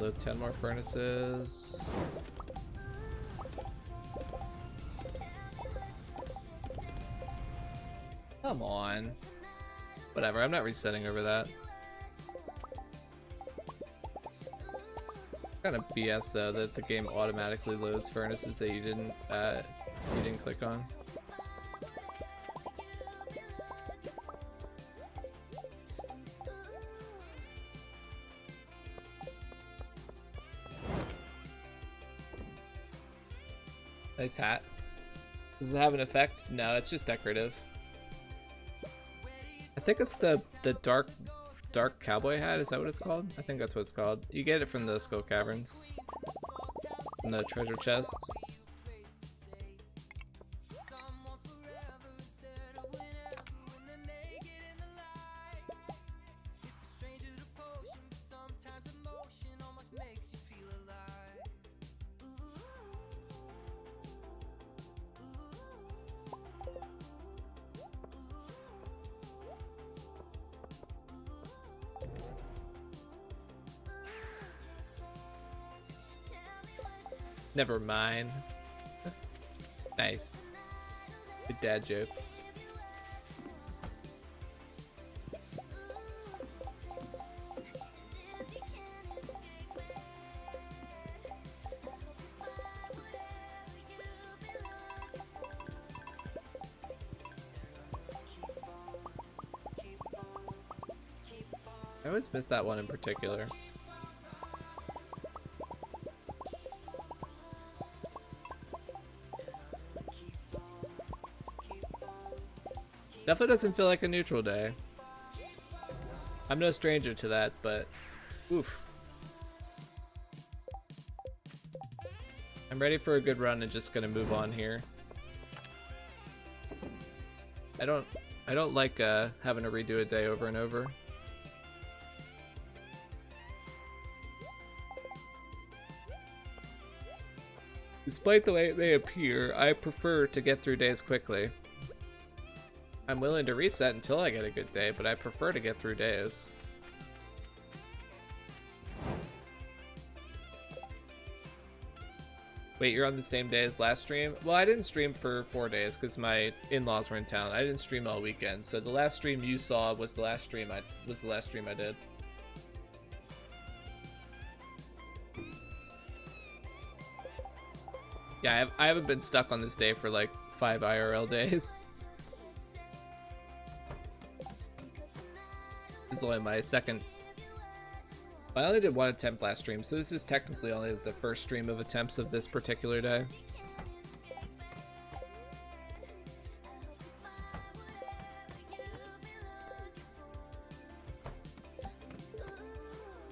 Load 10 more furnaces. Come on. Whatever, I'm not resetting over that. Kind of BS though that the game automatically loads furnaces that you didn't click on. Nice hat. Does it have an effect? No, it's just decorative. I think it's the dark cowboy hat. Is that what it's called? I think that's what it's called. You get it from the Skull Caverns, from the treasure chests. Never mind. Nice. Good dad jokes. I always miss that one in particular. Definitely doesn't feel like a neutral day. I'm no stranger to that, but oof. I'm ready for a good run and just gonna move on here. I don't like having to redo a day over and over. Despite the way it may appear, I prefer to get through days quickly. I'm willing to reset until I get a good day, but I prefer to get through days. Wait, you're on the same day as last stream? Well, I didn't stream for 4 days because my in-laws were in town. I didn't stream all weekend, so the last stream you saw was the last stream I did. Yeah, I haven't been stuck on this day for like 5 IRL days. This is only my second. I only did one attempt last stream, so this is technically only the first stream of attempts of this particular day.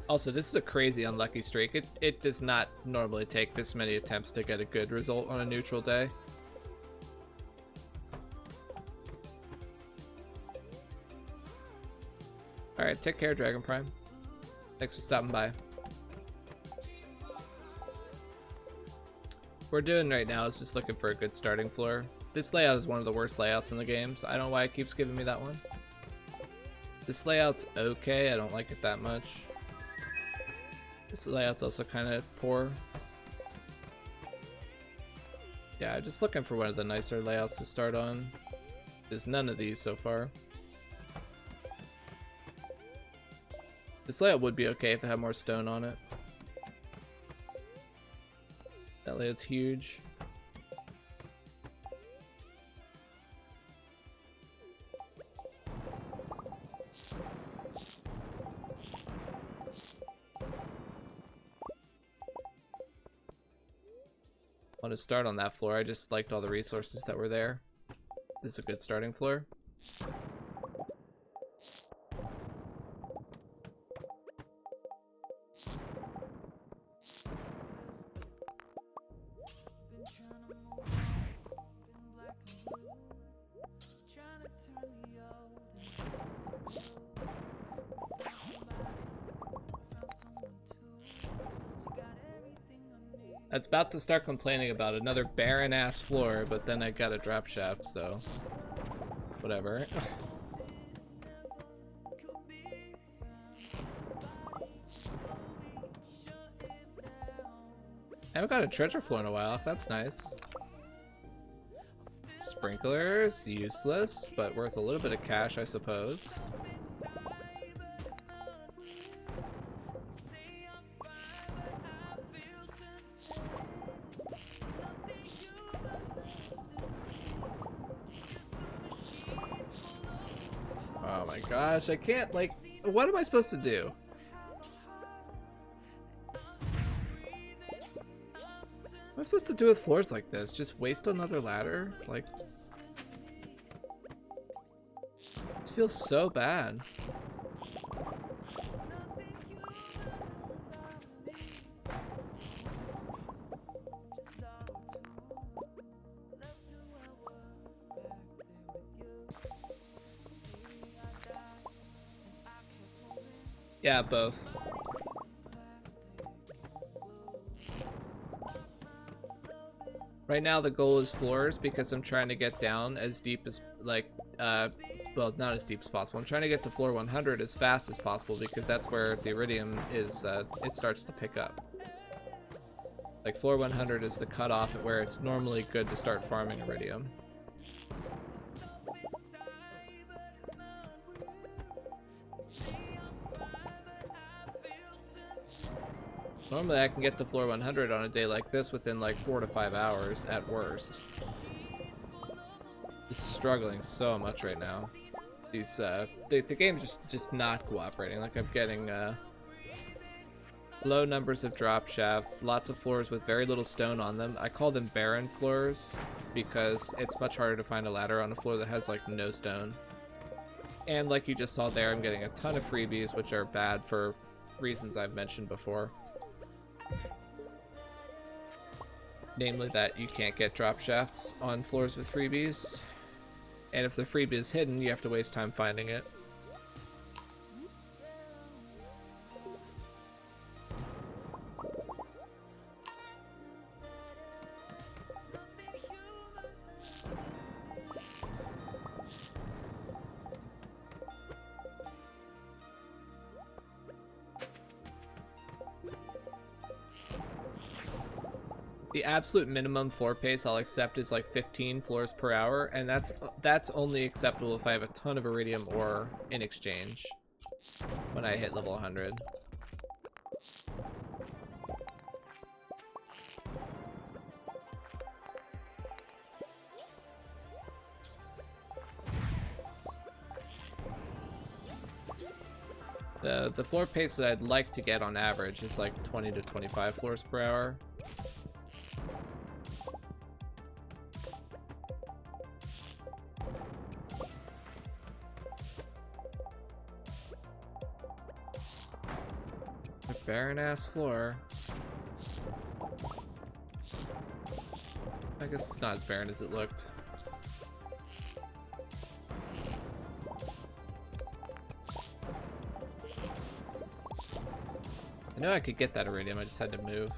Also, this is a crazy unlucky streak. It does not normally take this many attempts to get a good result on a neutral day. Alright, take care, Dragon Prime. Thanks for stopping by. What we're doing right now is just looking for a good starting floor. This layout is one of the worst layouts in the game, so I don't know why it keeps giving me that one. This layout's okay, I don't like it that much. This layout's also kind of poor. Yeah, I'm just looking for one of the nicer layouts to start on. There's none of these so far. This layout would be okay if it had more stone on it. That layout's huge. I want to start on that floor. I just liked all the resources that were there. This is a good starting floor. I was about to start complaining about another barren ass floor, but then I got a drop shaft, so whatever. I haven't got a treasure floor in a while. That's nice. Sprinklers, useless, but worth a little bit of cash, I suppose. Oh my gosh, I can't, like, what am I supposed to do? What am I supposed to do with floors like this? Just waste another ladder? Like, it feels so bad. Yeah, both. Right now the goal is floors because I'm trying to get down as deep as, like, well, not as deep as possible. I'm trying to get to floor 100 as fast as possible because that's where the iridium is, it starts to pick up. Like, floor 100 is the cutoff at where it's normally good to start farming iridium. Normally I can get to floor 100 on a day like this within like 4 to 5 hours at worst. Just struggling so much right now. These the game's just not cooperating. Like, I'm getting low numbers of drop shafts, lots of floors with very little stone on them. I call them barren floors because it's much harder to find a ladder on a floor that has like no stone. And like you just saw there, I'm getting a ton of freebies, which are bad for reasons I've mentioned before. Namely that you can't get drop shafts on floors with freebies. And if the freebie is hidden, you have to waste time finding it. The absolute minimum floor pace I'll accept is like 15 floors per hour, and that's only acceptable if I have a ton of iridium ore in exchange when I hit level 100. The floor pace that I'd like to get on average is like 20 to 25 floors per hour. Barren ass floor. I guess it's not as barren as it looked. I know I could get that iridium, I just had to move.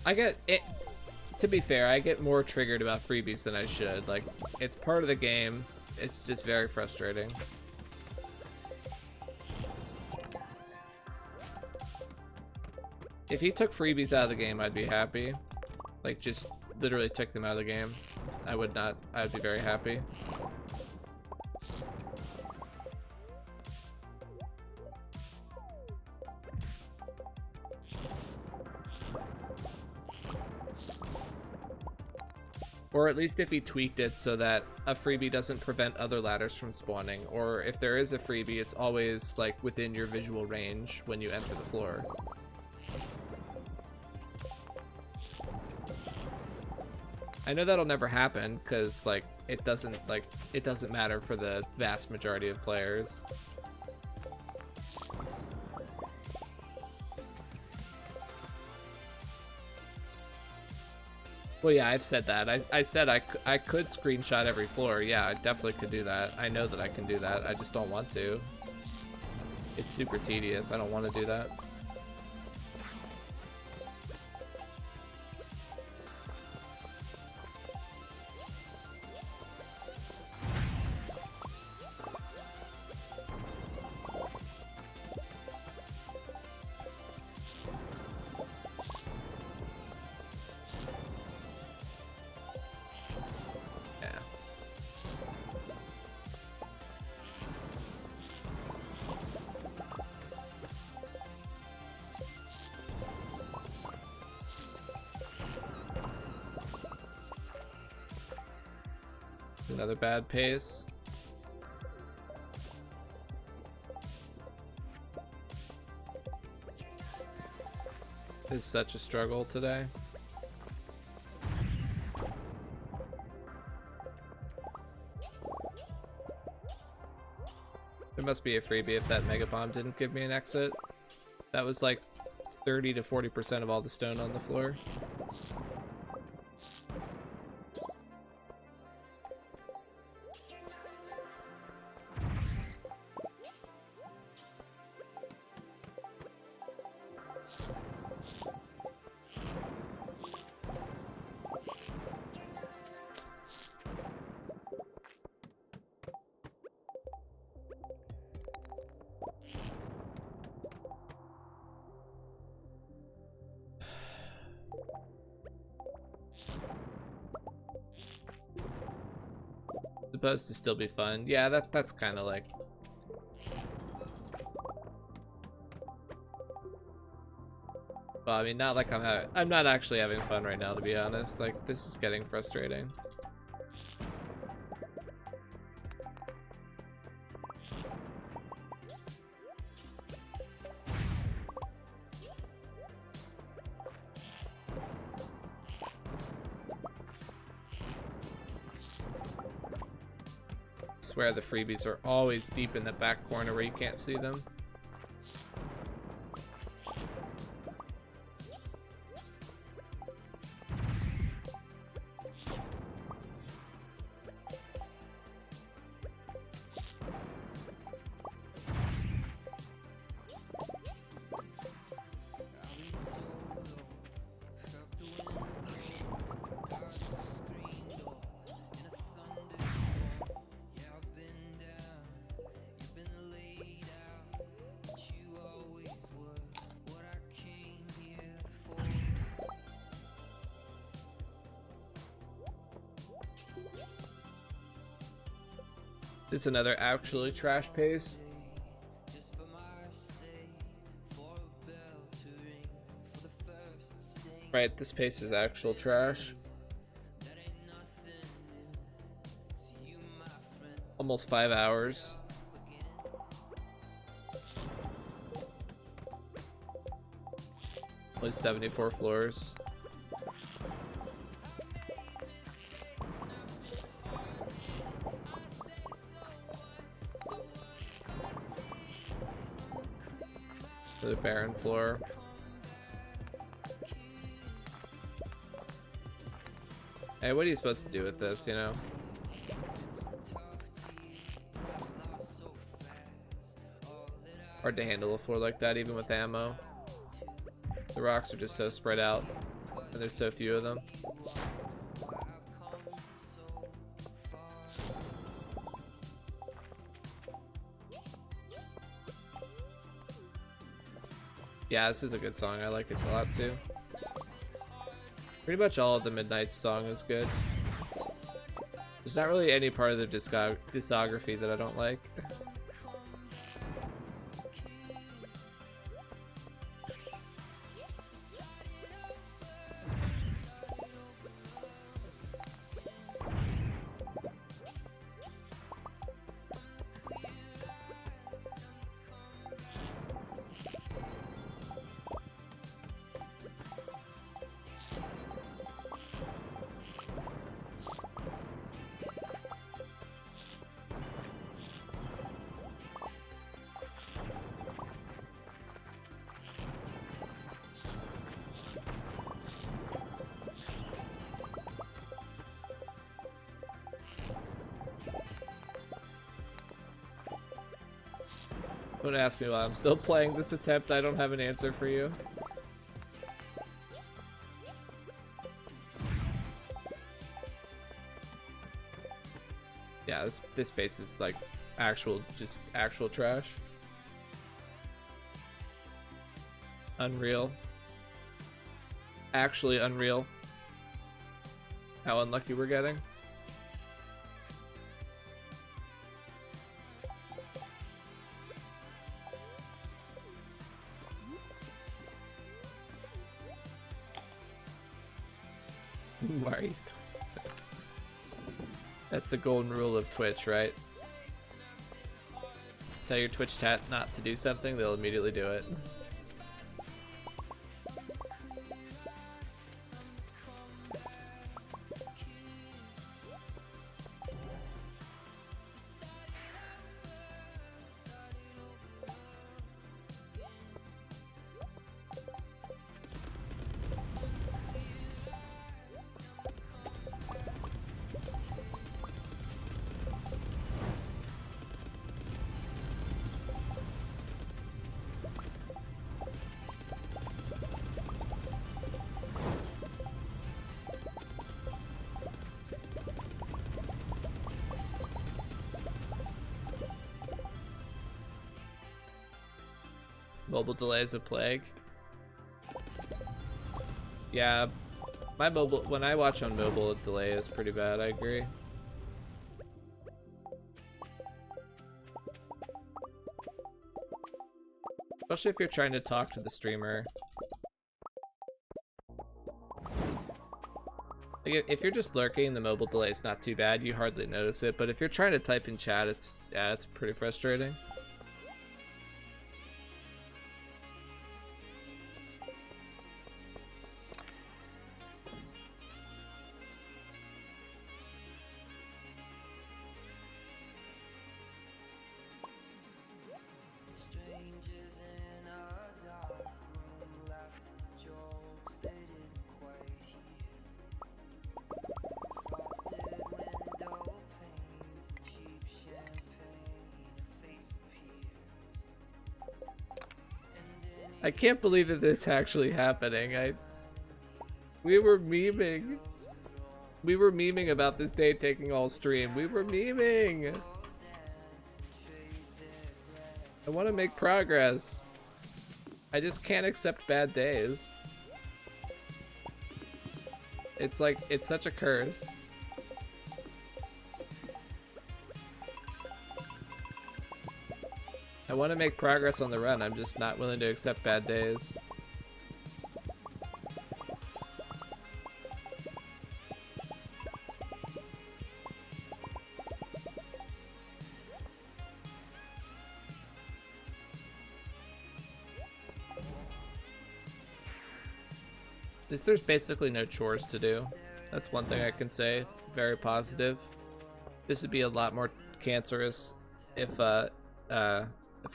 I get it. To be fair, I get more triggered about freebies than I should. Like, it's part of the game. It's just very frustrating. If he took freebies out of the game, I'd be happy. Like, just literally took them out of the game. I would not. I'd be very happy. Or at least if he tweaked it so that a freebie doesn't prevent other ladders from spawning, or if there is a freebie, it's always like within your visual range when you enter the floor. I know that'll never happen because like it doesn't matter for the vast majority of players. Well, yeah, I've said that. I said I could screenshot every floor. Yeah, I definitely could do that. I know that I can do that. I just don't want to. It's super tedious. I don't want to do that. Another bad pace. It's such a struggle today. There must be a freebie if that Mega Bomb didn't give me an exit. That was like 30 to 40% of all the stone on the floor. Supposed to still be fun. Yeah, that's kind of like. Well, I mean, not like I'm not actually having fun right now, to be honest. Like, this is getting frustrating. I swear the freebies are always deep in the back corner where you can't see them. It's another actually trash pace. Right, this pace is actual trash. Almost 5 hours. Only 74 floors. The barren floor. Hey, what are you supposed to do with this, you know? Hard to handle a floor like that, even with ammo. The rocks are just so spread out, and there's so few of them. Yeah, this is a good song. I like it a lot too. Pretty much all of the Midnight's song is good. There's not really any part of the discography that I don't like. Don't ask me why I'm still playing this attempt. I don't have an answer for you. Yeah, this base is like just actual trash. Unreal. Actually unreal. How unlucky we're getting. Why are you still... That's the golden rule of Twitch, right? Tell your Twitch chat not to do something, they'll immediately do it. Mobile delay is a plague. Yeah, my mobile, when I watch on mobile, delay is pretty bad, I agree. Especially if you're trying to talk to the streamer. Like if you're just lurking, the mobile delay is not too bad, you hardly notice it, but if you're trying to type in chat, it's pretty frustrating. I can't believe that it's actually happening. We were memeing. We were memeing about this day taking all stream. We were memeing. I want to make progress. I just can't accept bad days. It's like, it's such a curse. I want to make progress on the run, I'm just not willing to accept bad days. There's basically no chores to do. That's one thing I can say. Very positive. This would be a lot more cancerous if I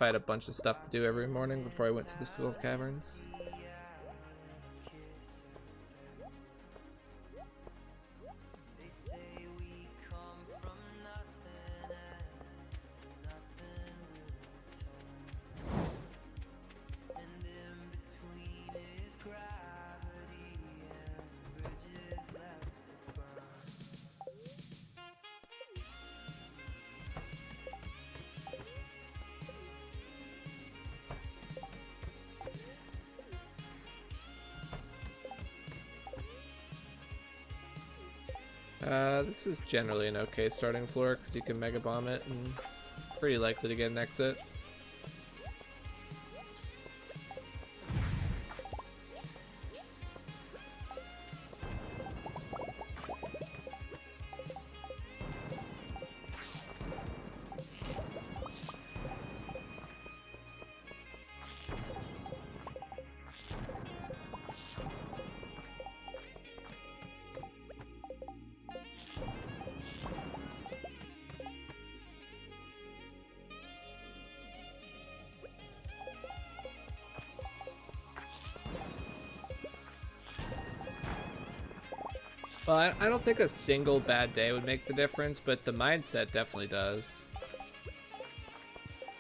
had a bunch of stuff to do every morning before I went to the Skull Caverns. This is generally an okay starting floor because you can Mega Bomb it and pretty likely to get an exit. Well, I don't think a single bad day would make the difference, but the mindset definitely does.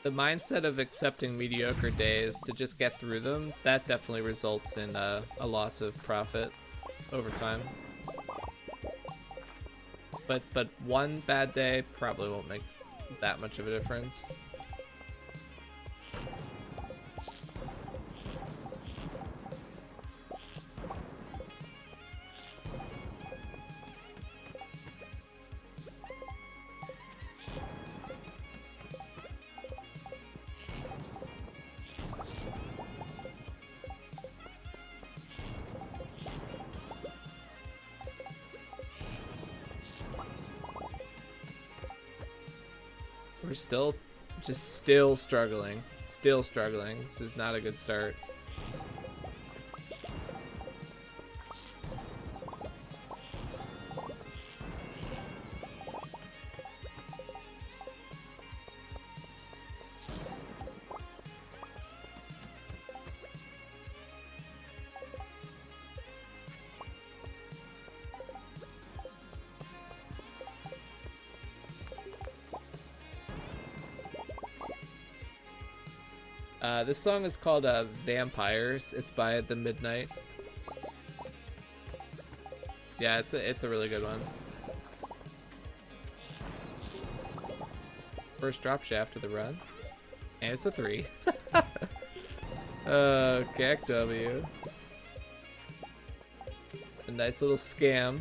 the mindset of accepting mediocre days to just get through them, that definitely results in a loss of profit over time. But one bad day probably won't make that much of a difference. We're still struggling. Still struggling. This is not a good start. This song is called Vampires. It's by The Midnight. Yeah, it's a really good one. First drop shaft of the run. And it's a 3. Gak W. A nice little scam.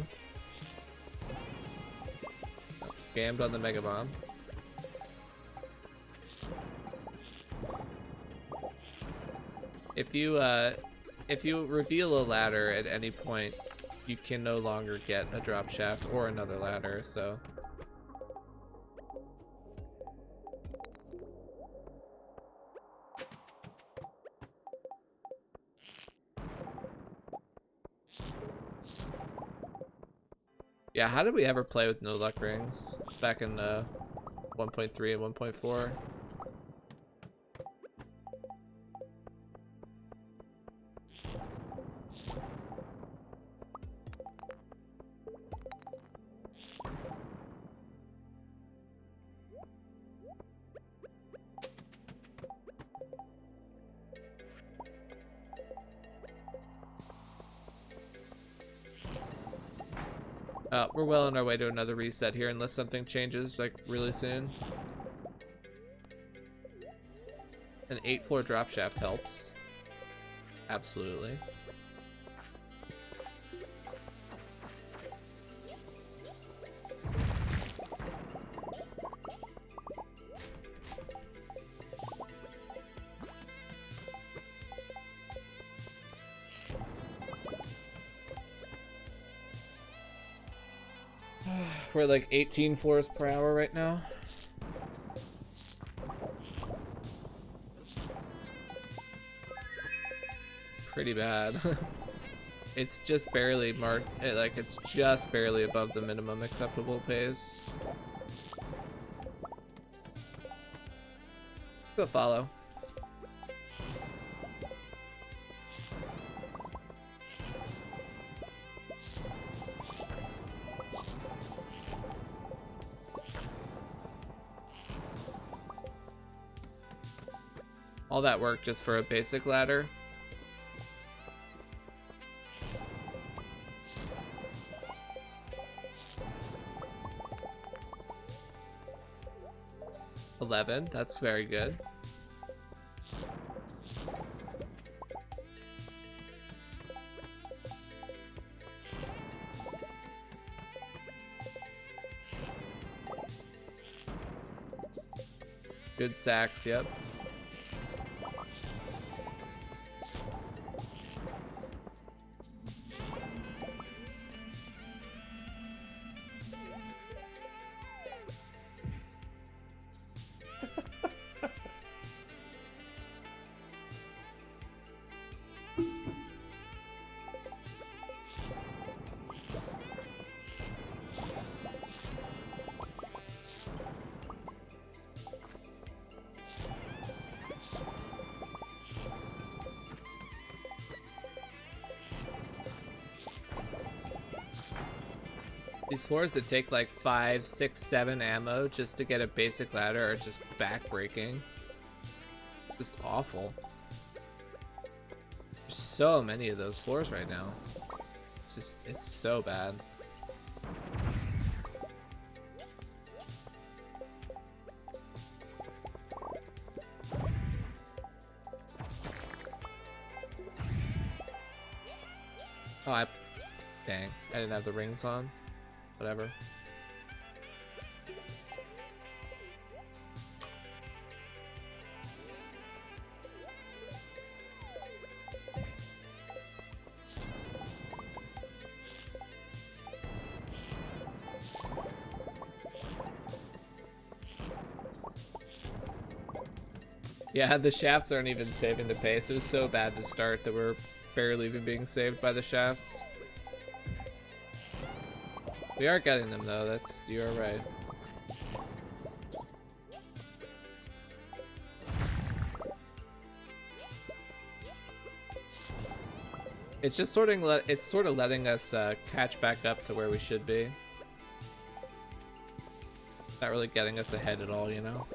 Oh, scammed on the Mega Bomb. If you reveal a ladder at any point, you can no longer get a drop shaft or another ladder, so. Yeah, how did we ever play with no luck rings back in 1.3 and 1.4? We're well on our way to another reset here, unless something changes, like, really soon. An 8-floor drop shaft helps. Absolutely. We're like 18 floors per hour right now. It's pretty bad. It's just barely marked, like it's just barely above the minimum acceptable pace. Go follow. All that work just for a basic ladder. $11, that's very good. Good sacks, yep. These floors that take like 5, 6, 7 ammo just to get a basic ladder are just backbreaking. Just awful. There's so many of those floors right now. It's so bad. Oh, dang, I didn't have the rings on. Whatever. Yeah, the shafts aren't even saving the pace. It was so bad to start that we're barely even being saved by the shafts. We are getting them though, you are right. It's just sort of letting us catch back up to where we should be. Not really getting us ahead at all, you know?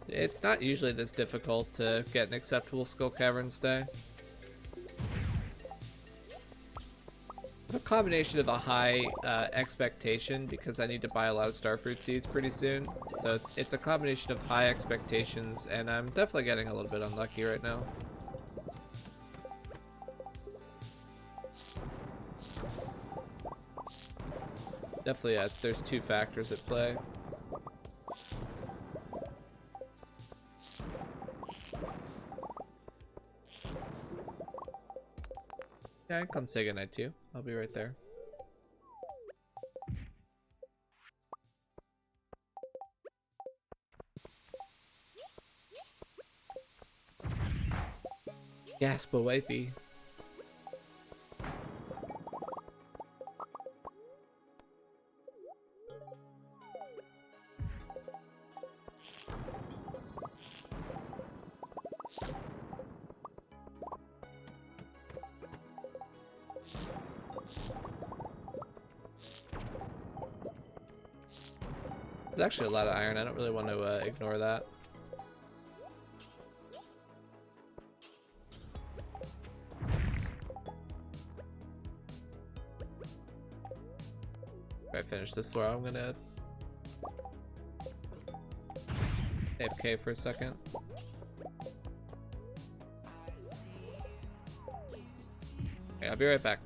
It's not usually this difficult to get an acceptable Skull Cavern stay. A combination of a high expectation, because I need to buy a lot of Starfruit seeds pretty soon. So it's a combination of high expectations, and I'm definitely getting a little bit unlucky right now. Definitely, there's two factors at play. Yeah, I can come say goodnight to you. I'll be right there. Gasp, a wifey. There's actually a lot of iron. I don't really want to ignore that. If I finish this floor, I'm gonna AFK for a second. Okay, I'll be right back.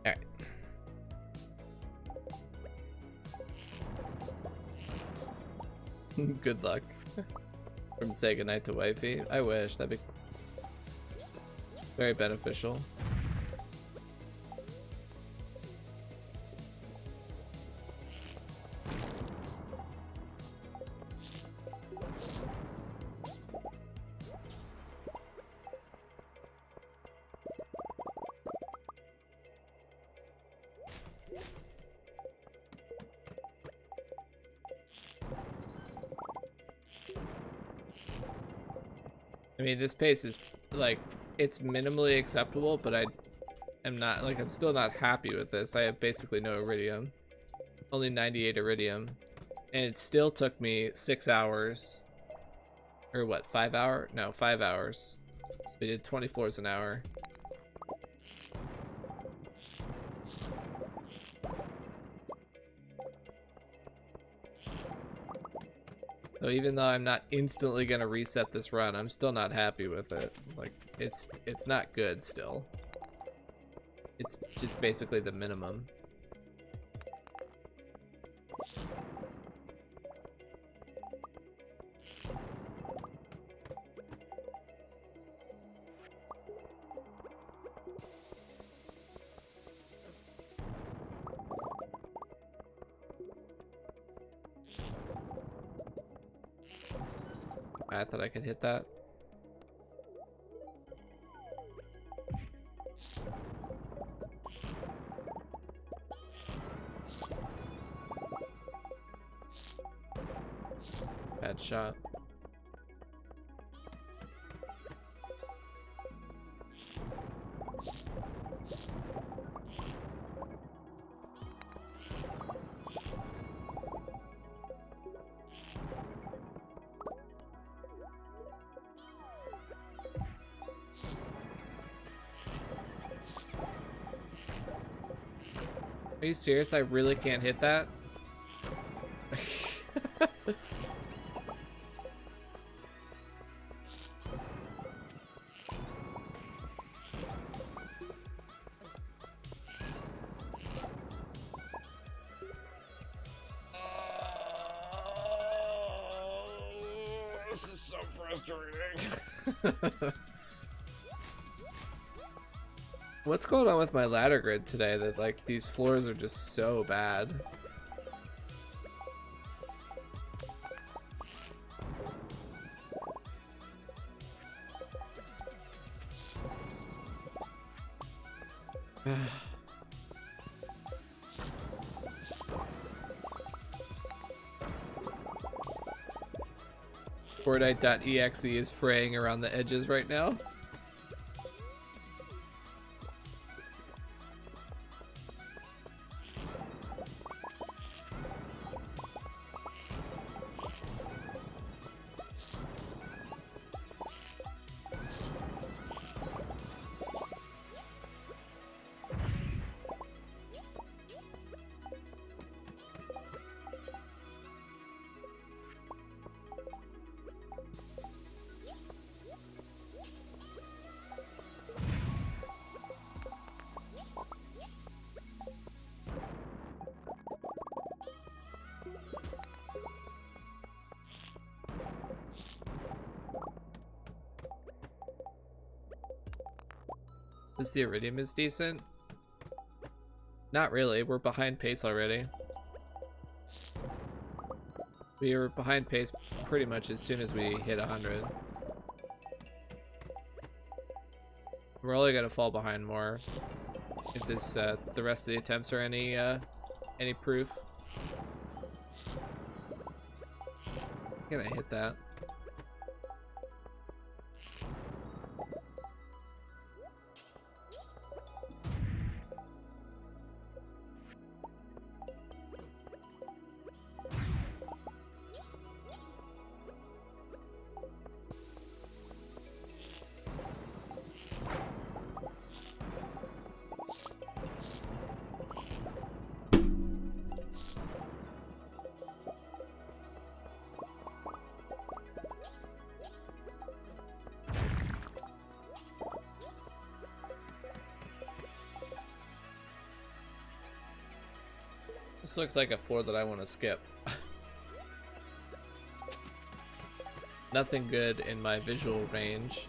Alright. Good luck. From say goodnight to wifey. I wish, that'd be very beneficial. I mean, this pace is like, it's minimally acceptable, but I'm not, like, I'm still not happy with this. I have basically no iridium, only 98 iridium, and it still took me 6 hours, or what, 5 hour? No, 5 hours. So we did 20 floors an hour. So even though I'm not instantly gonna reset this run, I'm still not happy with it. Like, it's not good still. It's just basically the minimum. I thought I could hit that. Bad shot. Are you serious? I really can't hit that? This is so frustrating. What's going on with my ladder grid today that, like, these floors are just so bad? Fortnite.exe is fraying around the edges right now. This the iridium is decent? Not really, we're behind pace already. We were behind pace pretty much as soon as we hit 100. We're only gonna fall behind more if this the rest of the attempts are any proof. Can I hit that? This looks like a floor that I want to skip. Nothing good in my visual range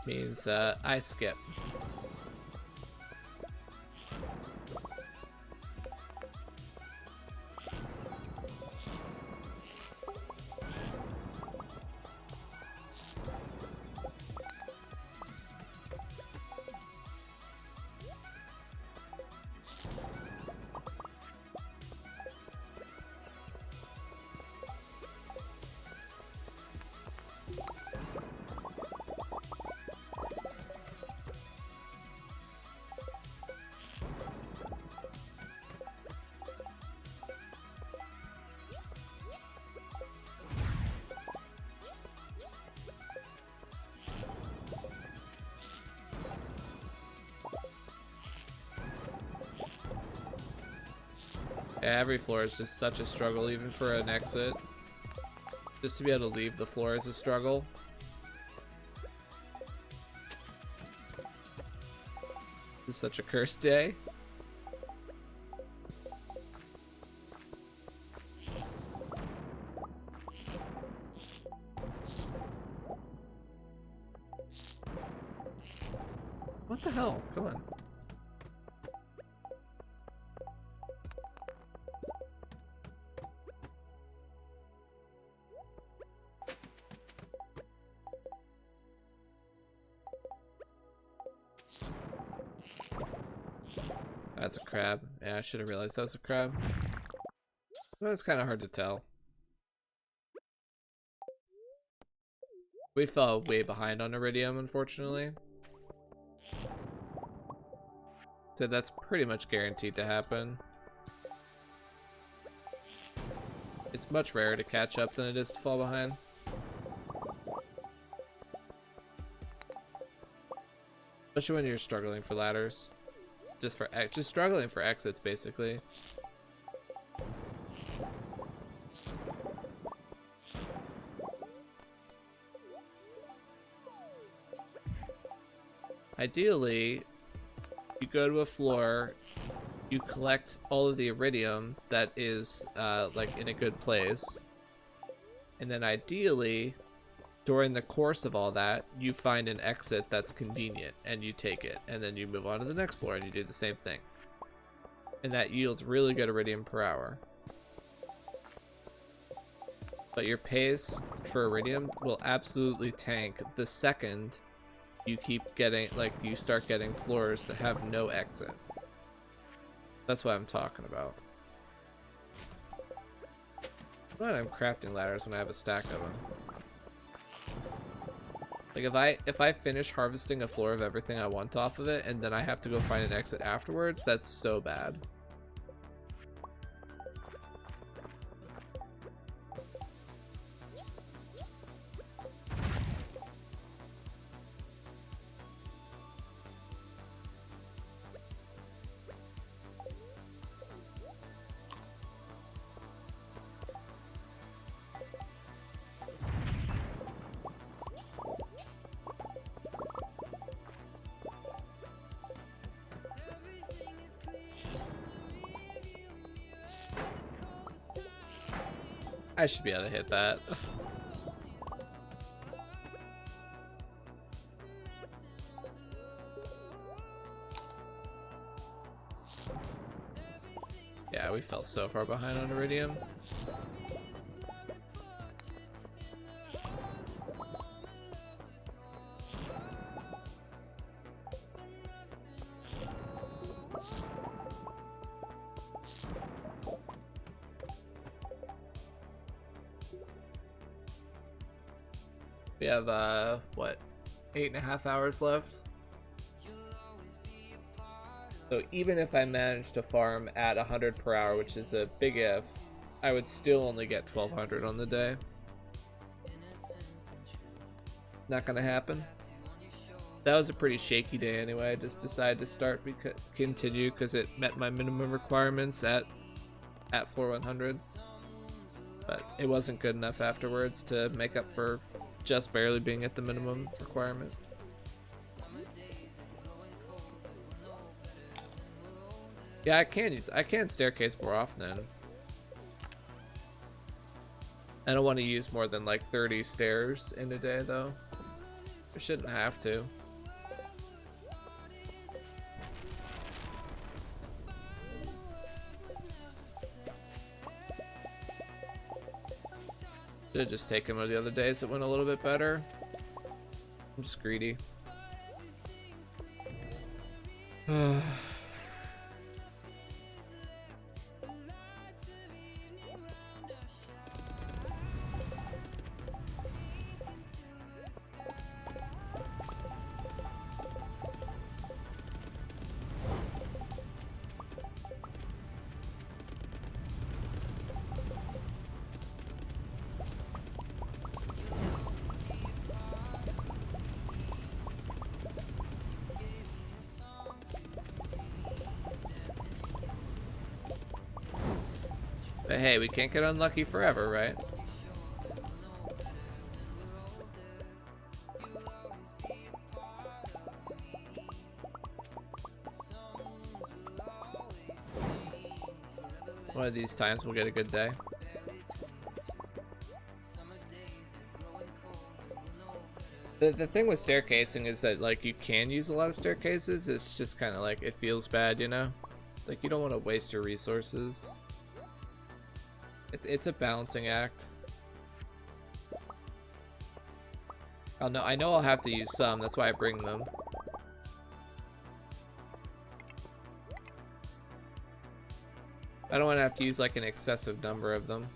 means I skip. Yeah, every floor is just such a struggle, even for an exit. Just to be able to leave the floor is a struggle. This is such a cursed day. What the hell? Come on. That's a crab. Yeah, I should have realized that was a crab. Well, it's kind of hard to tell. We fell way behind on Iridium, unfortunately. So that's pretty much guaranteed to happen. It's much rarer to catch up than it is to fall behind. Especially when you're struggling for ladders. Just struggling for exits, basically. Ideally, you go to a floor, you collect all of the iridium that is like in a good place, and then ideally, during the course of all that, you find an exit that's convenient and you take it, and then you move on to the next floor and you do the same thing. And that yields really good iridium per hour. But your pace for iridium will absolutely tank the second you keep getting, like, you start getting floors that have no exit. That's what I'm talking about. Why am I crafting ladders when I have a stack of them? Like, if I finish harvesting a floor of everything I want off of it and then I have to go find an exit afterwards, that's so bad. I should be able to hit that. Yeah, we fell so far behind on iridium. We have, what, 8.5 hours left? So even if I managed to farm at 100 per hour, which is a big if, I would still only get 1200 on the day. Not gonna happen. That was a pretty shaky day anyway. I just decided to continue because it met my minimum requirements at floor 100. But it wasn't good enough afterwards to make up for just barely being at the minimum requirement. Yeah, I can staircase more often then. I don't want to use more than like 30 stairs in a day though. I shouldn't have to. Should have just taken one of the other days that went a little bit better. I'm just greedy. But hey, we can't get unlucky forever, right? One of these times we'll get a good day. The thing with staircasing is that, like, you can use a lot of staircases. It's just kind of like, it feels bad, you know? Like, you don't want to waste your resources. It's a balancing act. I know I'll have to use some. That's why I bring them. I don't want to have to use, like, an excessive number of them.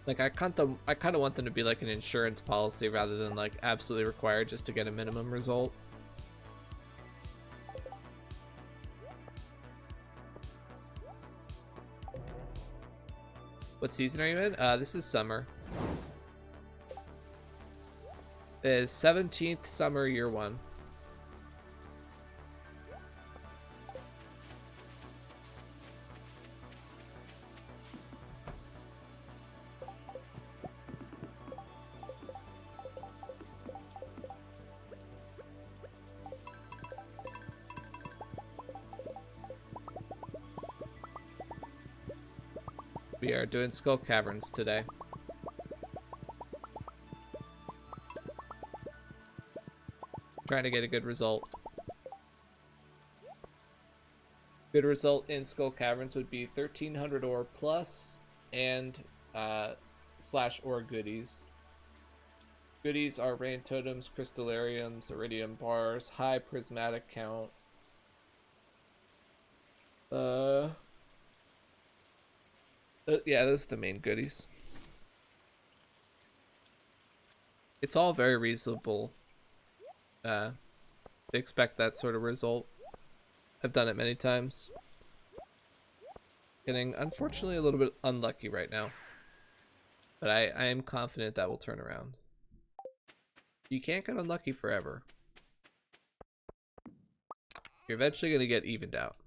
Like, I kind of want them to be like an insurance policy rather than like absolutely required just to get a minimum result. What season are you in? This is summer. It is 17th summer, year 1. We are doing Skull Caverns today. Trying to get a good result. Good result in Skull Caverns would be 1300 ore plus and slash ore goodies. Goodies are rain totems, crystallariums, iridium bars, high prismatic count. Yeah, those are the main goodies. It's all very reasonable to expect that sort of result. I've done it many times. Getting, unfortunately, a little bit unlucky right now. But I am confident that will turn around. You can't get unlucky forever. You're eventually going to get evened out.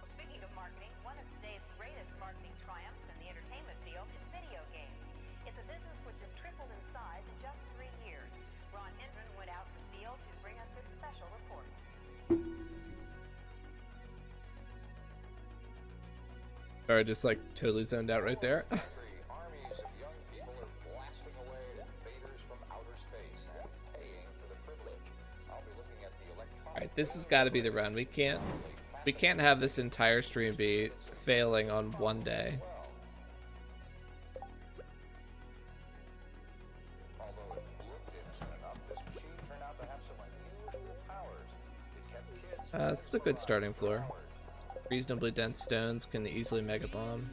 Speaking of marketing, one of today's greatest marketing triumphs in the entertainment field is video games. It's a business which has tripled in size in just 3 years. Ron Hendren went out in the field to bring us this special report. Or just like totally zoned out right there. Armies of young people are blasting away at invaders from outer space and paying for the privilege. I'll be looking at the electronic. All right, this has got to be the run. We can't have this entire stream be failing on one day. Although it looked innocent enough, this machine turned out to have some unusual powers. It kept kids. This is a good starting floor. Reasonably dense stones can easily mega bomb.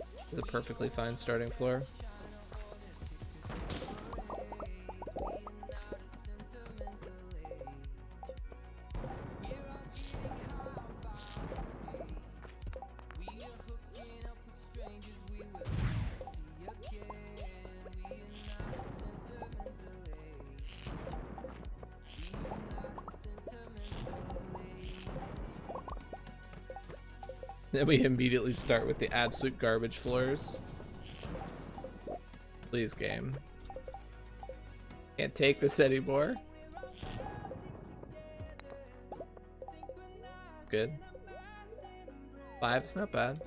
This is a perfectly fine starting floor. Then we immediately start with the absolute garbage floors. Please, game. Can't take this anymore. It's good. 5's not bad.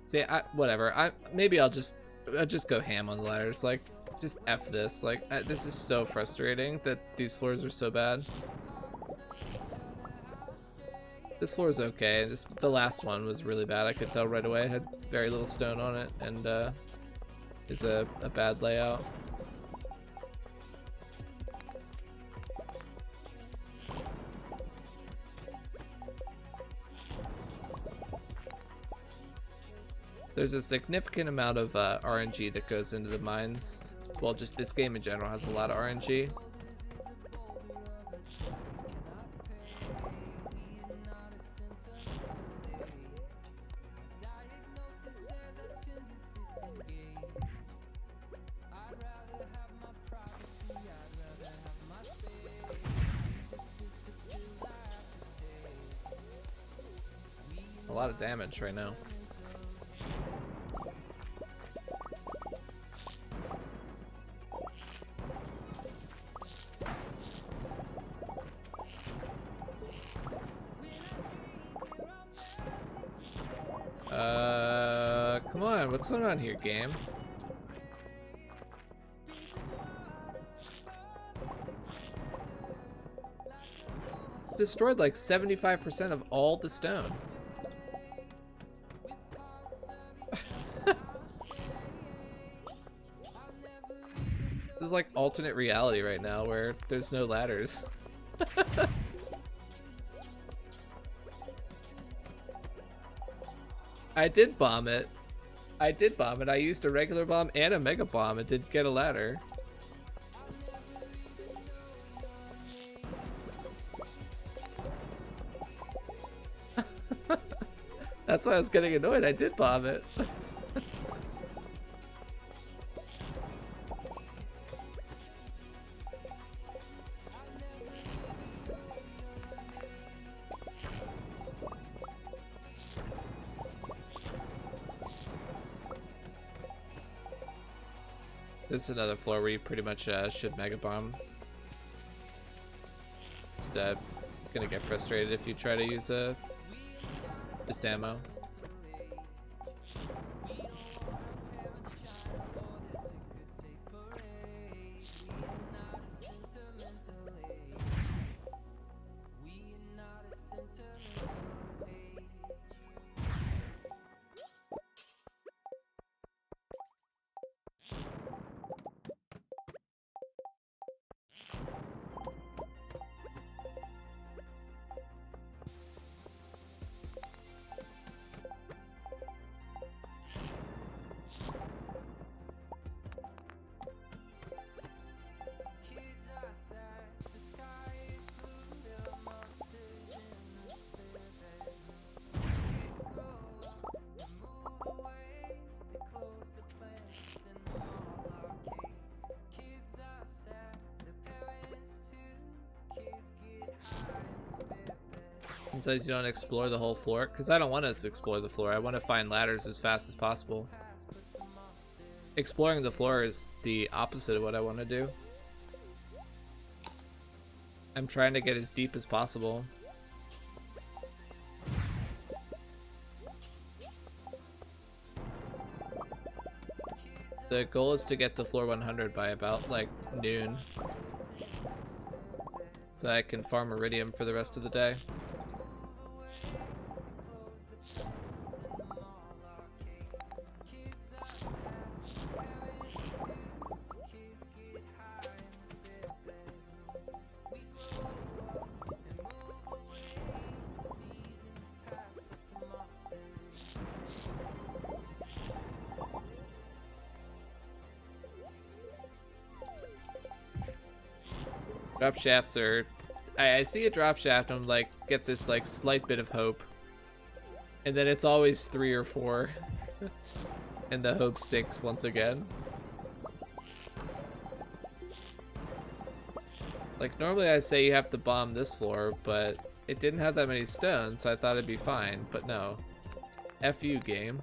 See, whatever. Maybe I'll just go ham on the ladders. Like, just F this. Like, this is so frustrating that these floors are so bad. This floor is okay, just the last one was really bad. I could tell right away. It had very little stone on it, and is a bad layout. There's a significant amount of RNG that goes into the mines. Well, just this game in general has a lot of RNG. lot of damage right now. Come on, what's going on here, game? Destroyed like 75% of all the stone. This is like alternate reality right now where there's no ladders. I did bomb it. I did bomb it. I used a regular bomb and a mega bomb. It did get a ladder. That's why I was getting annoyed. I did bomb it. This is another floor where you pretty much should mega bomb. Just gonna get frustrated if you try to use just ammo. Sometimes you don't explore the whole floor, because I don't want us to explore the floor. I want to find ladders as fast as possible. Exploring the floor is the opposite of what I want to do. I'm trying to get as deep as possible. The goal is to get to floor 100 by about like noon, so I can farm iridium for the rest of the day. Drop shafts are... I see a drop shaft and I'm like, get this like slight bit of hope. And then it's always 3 or 4. And the hope sinks once again. Like normally I say you have to bomb this floor, but it didn't have that many stones, so I thought it'd be fine, but no. F you, game.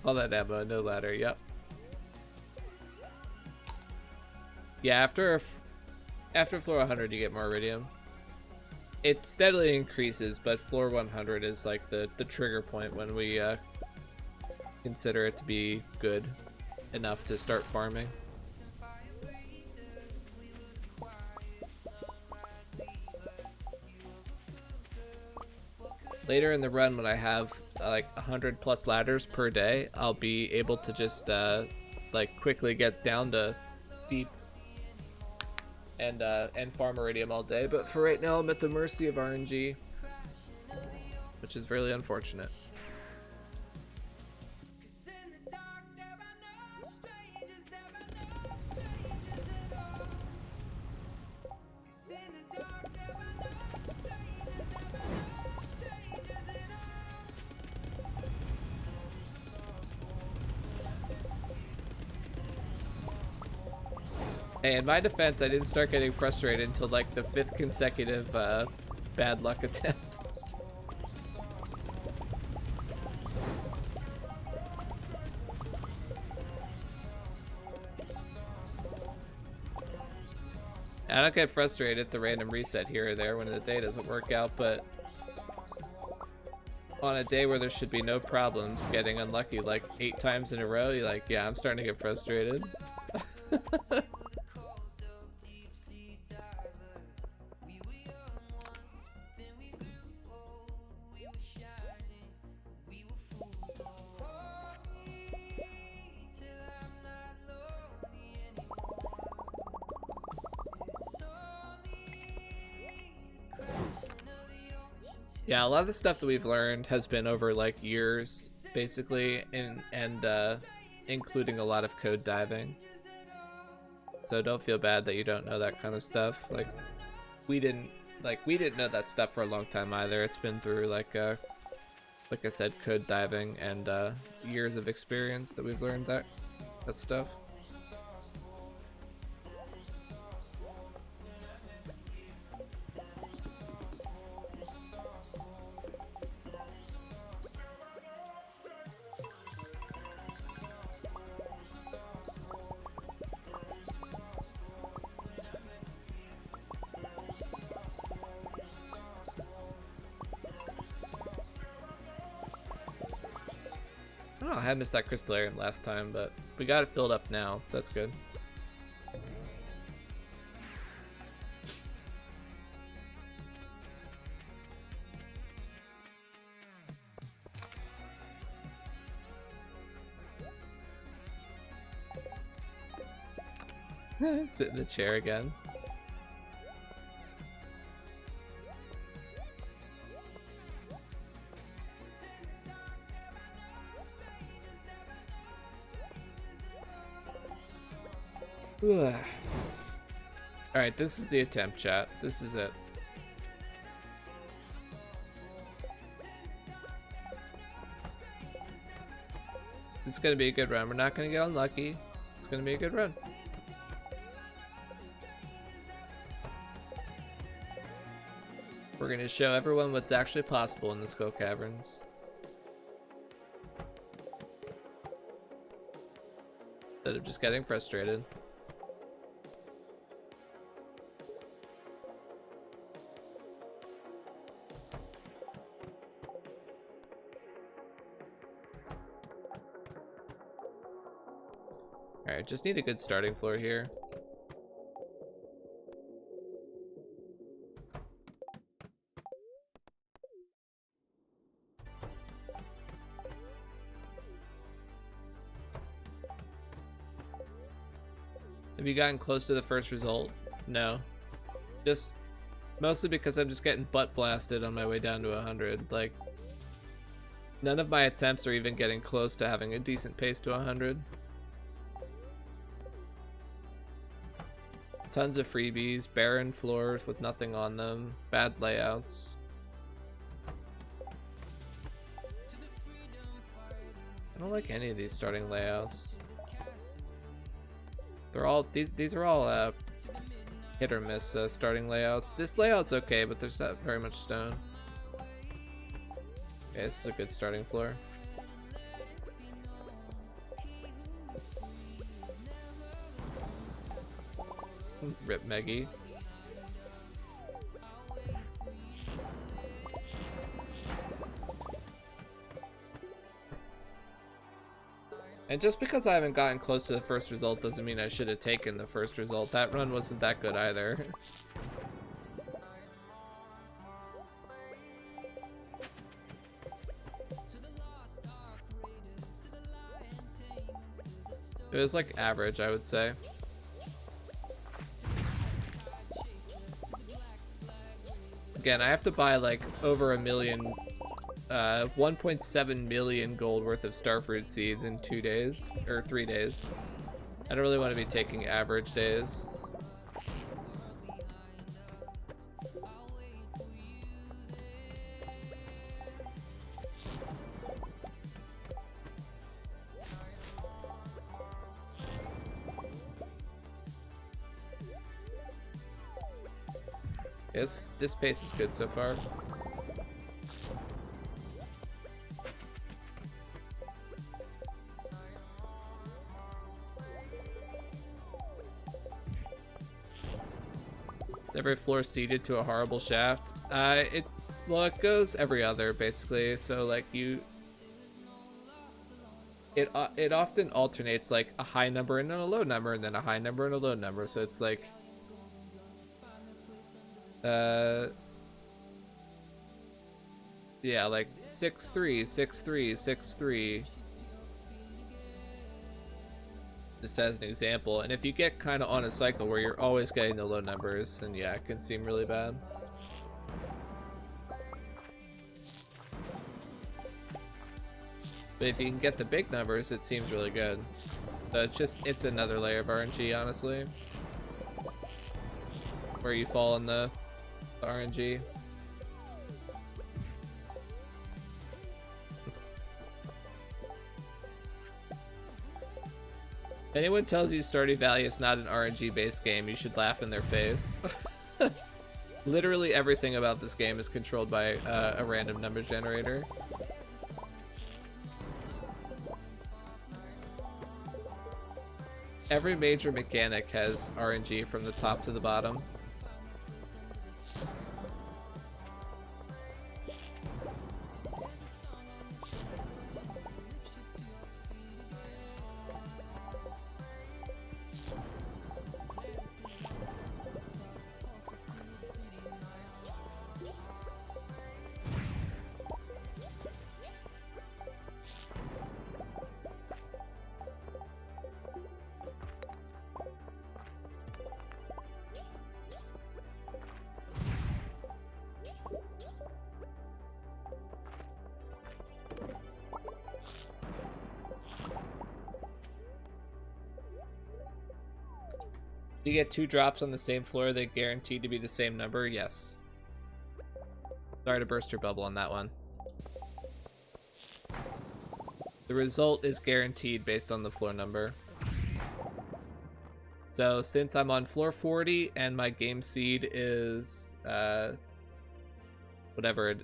All that ammo, no ladder, yep. Yeah, after floor 100 you get more iridium. It steadily increases, but floor 100 is like the trigger point when we consider it to be good enough to start farming. later in the run when I have like 100 plus ladders per day, I'll be able to just like quickly get down to deep and farm iridium all day. But for right now, I'm at the mercy of RNG, which is really unfortunate. Hey, in my defense, I didn't start getting frustrated until like the 5th consecutive bad luck attempt. I don't get frustrated at the random reset here or there when the day doesn't work out, but on a day where there should be no problems, getting unlucky like 8 times in a row, you're like, yeah, I'm starting to get frustrated. Yeah, a lot of the stuff that we've learned has been over like years, basically, and including a lot of code diving. So don't feel bad that you don't know that kind of stuff. Like we didn't know that stuff for a long time either. It's been through like I said, code diving and years of experience that we've learned that stuff. I had missed that crystallarium last time, but we got it filled up now, so that's good. Sit in the chair again. Alright, this is the attempt, chat. This is it. This is gonna be a good run. We're not gonna get unlucky. It's gonna be a good run. We're gonna show everyone what's actually possible in the Skull Caverns. Instead of just getting frustrated. Alright, just need a good starting floor here. Have you gotten close to the first result? No. Just mostly because I'm just getting butt blasted on my way down to 100. Like, none of my attempts are even getting close to having a decent pace to 100. Tons of freebies, barren floors with nothing on them, bad layouts. I don't like any of these starting layouts. They're all these are all hit or miss starting layouts. This layout's okay, but there's not very much stone. Okay, this is a good starting floor. Rip Meggy. And just because I haven't gotten close to the first result doesn't mean I should have taken the first result. That run wasn't that good either. It was like average, I would say. Again, I have to buy like over 1.7 million gold worth of starfruit seeds in 2 days, or 3 days. I don't really want to be taking average days. This pace is good so far. Is every floor seeded to a horrible shaft? Well, it goes every other basically. So like it often alternates like a high number and then a low number and then a high number and a low number. So it's like yeah, like 6-3, 6-3, 6-3. Just as an example. And if you get kind of on a cycle where you're always getting the low numbers, then yeah, it can seem really bad. But if you can get the big numbers, it seems really good. So it's another layer of RNG, honestly. Where you fall in the RNG. If anyone tells you Stardew Valley is not an RNG based game, you should laugh in their face. Literally everything about this game is controlled by a random number generator. Every major mechanic has RNG from the top to the bottom. You get 2 drops on the same floor, they're guaranteed to be the same number? Yes. Sorry to burst your bubble on that one. The result is guaranteed based on the floor number. So since I'm on floor 40 and my game seed is whatever,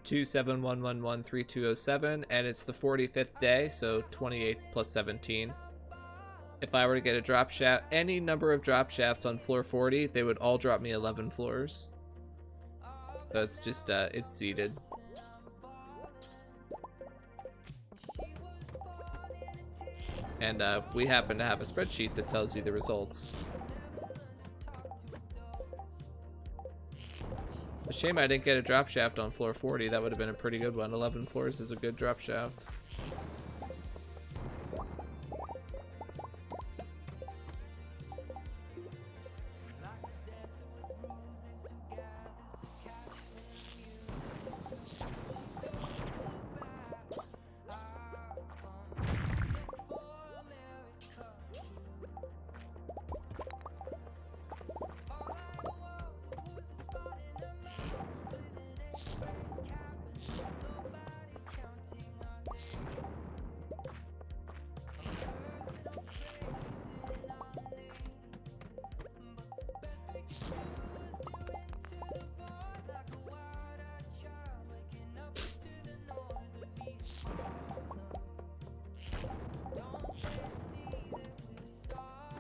27111327, and it's the 45th day, so 28 plus 17. If I were to get a drop shaft, any number of drop shafts on floor 40, they would all drop me 11 floors. So it's just, it's seeded. And we happen to have a spreadsheet that tells you the results. It's a shame I didn't get a drop shaft on floor 40. That would have been a pretty good one. 11 floors is a good drop shaft.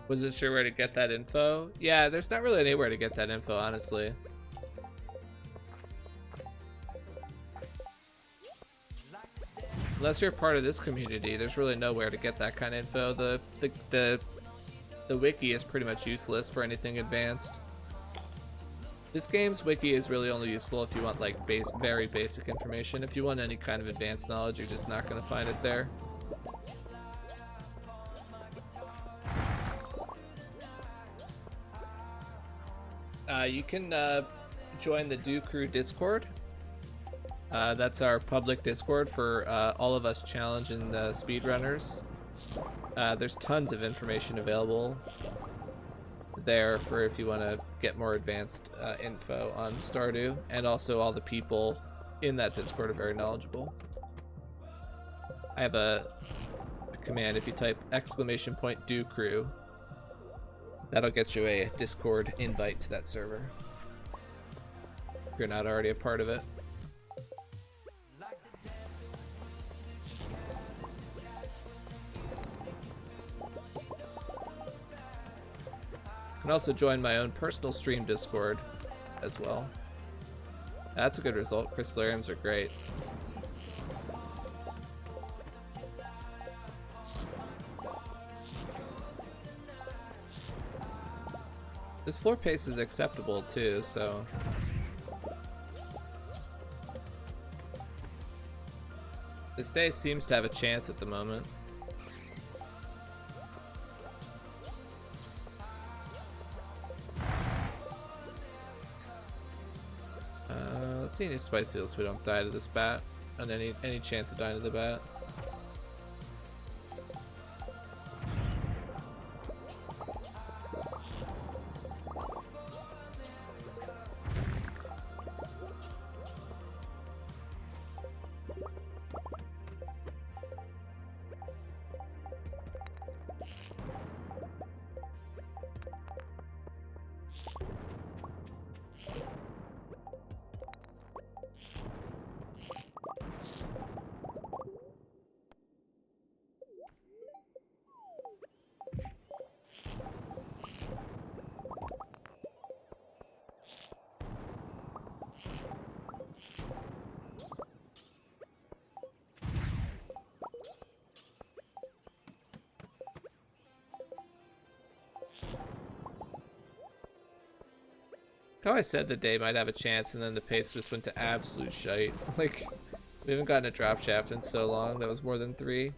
Wasn't sure where to get that info. Yeah, there's not really anywhere to get that info, honestly. Unless you're part of this community, there's really nowhere to get that kind of info. The wiki is pretty much useless for anything advanced. This game's wiki is really only useful if you want like very basic information. If you want any kind of advanced knowledge, you're just not going to find it there. You can join the Do Crew Discord. That's our public Discord for all of us challenge and speedrunners. There's tons of information available there for if you want to get more advanced info on Stardew, and also all the people in that Discord are very knowledgeable. I have a command. If you type !Do Crew, that'll get you a Discord invite to that server if you're not already a part of it. You can also join my own personal stream Discord as well. That's a good result. Crystallariums are great. This floor pace is acceptable too, so this day seems to have a chance at the moment. Let's see any spice seals so we don't die to this bat, and any chance of dying to the bat. How I said the day might have a chance, and then the pace just went to absolute shite. Like, we haven't gotten a drop shaft in so long. That was more than 3.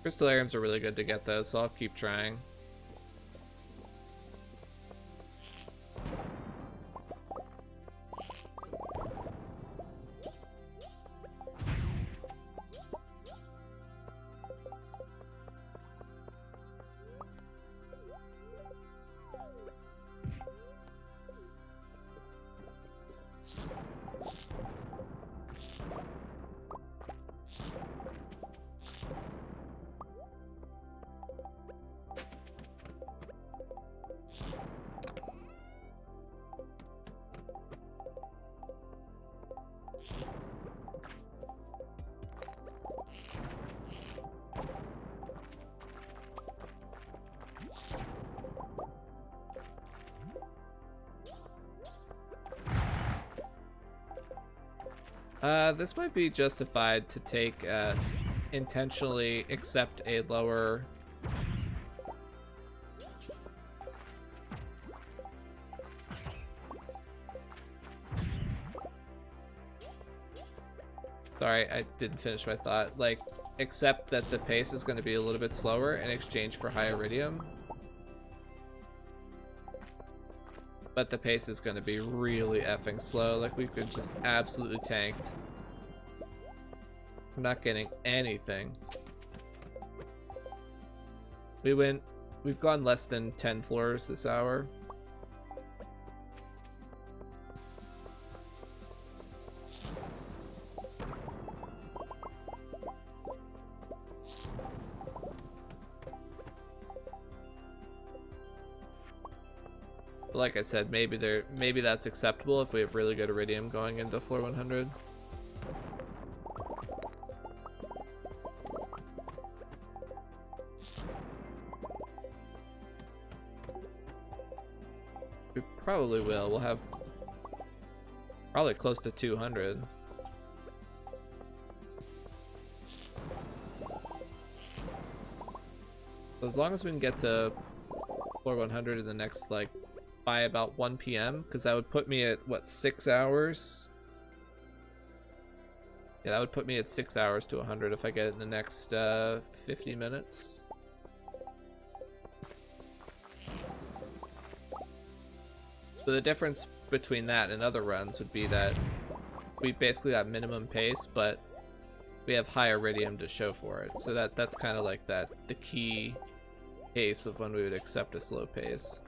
Crystallariums are really good to get though, so I'll keep trying. This might be justified to take, intentionally accept a lower... Sorry, I didn't finish my thought. Like, accept that the pace is going to be a little bit slower in exchange for high iridium. But the pace is going to be really effing slow. Like, we could just absolutely tanked. We're not getting anything. We've gone less than 10 floors this hour. Like I said, maybe that's acceptable if we have really good iridium going into floor 100. We probably will. We'll have probably close to 200. So as long as we can get to floor 100 in the next, like, by about 1 p.m. because that would put me at, what, 6 hours? Yeah, that would put me at 6 hours to 100 if I get it in the next 50 minutes. So the difference between that and other runs would be that we basically got minimum pace, but we have high iridium to show for it. So that's kind of like the key pace of when we would accept a slow pace.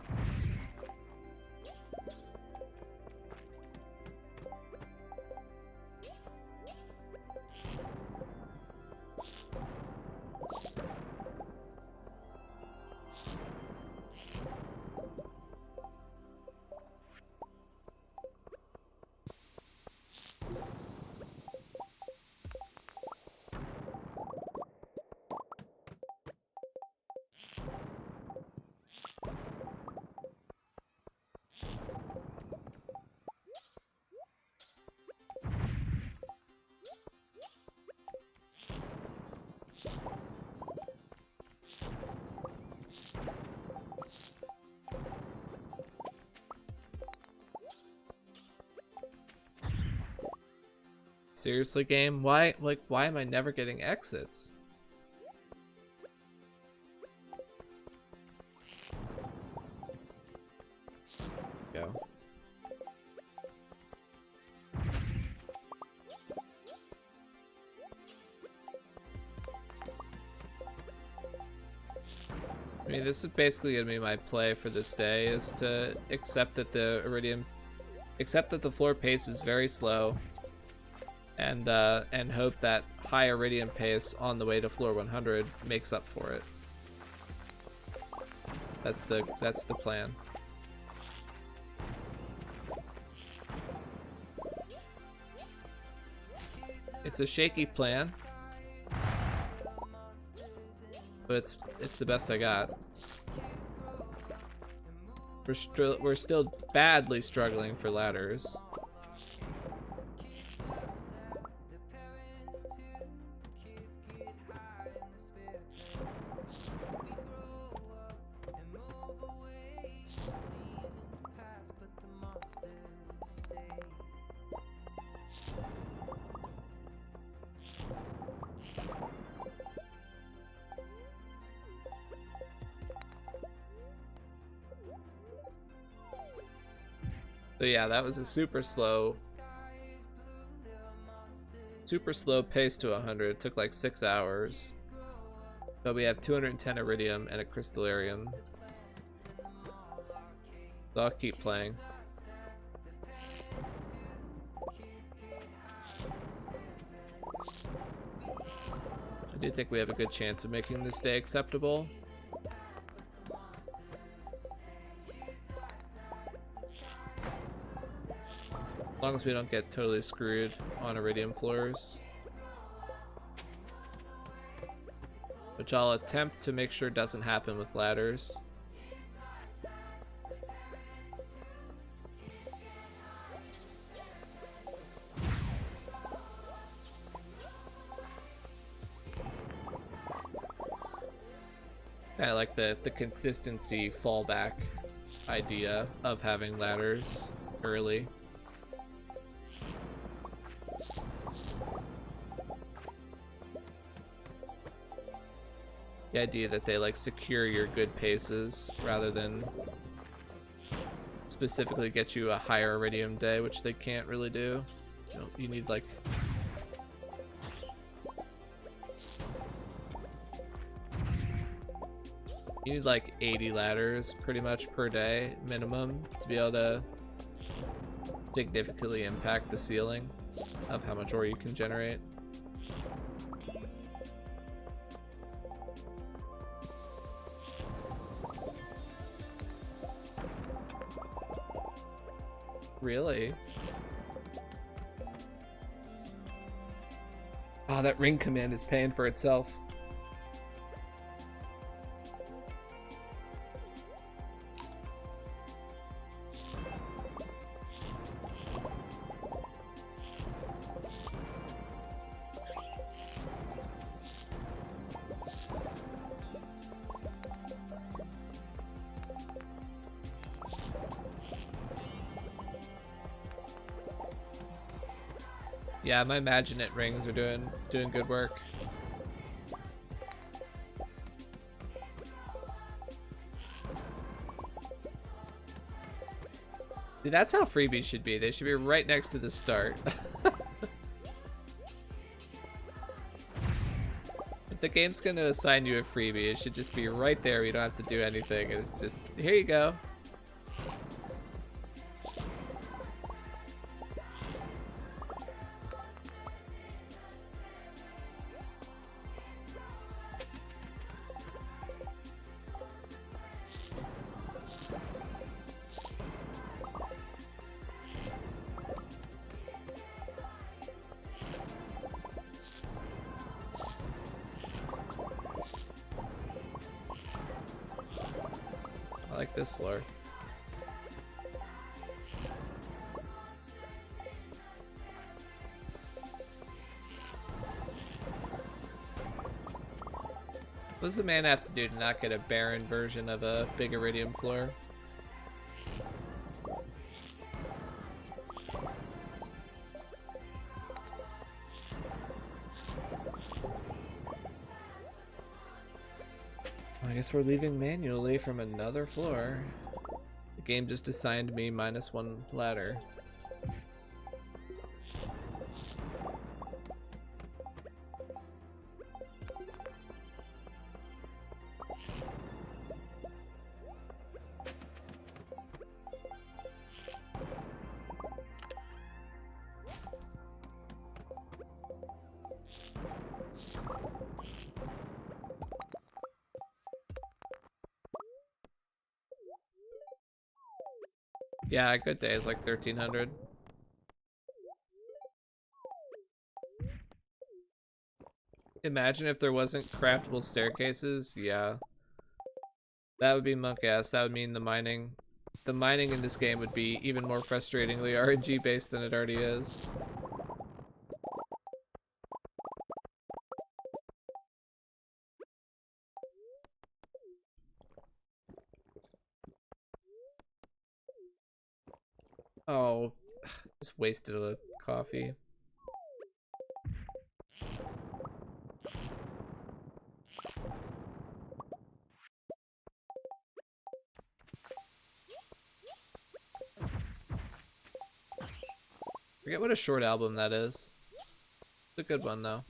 Seriously, game? Why am I never getting exits? Go. I mean, this is basically gonna be my play for this day, is to accept that the floor pace is very slow, and hope that high iridium pace on the way to floor 100 makes up for it. That's the plan. It's a shaky plan, but it's the best I got. We're still badly struggling for ladders. So yeah, that was a super slow pace to 100. It took like 6 hours. But we have 210 iridium and a crystallarium. So I'll keep playing. I do think we have a good chance of making this day acceptable. As long as we don't get totally screwed on iridium floors. Which I'll attempt to make sure doesn't happen with ladders. I like the consistency fallback idea of having ladders early. The idea that they like secure your good paces rather than specifically get you a higher iridium day, which they can't really do. You need like you need like 80 ladders pretty much per day minimum to be able to significantly impact the ceiling of how much ore you can generate. Really? Oh, that ring command is paying for itself. Yeah, my Imaginate rings are doing good work. See, that's how freebies should be. They should be right next to the start. If the game's gonna assign you a freebie, it should just be right there. You don't have to do anything. It's just, here you go. I like this floor. What does a man have to do to not get a barren version of a big iridium floor? I guess we're leaving manually from another floor. The game just assigned me -1 ladder. Yeah, a good day is like 1300. Imagine if there wasn't craftable staircases. Yeah. That would be monk ass. That would mean the mining in this game would be even more frustratingly RNG based than it already is. Oh, just wasted a coffee. Forget what a short album that is. It's a good one though.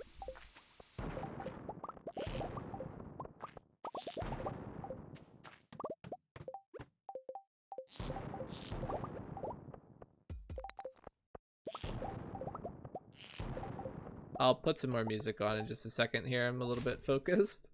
I'll put some more music on in just a second here. I'm a little bit focused.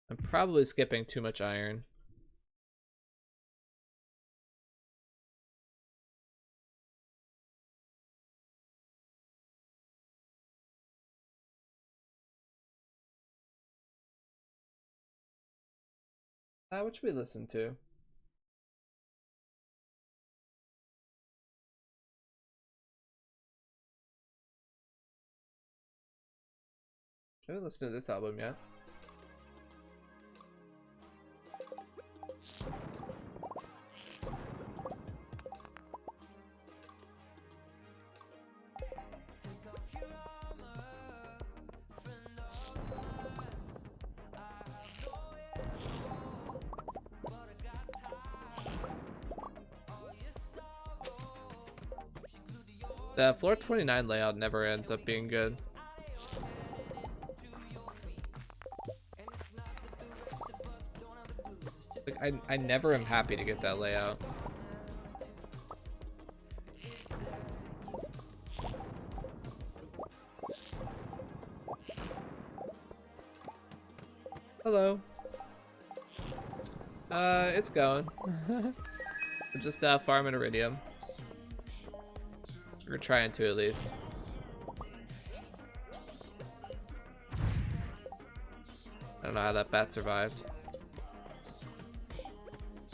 I'm probably skipping too much iron. What should we listen to? I haven't listened to this album yet. The floor 29 layout never ends up being good. Like, I never am happy to get that layout. Hello. It's going. We're just farming iridium. We're trying to, at least. I don't know how that bat survived.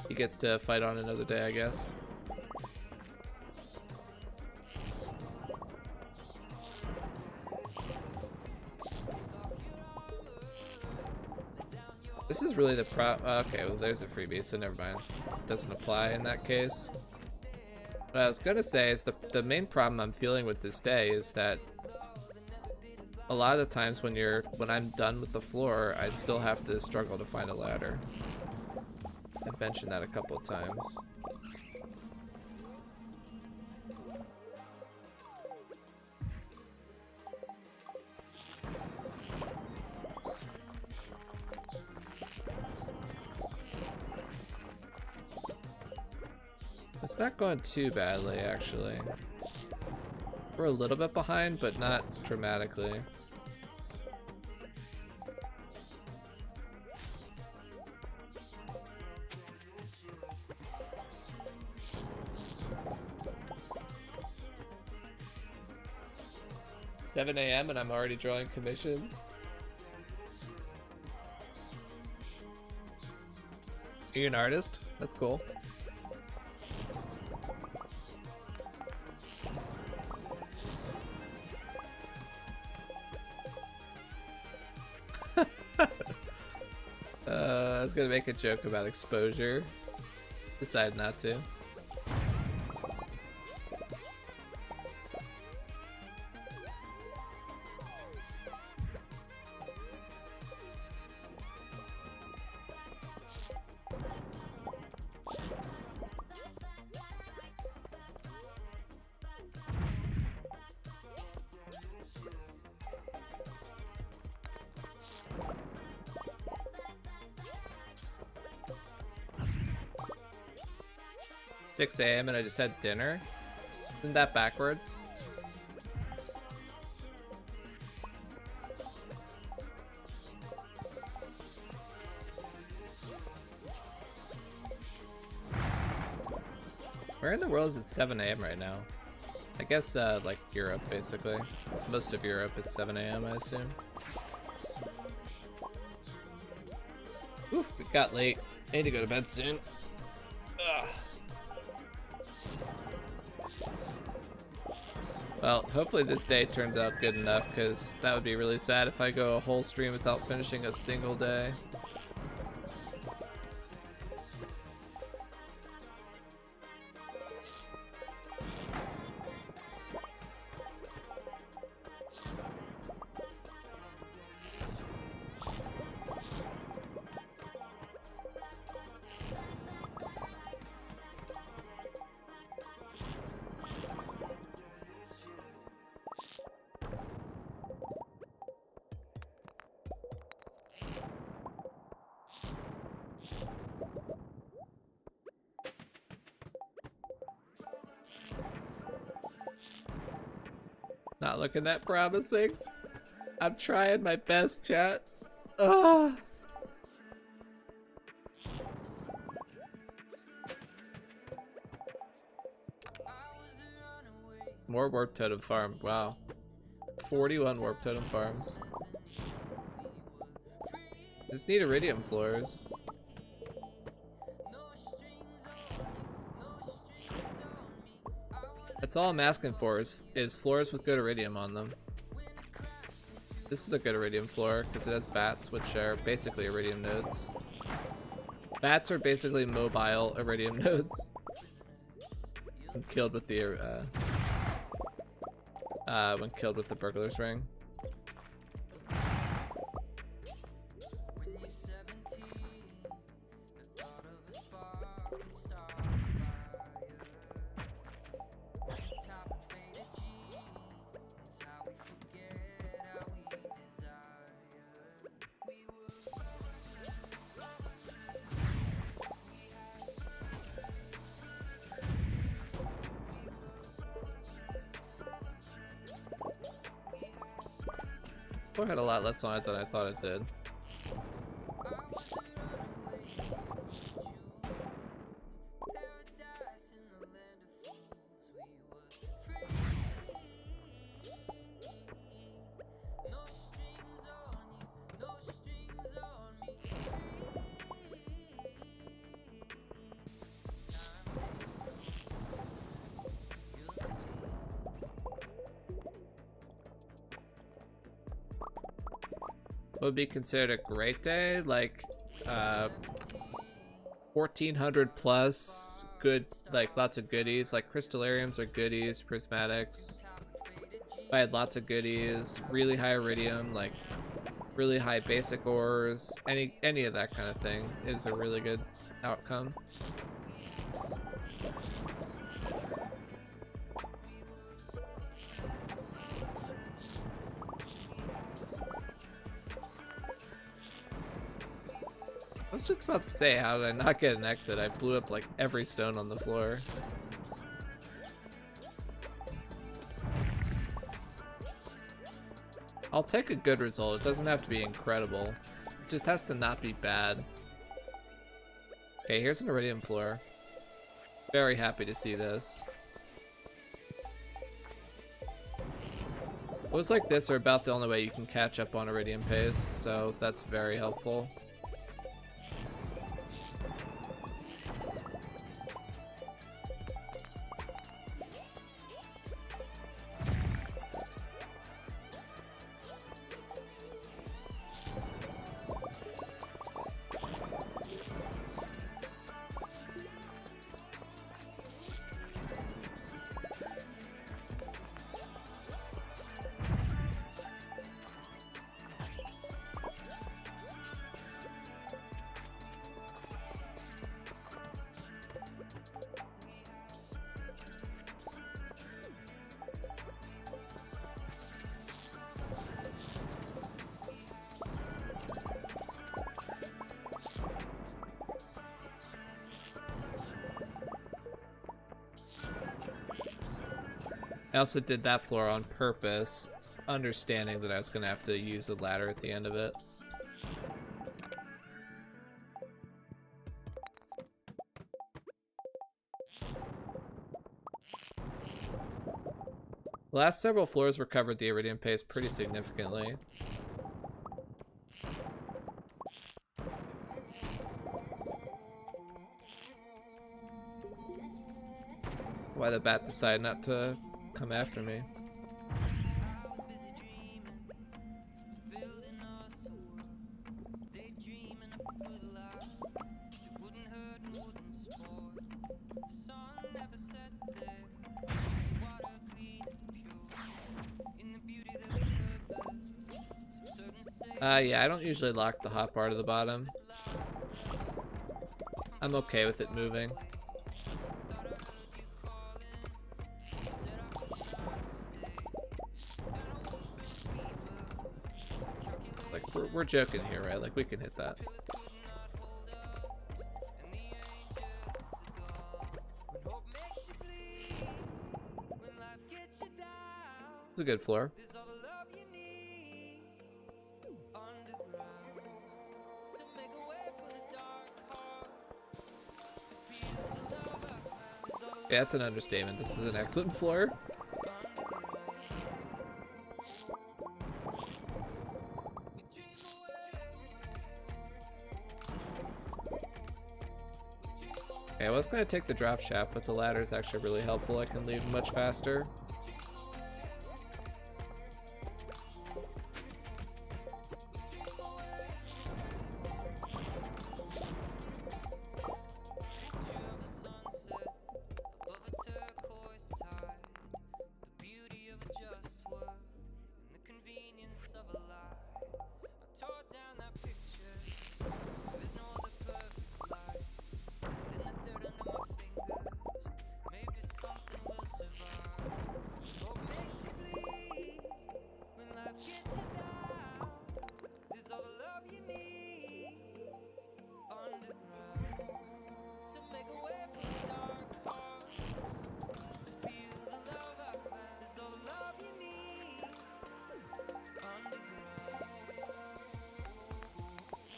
He gets to fight on another day, I guess. really the okay, well there's a freebie, so never mind. Doesn't apply in that case. What I was gonna say is the main problem I'm feeling with this day is that a lot of the times when I'm done with the floor, I still have to struggle to find a ladder. I've mentioned that a couple of times. It's not going too badly, actually. We're a little bit behind, but not dramatically. It's 7 a.m. and I'm already drawing commissions. Are you an artist? That's cool. I was gonna make a joke about exposure. Decided not to. It's 6 a.m. and I just had dinner. Isn't that backwards? Where in the world is it 7 a.m. right now? I guess like Europe, basically. Most of Europe, it's 7 a.m. I assume. Oof, it got late. I need to go to bed soon. Ugh. Well, hopefully this day turns out good enough, because that would be really sad if I go a whole stream without finishing a single day. Not looking that promising. I'm trying my best, chat. Ugh. More warp totem farm. Wow. 41 warp totem farms. Just need iridium floors. That's all I'm asking for is floors with good iridium on them. This is a good iridium floor because it has bats, which are basically iridium nodes. Bats are basically mobile iridium nodes. When killed with the burglar's ring. It had a lot less on it than I thought it did. Would be considered a great day? Like, 1400 plus good, like lots of goodies. Like crystallariums are goodies, prismatics. If I had lots of goodies, really high iridium, like really high basic ores, any of that kind of thing is a really good outcome. I was just about to say, how did I not get an exit? I blew up like every stone on the floor. I'll take a good result. It doesn't have to be incredible. It just has to not be bad. Okay, here's an iridium floor. Very happy to see this. Floors like this are about the only way you can catch up on iridium pace, so that's very helpful. I also did that floor on purpose, understanding that I was gonna have to use a ladder at the end of it. The last several floors recovered the iridium pace pretty significantly. Why the bat decided not to come after me. Yeah, I don't usually lock the hot bar to the bottom. I'm okay with it moving. Like, we're joking here, right? Like, we can hit that. It's a good floor. Yeah, that's an understatement. This is an excellent floor. Okay, I was gonna take the drop shaft, but the ladder is actually really helpful. I can leave much faster.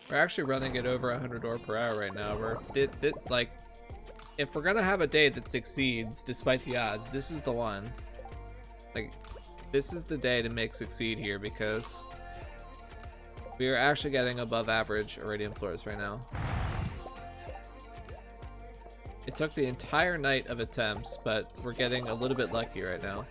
We're actually running at over 100 ore per hour right now. Like, if we're gonna have a day that succeeds despite the odds, this is the one. Like, this is the day to make succeed here because we are actually getting above average iridium floors right now. It took the entire night of attempts, but we're getting a little bit lucky right now.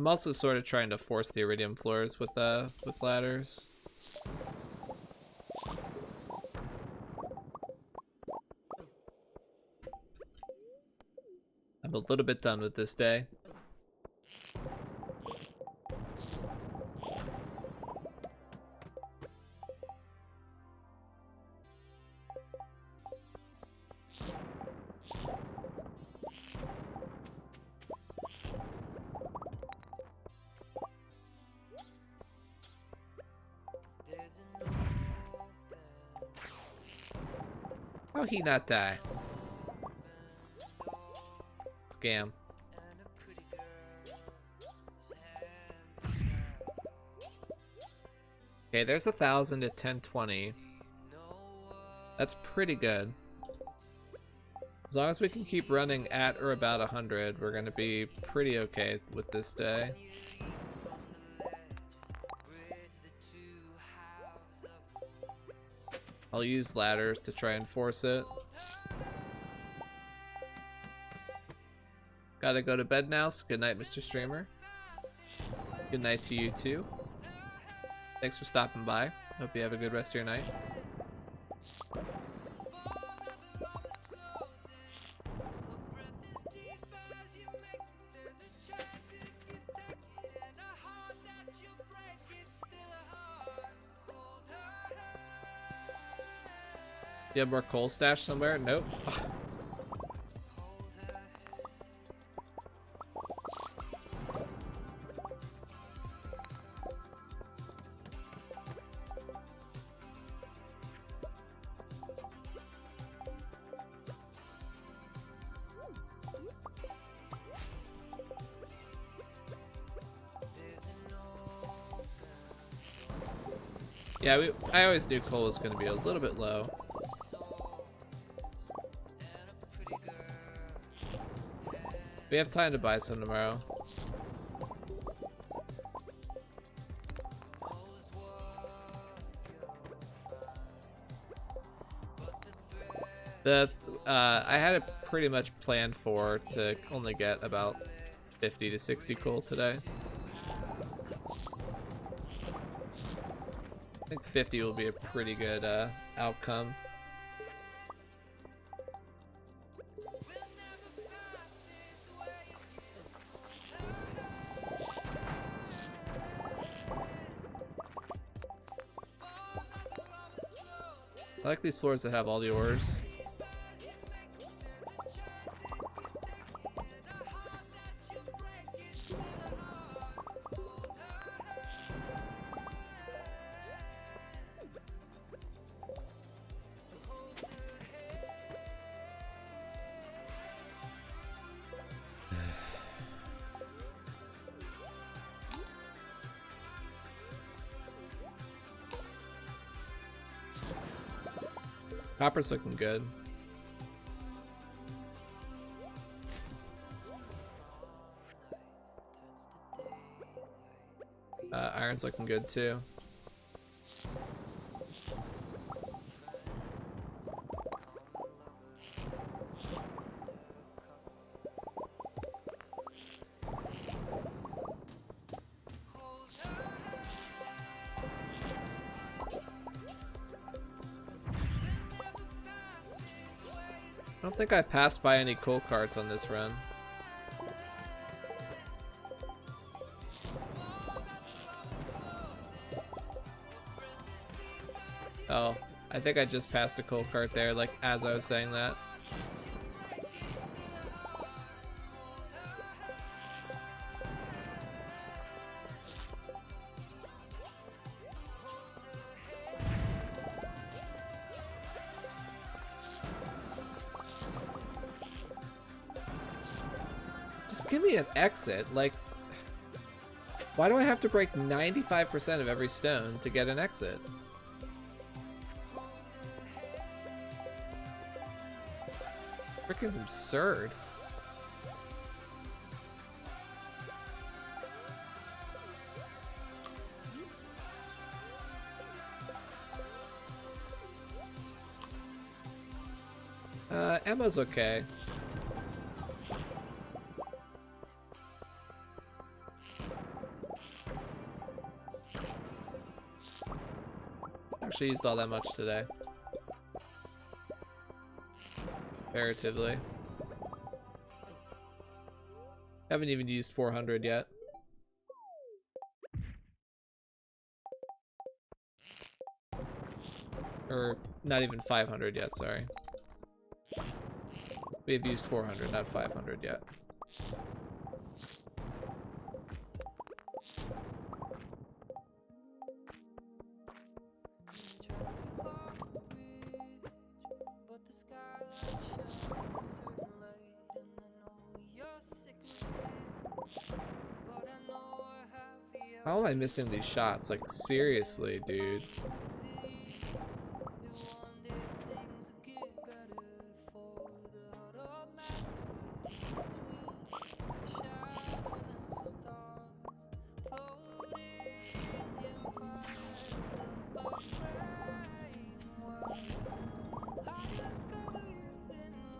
I'm also sort of trying to force the iridium floors with ladders. I'm a little bit done with this day. How he not die? Scam. Okay, there's 1,000 to 1020. That's pretty good. As long as we can keep running at or about 100, we're gonna be pretty okay with this day. I'll use ladders to try and force it. Gotta go to bed now, so good night, Mr. Streamer. Good night to you too. Thanks for stopping by. Hope you have a good rest of your night. You have more coal stash somewhere? Nope. Yeah, I always knew coal was going to be a little bit low. We have time to buy some tomorrow. I had it pretty much planned for to only get about 50 to 60 coal today. I think 50 will be a pretty good outcome. I like these floors that have all the ores. Copper's looking good. Iron's looking good too. I don't think I passed by any coal carts on this run. Oh, I think I just passed a coal cart there, like as I was saying that. Just give me an exit. Like, why do I have to break 95% of every stone to get an exit? Freaking absurd. Ammo's okay. actually used all that much today. Comparatively. Haven't even used 400 yet. Or not even 500 yet, sorry. We've used 400, not 500 yet. How am I missing these shots? Like, seriously, dude.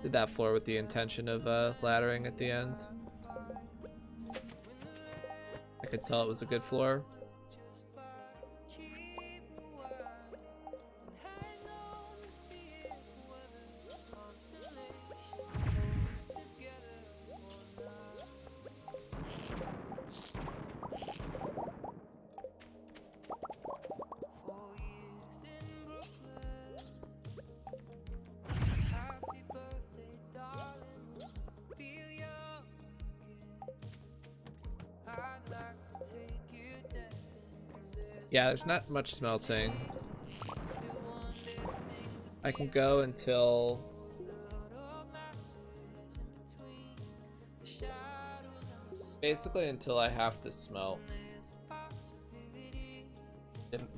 Did that floor with the intention of laddering at the end. I could tell it was a good floor. Yeah, there's not much smelting. I can go until basically until I have to smelt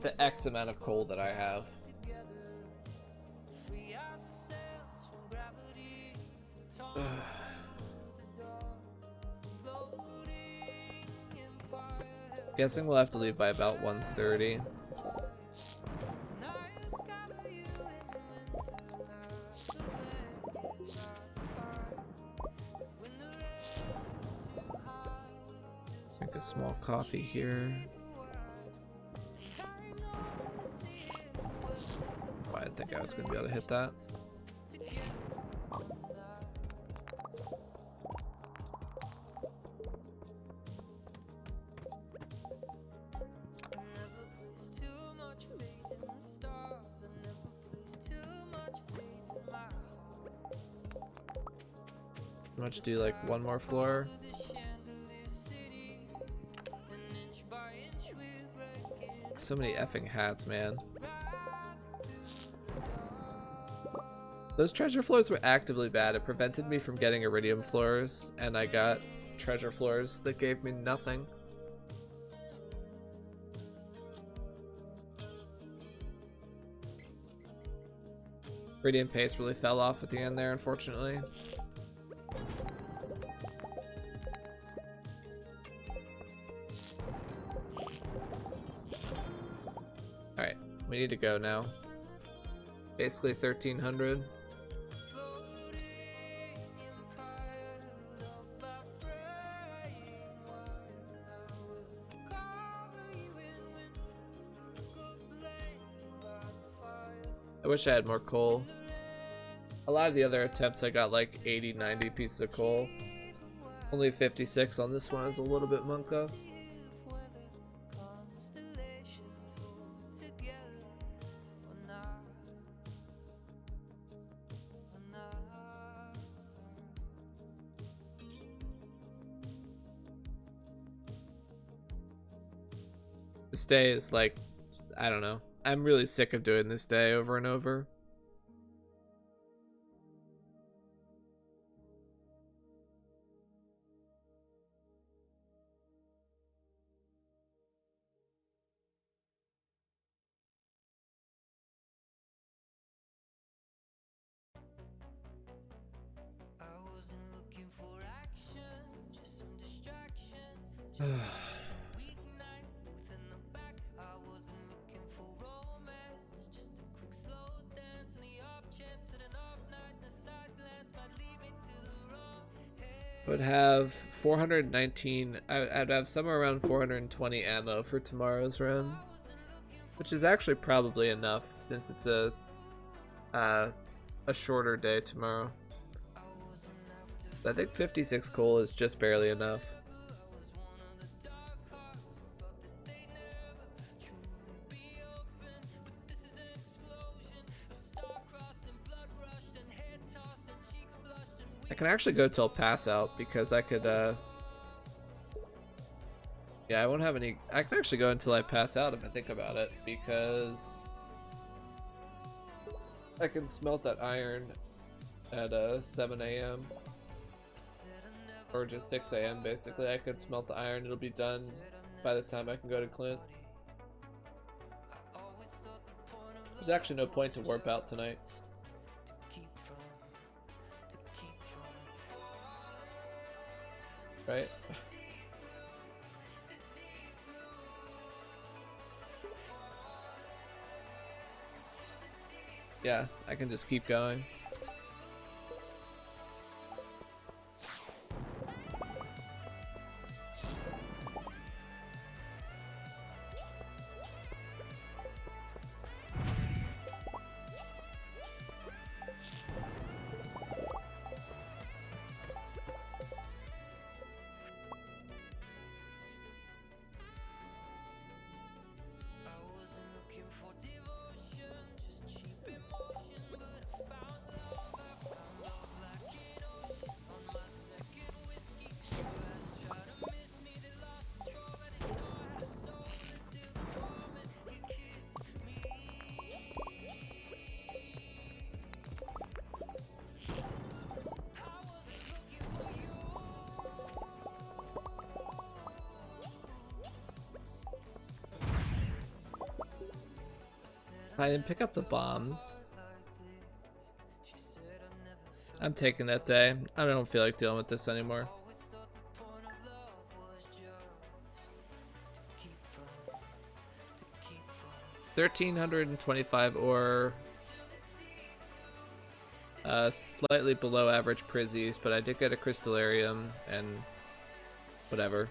the X amount of coal that I have. Guessing we'll have to leave by about 1:30. Make a small coffee here. Oh, I didn't think I was gonna be able to hit that. Much do like one more floor. So many effing hats, man. Those treasure floors were actively bad. It prevented me from getting iridium floors, and I got treasure floors that gave me nothing. Iridium pace really fell off at the end there, unfortunately. Alright, we need to go now. Basically 1300. I wish I had more coal. A lot of the other attempts I got like 80, 90 pieces of coal. Only 56 on this one is a little bit munko. This day is like, I don't know. I'm really sick of doing this day over and over. I would have 419. I'd have somewhere around 420 ammo for tomorrow's run. which is actually probably enough since it's a shorter day tomorrow. I think 56 coal is just barely enough. I can actually go till pass out because I could yeah, I won't have any. I can actually go until I pass out if I think about it, because I can smelt that iron at 7 a.m. or just 6 a.m. basically. I could smelt the iron, it'll be done by the time I can go to Clint. There's actually no point to warp out tonight. Right? Yeah, I can just keep going. I didn't pick up the bombs. I'm taking that day. I don't feel like dealing with this anymore. $1,325 or slightly below average Prizzies, but I did get a Crystallarium and whatever.